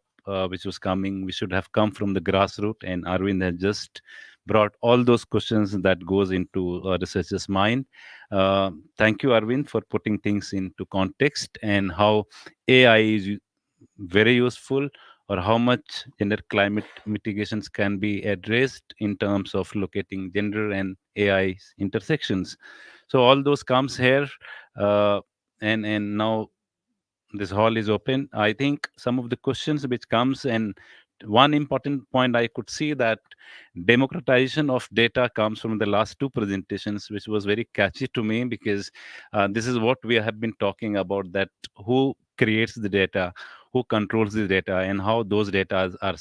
which was coming. We should have come from the grassroots, and Arvind has just brought all those questions that goes into a researcher's mind. Thank you, Arvind, for putting things into context and how AI is very useful, or how much gender climate mitigations can be addressed in terms of locating gender and AI intersections. So all those comes here, and now this hall is open. I think some of the questions which comes, and one important point I could see that democratization of data comes from the last two presentations, which was very catchy to me, because this is what we have been talking about, that who creates the data, who controls the data, and how those data are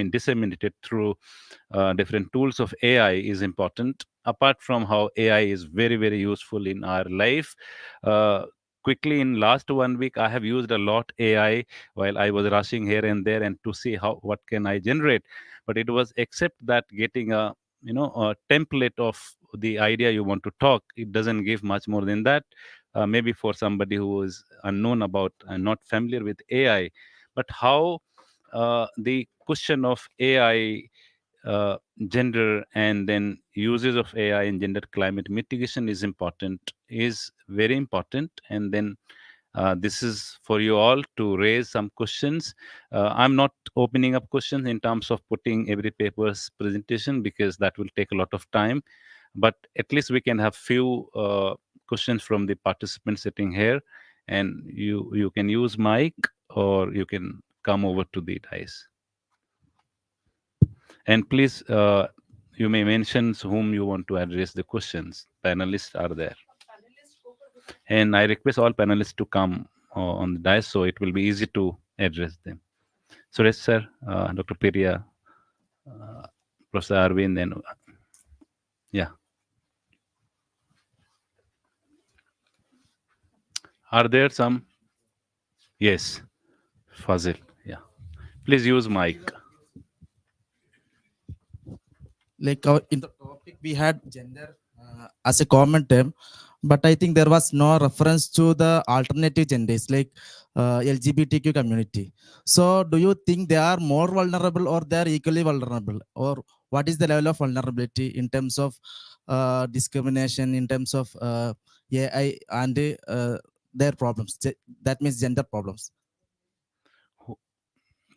disseminated through different tools of AI is important. Apart from how AI is very, very useful in our life, uh, quickly in last 1 week I have used a lot AI while I was rushing here and there and to see how what can I generate. But it was, except that getting a a template of the idea you want to talk, it doesn't give much more than that. Maybe for somebody who is unknown about and not familiar with AI, but how the question of AI, gender, and then uses of AI in gender climate mitigation is important, is very important. And then this is for you all to raise some questions. I'm not opening up questions in terms of putting every paper's presentation, because that will take a lot of time. But at least we can have few questions from the participants sitting here, and you can use mic or you can come over to the dais. And please, you may mention whom you want to address the questions. Panelists are there. And I request all panelists to come on the dais, so it will be easy to address them. Suresh sir, Dr. Piria, Professor Arvind, and yeah. Are there some? Yes, Fazil. Yeah. Please use mic. Like in the topic we had gender as a common term, but I think there was no reference to the alternative genders like LGBTQ community. So do you think they are more vulnerable or they are equally vulnerable, or what is the level of vulnerability in terms of discrimination, in terms of AI and their problems? That means gender problems.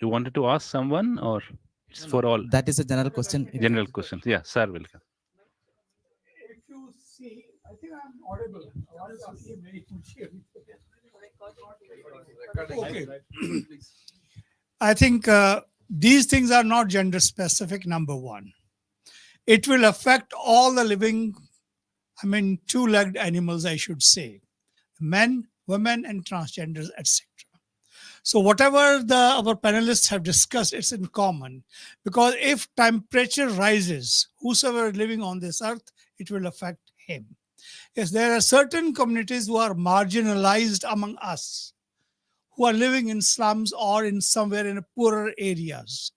You wanted to ask someone, or it's for all? That is a general question. General questions. Yeah, sir, welcome. If you see, I think I'm audible. Okay. I think these things are not gender specific, number one. It will affect all the living, two-legged animals, I should say. Men, women, and transgenders, etc. So whatever our panelists have discussed, it's in common. Because if temperature rises, whosoever is living on this earth, it will affect him. Yes, there are certain communities who are marginalized among us, who are living in slums or in somewhere in poorer areas.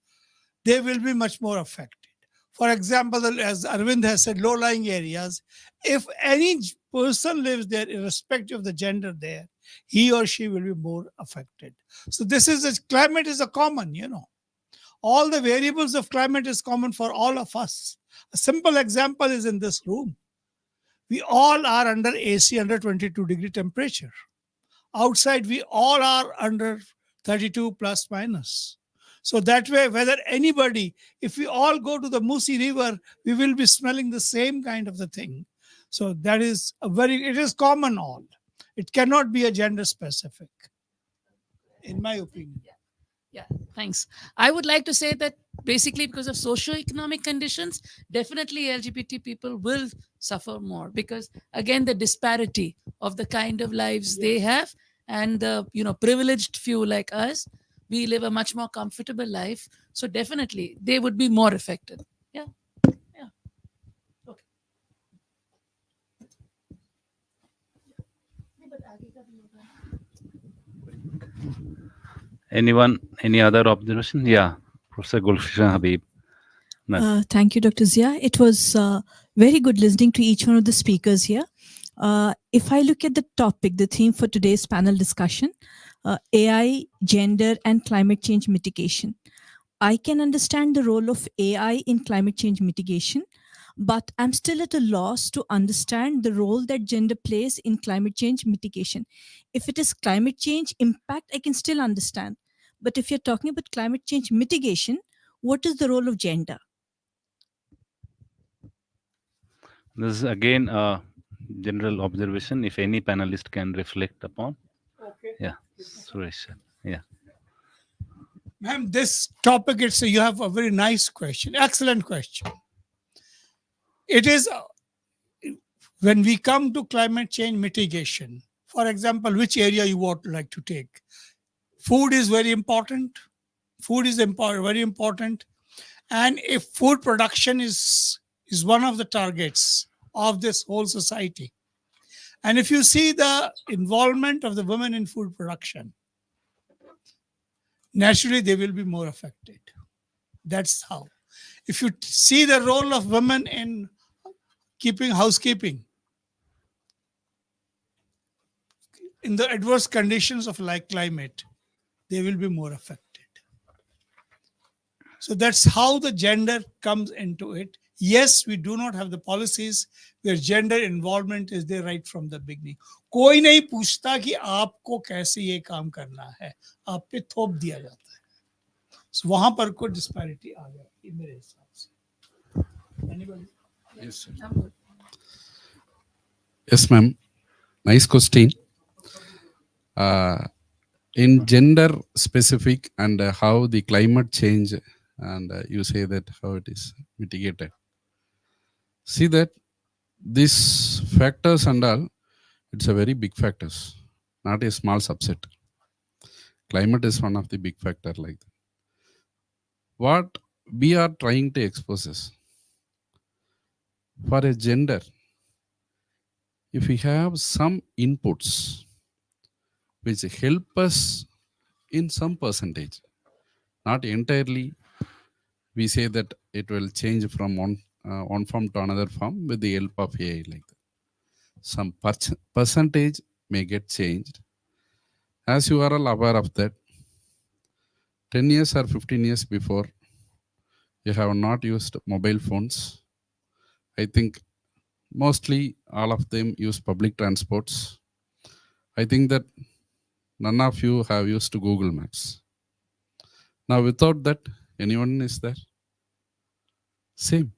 They will be much more affected. For example, as Arvind has said, low-lying areas, if any person lives there, irrespective of the gender there, he or she will be more affected. So this is climate is a common, All the variables of climate is common for all of us. A simple example is in this room. We all are under AC under 22 degree temperature. Outside, we all are under 32 plus minus. So that way, whether anybody, if we all go to the Musi River, we will be smelling the same kind of the thing. So that is it is common all. It cannot be a gender specific, in my opinion. Yeah, thanks. I would like to say that basically because of socio-economic conditions, definitely LGBT people will suffer more, because again, the disparity of the kind of lives they have, and the privileged few like us, we live a much more comfortable life. So definitely they would be more affected. Yeah. Yeah. Okay. Anyone, any other observation? Yeah, Professor Gulshan Habib. Thank you, Dr. Zia. It was very good listening to each one of the speakers here. If I look at the topic, the theme for today's panel discussion, AI, gender, and climate change mitigation, I can understand the role of AI in climate change mitigation, but I'm still at a loss to understand the role that gender plays in climate change mitigation. If it is climate change impact, I can still understand. But if you're talking about climate change mitigation, what is the role of gender? This is again a general observation. If any panelist can reflect upon. Okay. Yeah, Suresh. Yeah. Ma'am, this topic, you have a very nice question, excellent question. It is when we come to climate change mitigation, for example, which area you would like to take? Food is very important. Food is very important. And if food production is one of the targets of this whole society, and if you see the involvement of the women in food production, naturally they will be more affected. That's how. If you see the role of women in housekeeping, in the adverse conditions of climate, they will be more affected. So that's how the gender comes into it. Yes, we do not have the policies where gender involvement is there right from the beginning. कोई नहीं पूछता कि आपको कैसे ये काम करना है, आप पे थोप दिया जाता है. So वहां पर कोई disparity आ जाती है मेरे हिसाब से. Anybody? Yes, sir. Yes, ma'am. Nice question. In gender specific and how the climate change, and you say that how it is mitigated. See that these factors and all, it's a very big factors, not a small subset. Climate is one of the big factor like that. What we are trying to expose is, for a gender, if we have some inputs which help us in some percentage, not entirely, we say that it will change from one form to another form with the help of AI like that. Some percentage may get changed. As you are all aware of that, 10 years or 15 years before, you have not used mobile phones. I think mostly all of them use public transports. I think that none of you have used Google Maps. Now without that, anyone is there? Same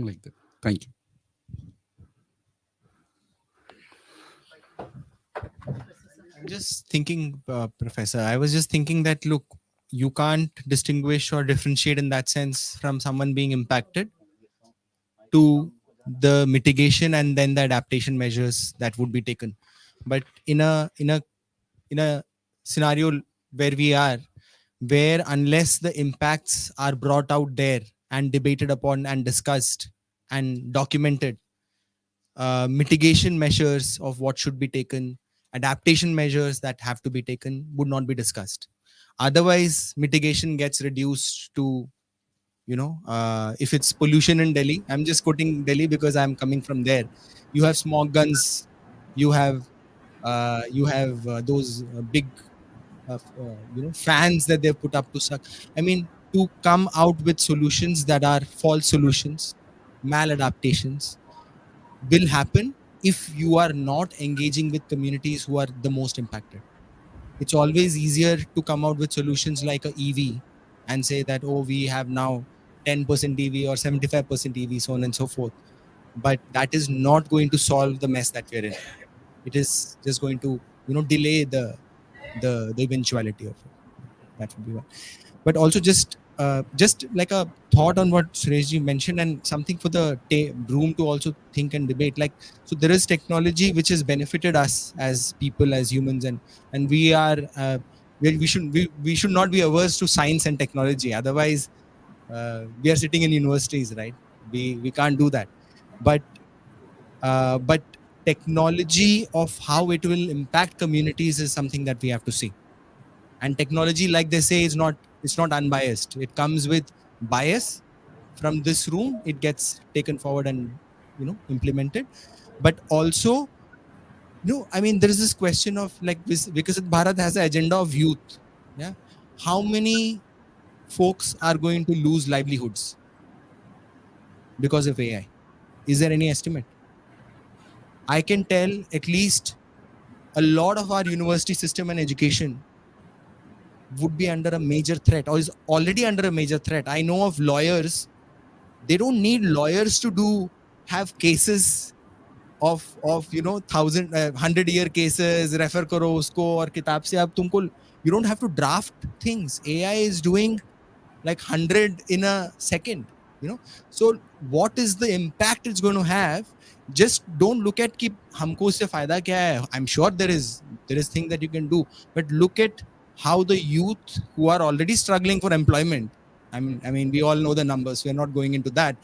like that. Thank you. I'm just thinking, Professor, I was just thinking that, look, you can't distinguish or differentiate in that sense from someone being impacted to the mitigation and then the adaptation measures that would be taken. But in a scenario where we are, where unless the impacts are brought out there and debated upon and discussed and documented, mitigation measures of what should be taken, adaptation measures that have to be taken would not be discussed. Otherwise, mitigation gets reduced to, if it's pollution in Delhi, I'm just quoting Delhi because I'm coming from there. You have smog guns, you have those big fans that they've put up to suck. I mean, to come out with solutions that are false solutions, maladaptations, will happen if you are not engaging with communities who are the most impacted. It's always easier to come out with solutions like a EV and say that, oh, we have now 10% EV or 75% EV, so on and so forth. But that is not going to solve the mess that we're in. It is just going to, delay the eventuality of it. That would be one. But also just like a thought on what Sureshji mentioned, and something for the room to also think and debate. Like, so there is technology which has benefited us as people, as humans, and we are we should not be averse to science and technology. Otherwise, we are sitting in universities, right? We can't do that. But technology of how it will impact communities is something that we have to see. And technology, like they say, it's not unbiased. It comes with bias. From this room, it gets taken forward and implemented. But also, I mean, there is this question of like because Bharat has an agenda of youth. Yeah, how many folks are going to lose livelihoods because of AI? Is there any estimate? I can tell at least a lot of our university system and education would be under a major threat or is already under a major threat. I know of lawyers, they don't need lawyers to have cases of 100-year cases, refer karo usko aur kitab se ab tumko, you don't have to draft things. AI is doing like 100 in a second, so what is the impact it's going to have? Just don't look at ki humko usse fayda kya hai. I'm sure there is thing that you can do, but look at how the youth who are already struggling for employment, I mean we all know the numbers, we are not going into that.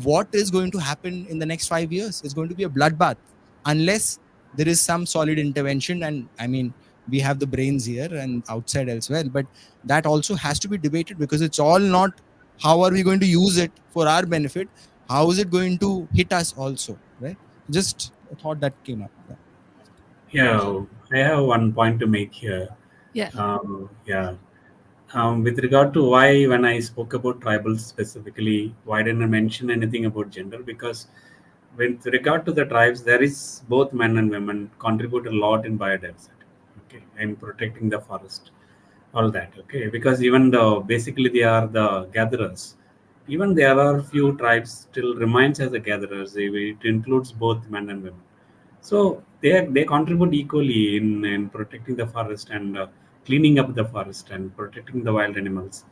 What is going to happen in the next 5 years? It's going to be a bloodbath unless there is some solid intervention. And I mean, we have the brains here and outside as well, but that also has to be debated, because it's all not how are we going to use it for our benefit, how is it going to hit us also, right? Just a thought that came up. Yeah, I have one point to make here. Yeah. Yeah. With regard to why, when I spoke about tribals specifically, why didn't I mention anything about gender? Because with regard to the tribes, there is both men and women contribute a lot in biodiversity, okay, and protecting the forest, all that, okay. Because even though basically they are the gatherers, even there are few tribes still remains as the gatherers. It includes both men and women. So they contribute equally in protecting the forest and cleaning up the forest and protecting the wild animals.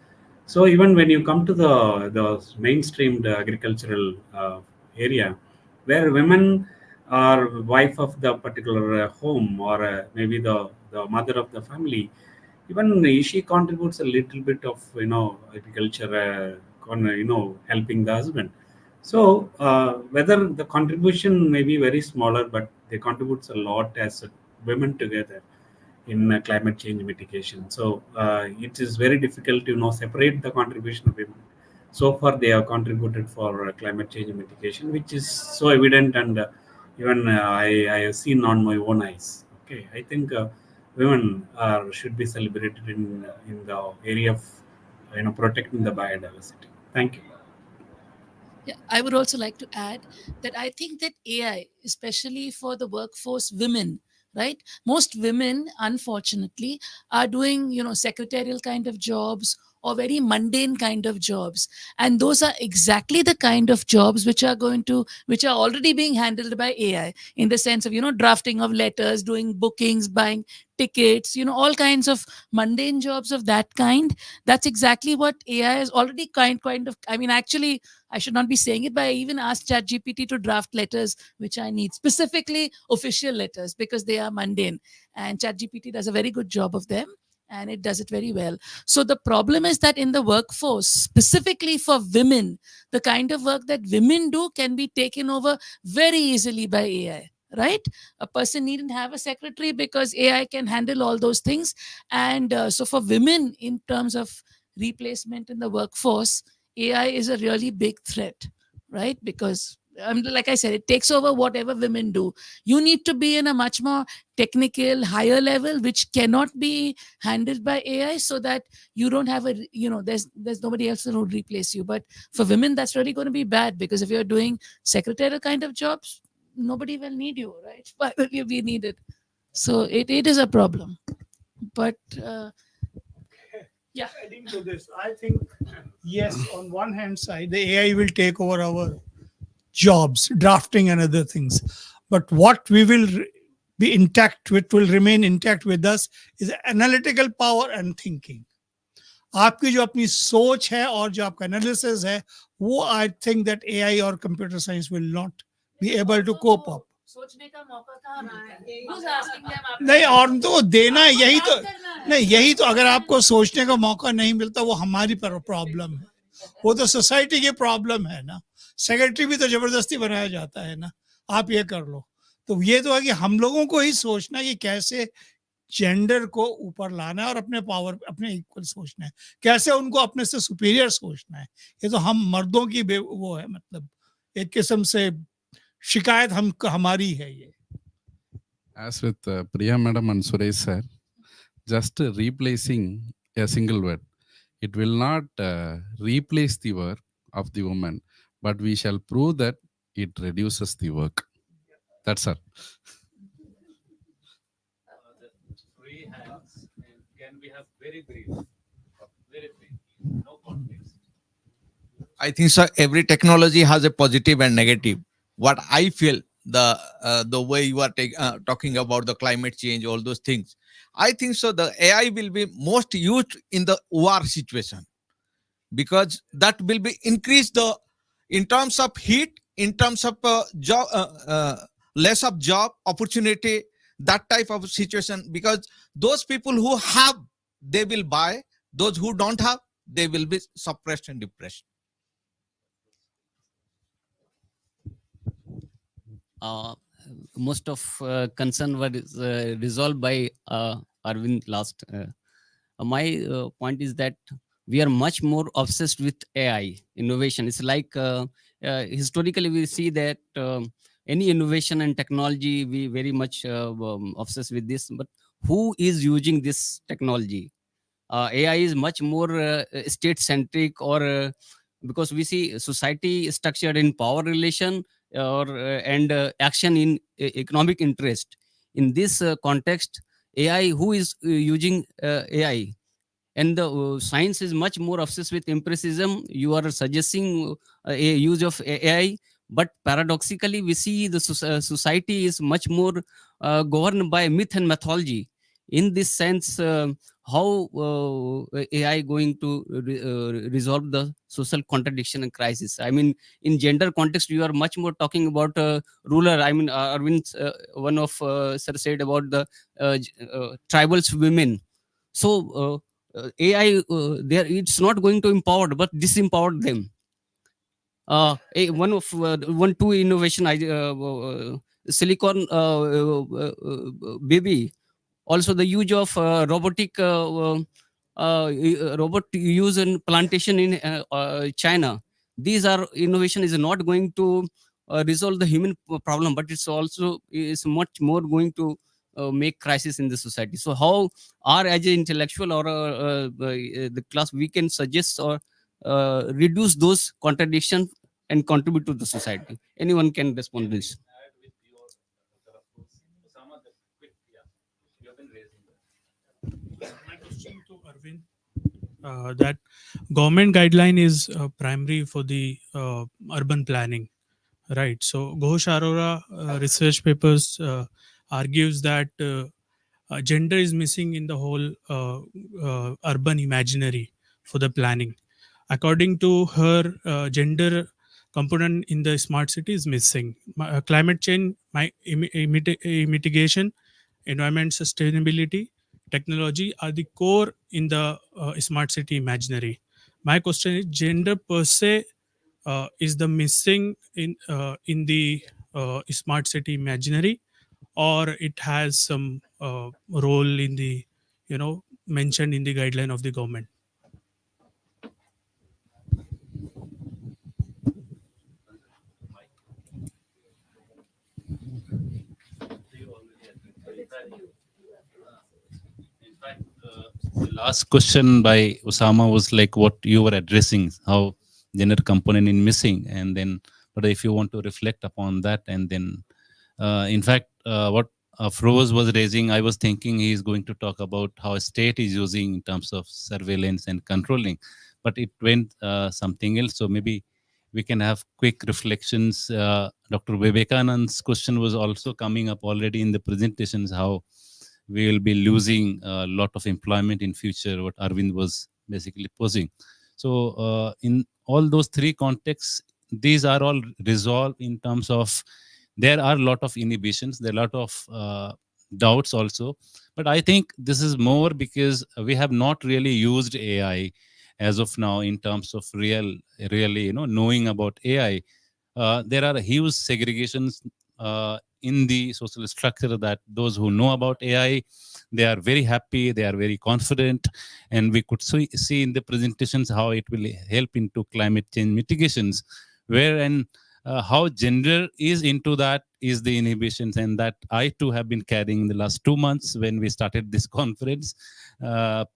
So even when you come to the mainstreamed agricultural area, where women are wife of the particular home, or maybe the mother of the family, even she contributes a little bit of agriculture, helping the husband. So whether the contribution may be very smaller, but they contributes a lot as women together in climate change mitigation. So it is very difficult to separate the contribution of women. So far, they have contributed for climate change mitigation, which is so evident, and even I have seen on my own eyes. Okay, I think women should be celebrated in the area of protecting the biodiversity. Thank you. Yeah, I would also like to add that I think that AI, especially for the workforce women, right? Most women, unfortunately, are doing, secretarial kind of jobs or very mundane kind of jobs. And those are exactly the kind of jobs which are already being handled by AI, in the sense of, drafting of letters, doing bookings, buying tickets, all kinds of mundane jobs of that kind. That's exactly what AI is already kind of, I mean, actually, I should not be saying it, but I even asked ChatGPT to draft letters which I need, specifically official letters, because they are mundane. And ChatGPT does a very good job of them, and it does it very well. So the problem is that in the workforce, specifically for women, the kind of work that women do can be taken over very easily by AI. Right? A person needn't have a secretary because AI can handle all those things. And so for women, in terms of replacement in the workforce, AI is a really big threat, right? Because like I said, it takes over whatever women do. You need to be in a much more technical, higher level, which cannot be handled by AI, so that you don't have there's nobody else who will replace you. But for women, that's really going to be bad, because if you're doing secretarial kind of jobs, nobody will need you, right? Why will you be needed? So it is a problem. But yeah. Adding to this, I think yes, on one hand side, the AI will take over our jobs, drafting and other things. But what we will be intact with, will remain intact with us, is analytical power and thinking. आपकी जो अपनी सोच है और जो आपका analysis है, वो आई थिंक दैट एआई और computer science will not be able to cope up. सोचने का मौका कहाँ मिलता है? Who's asking them after नहीं, that? और तो देना यही तो काम करना है। नहीं, यही तो अगर आपको सोचने का मौका नहीं मिलता, वो हमारी प्रॉब्लम है, वो तो सोसाइटी की प्रॉब्लम है ना. सेक्रेटरी भी तो जबरदस्ती बनाया जाता है ना, आप ये कर लो. तो ये तो है कि हम लोगों को ही सोचना है कि कैसे जेंडर को ऊपर लाना है और अपने पावर, अपने इक्वल सोचना है, कैसे उनको अपने से सुपीरियर सोचना है. ये तो हम मर्दों की वो है, मतलब एक किस्म से शिकायत हमारी है ये. As with Priya Madam and Suresh sir, just replacing a single word, it will not replace the work of the woman, but we shall prove that it reduces the work. That's all. Can we have very brief, no context? I think so. Every technology has a positive and negative. What I feel, the way you are talking about the climate change, all those things, I think so. The AI will be most used in the war situation, because that will be increase the, in terms of heat, in terms of job, less of job opportunity, that type of situation. Because those people who have, they will buy; those who don't have, they will be suppressed and depressed. Most of concern were resolved by Arvind last. My point is that we are much more obsessed with AI innovation. It's like historically we see that any innovation and technology, we very much obsessed with this. But who is using this technology? AI is much more state-centric, or because we see society is structured in power relation or and action in economic interest. In this context, AI, who is using AI? And the science is much more obsessed with empiricism. You are suggesting a use of AI, but paradoxically we see the society is much more governed by myth and mythology. In this sense, how AI going to resolve the social contradiction and crisis? I mean, in gender context, you are much more talking about ruler. I mean, Arvind, one of sir said about the tribals women. So AI, there, it's not going to empower, but disempower them. One two innovation, silicon baby. Also, the use of robotic robot use in plantation in China. These are innovation is not going to resolve the human problem, but it's also is much more going to make crisis in the society. So how are, as an intellectual or the class, we can suggest or reduce those contradictions and contribute to the society? Anyone can respond to this. My question to Arvind, that government guideline is primary for the urban planning, right? So Ghosh Arora research papers argues that gender is missing in the whole urban imaginary for the planning. According to her, gender component in the smart city is missing. Climate change, mitigation, environment sustainability, technology are the core in the smart city imaginary. My question is, gender per se is the missing in the smart city imaginary, or it has some role in the, mentioned in the guideline of the government? The last question by Osama was like what you were addressing, how gender component is missing, and then, but if you want to reflect upon that, and then, in fact, what Froze was raising, I was thinking he is going to talk about how a state is using in terms of surveillance and controlling, but it went something else. So maybe we can have quick reflections. Dr. Vivekanand's question was also coming up already in the presentations, how we will be losing a lot of employment in future, what Arvind was basically posing. So in all those three contexts, these are all resolved in terms of, there are a lot of inhibitions, there are a lot of doubts also. But I think this is more because we have not really used AI as of now in terms of really, knowing about AI. There are huge segregations in the social structure, that those who know about AI, they are very happy, they are very confident, and we could see in the presentations how it will help into climate change mitigations, wherein how gender is into that is the inhibitions, and that I too have been carrying the last 2 months when we started this conference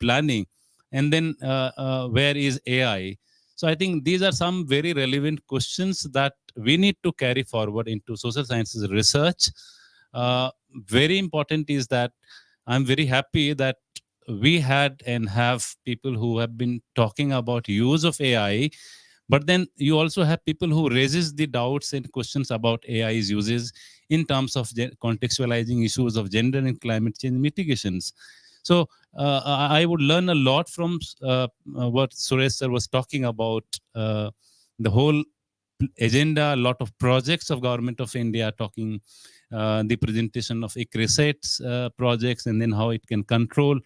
planning. And then where is AI? So I think these are some very relevant questions that we need to carry forward into social sciences research. Very important is that I'm very happy that we had and have people who have been talking about use of AI, but then you also have people who raises the doubts and questions about AI's uses in terms of contextualizing issues of gender and climate change mitigations. So I would learn a lot from what Suresh sir was talking about, the whole agenda, a lot of projects of Government of India talking, the presentation of ICRISAT's projects, and then how it can control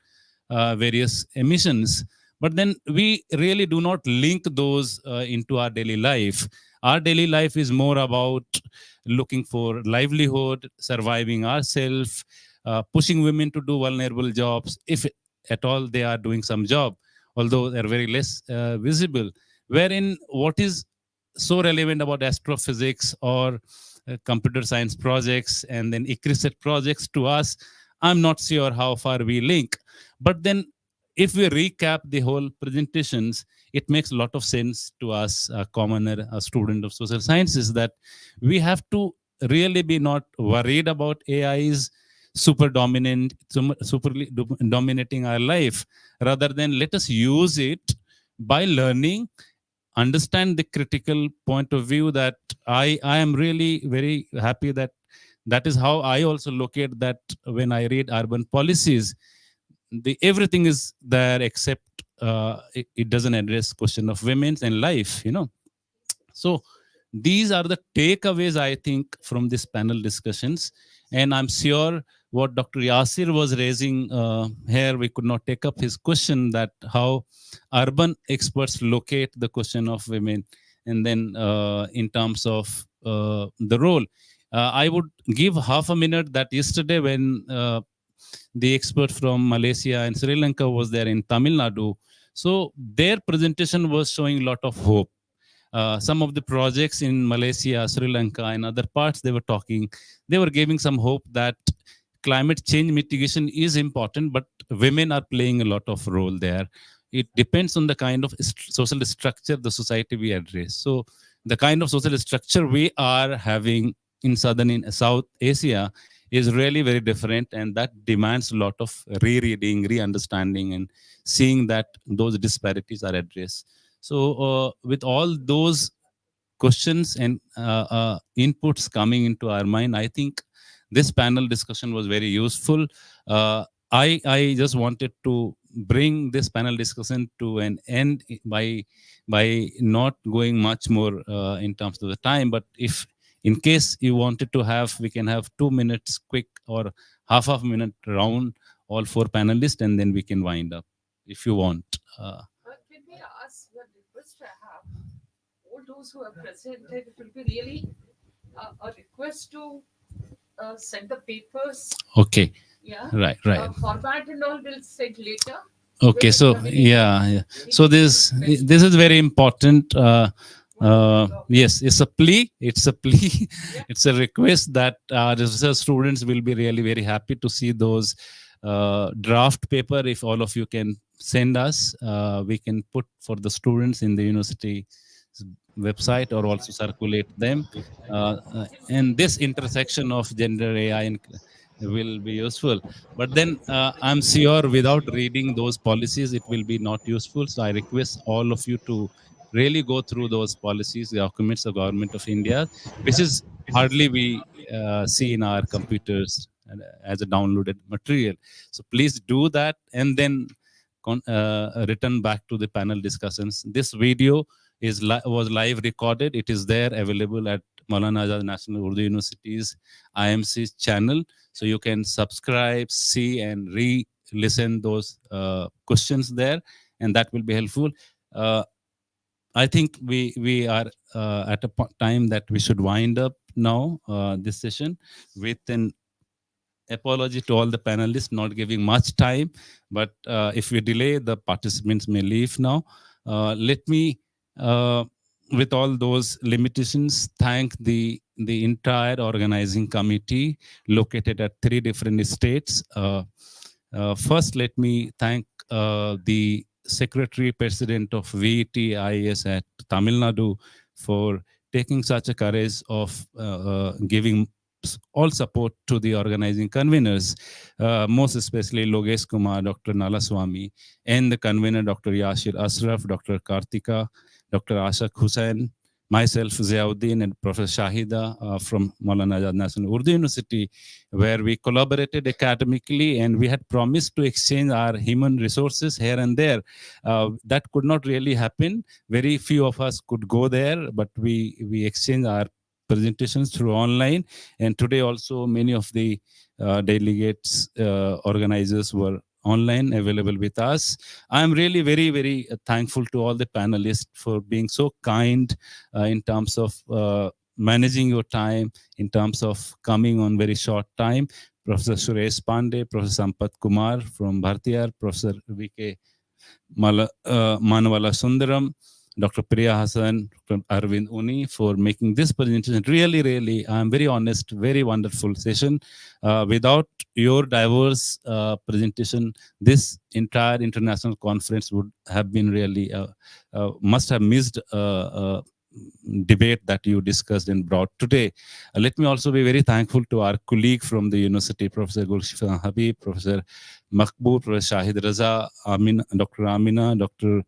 various emissions. But then we really do not link those into our daily life. Our daily life is more about looking for livelihood, surviving ourselves, pushing women to do vulnerable jobs, if at all they are doing some job, although they're very less visible. Wherein what is so relevant about astrophysics or computer science projects and then ICRISAT projects to us, I'm not sure how far we link. But then if we recap the whole presentations, it makes a lot of sense to us, a commoner, a student of social sciences, that we have to really be not worried about AI's super dominant, dominating our life. Rather than let us use it by learning, understand the critical point of view. That I am really very happy that that is how I also look at that. When I read urban policies, the everything is there except it doesn't address question of women's and life, you know. So these are the takeaways, I think, from this panel discussions. And I'm sure what Dr. Yasir was raising here, we could not take up his question, that how urban experts locate the question of women, and then in terms of the role. I would give half a minute that yesterday when the expert from Malaysia and Sri Lanka was there in Tamil Nadu, so their presentation was showing a lot of hope. Some of the projects in Malaysia, Sri Lanka, and other parts, they were giving some hope that climate change mitigation is important, but women are playing a lot of role there. It depends on the kind of social structure the society we address. So the kind of social structure we are having in South Asia is really very different, and that demands a lot of rereading, re-understanding, and seeing that those disparities are addressed. So with all those questions and inputs coming into our mind, I think this panel discussion was very useful. I just wanted to bring this panel discussion to an end by not going much more in terms of the time. But if in case you wanted to have, we can have 2 minutes quick or half a minute round, all four panelists, and then we can wind up if you want. Can we ask the request I have? All those who have presented, it will be really a request to send the papers. Okay. Yeah. Right. Format and all will send later. Okay. So yeah. So this is very important. Yes, it's a plea. It's a plea. It's a request that research students will be really very happy to see those draft paper. If all of you can send us, we can put for the students in the university website or also circulate them. And this intersection of gender, AI, and will be useful. But then I'm sure without reading those policies, it will be not useful. So I request all of you to really go through those policies, documents of Government of India, which is hardly we see in our computers as a downloaded material. So please do that, and then return back to the panel discussions. This video was live recorded. It is there available at Maulana Azad National Urdu University's IMC channel. So you can subscribe, see, and re-listen those questions there, and that will be helpful. I think we are at a time that we should wind up now this session with an apology to all the panelists, not giving much time. But if we delay, the participants may leave now. Let me, with all those limitations, thank the entire organizing committee located at 3 different states. First, let me thank the Secretary President of VET-IAS at Tamil Nadu for taking such a courage of giving all support to the organizing conveners, most especially Logesh Kumar, Dr. Nalaswamy, and the convener Dr. Yashir Asraf, Dr. Kartika, Dr. Ashaq Hussain, myself, Ziauddin, and Professor Shahida from Maulana Azad National Urdu University, where we collaborated academically and we had promised to exchange our human resources here and there. That could not really happen. Very few of us could go there, but we exchanged our presentations through online. And today also many of the delegates, organizers were online available with us. I'm really very, very thankful to all the panelists for being so kind in terms of managing your time, in terms of coming on very short time. Professor Suresh Pandey, Professor Sampath Kumar from Bhartiyar, Professor V.K. Manwala Sundaram, Dr. Priya Hassan, Dr. Arvind Uni for making this presentation. Really, really, I'm very honest, very wonderful session. Without your diverse presentation, this entire international conference would have been really, must have missed debate that you discussed and brought today. Let me also be very thankful to our colleague from the university, Professor Gulshan Habib, Professor Makbul, Professor Shahid Raza, Dr. Amina, Dr.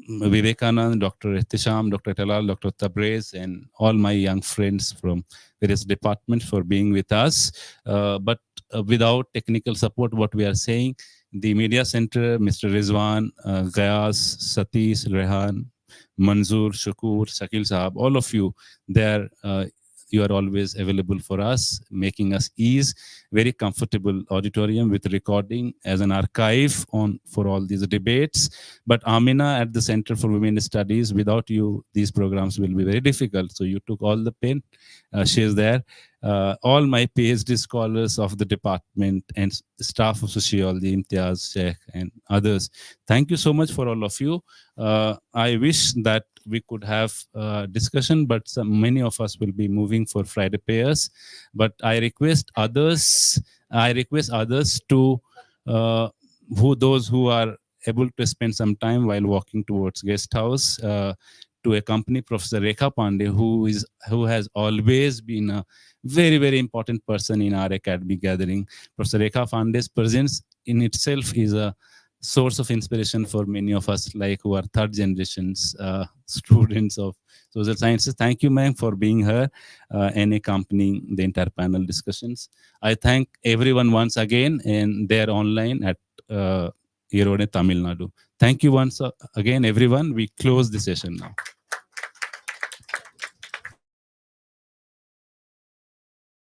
Vivekanand, Dr. Ihtisham, Dr. Talal, Dr. Tabrez, and all my young friends from various departments for being with us. But without technical support, what we are saying, the Media Center, Mr. Rizwan, Gayaz, Satish, Rehan, Manzoor, Shakur, Shakil Sahab, all of you there, you are always available for us, making us ease. Very comfortable auditorium with recording as an archive on for all these debates. But Amina at the Center for Women Studies, without you, these programs will be very difficult. So you took all the pain. She is there. All my PhD scholars of the department and staff of sociology, Imtiaz, Sheikh, and others. Thank you so much for all of you. I wish that we could have discussion, but many of us will be moving for Friday prayers. But I request others to those who are able to spend some time while walking towards guest house to accompany Professor Rekha Pandey, who has always been a very, very important person in our academic gathering. Professor Rekha Pandey's presence in itself is a source of inspiration for many of us, like who are third generations students of social sciences. Thank you, ma'am, for being here and accompanying the entire panel discussions. I thank everyone once again, and they're online at Erode, Tamil Nadu. Thank you once again, everyone. We close the session now.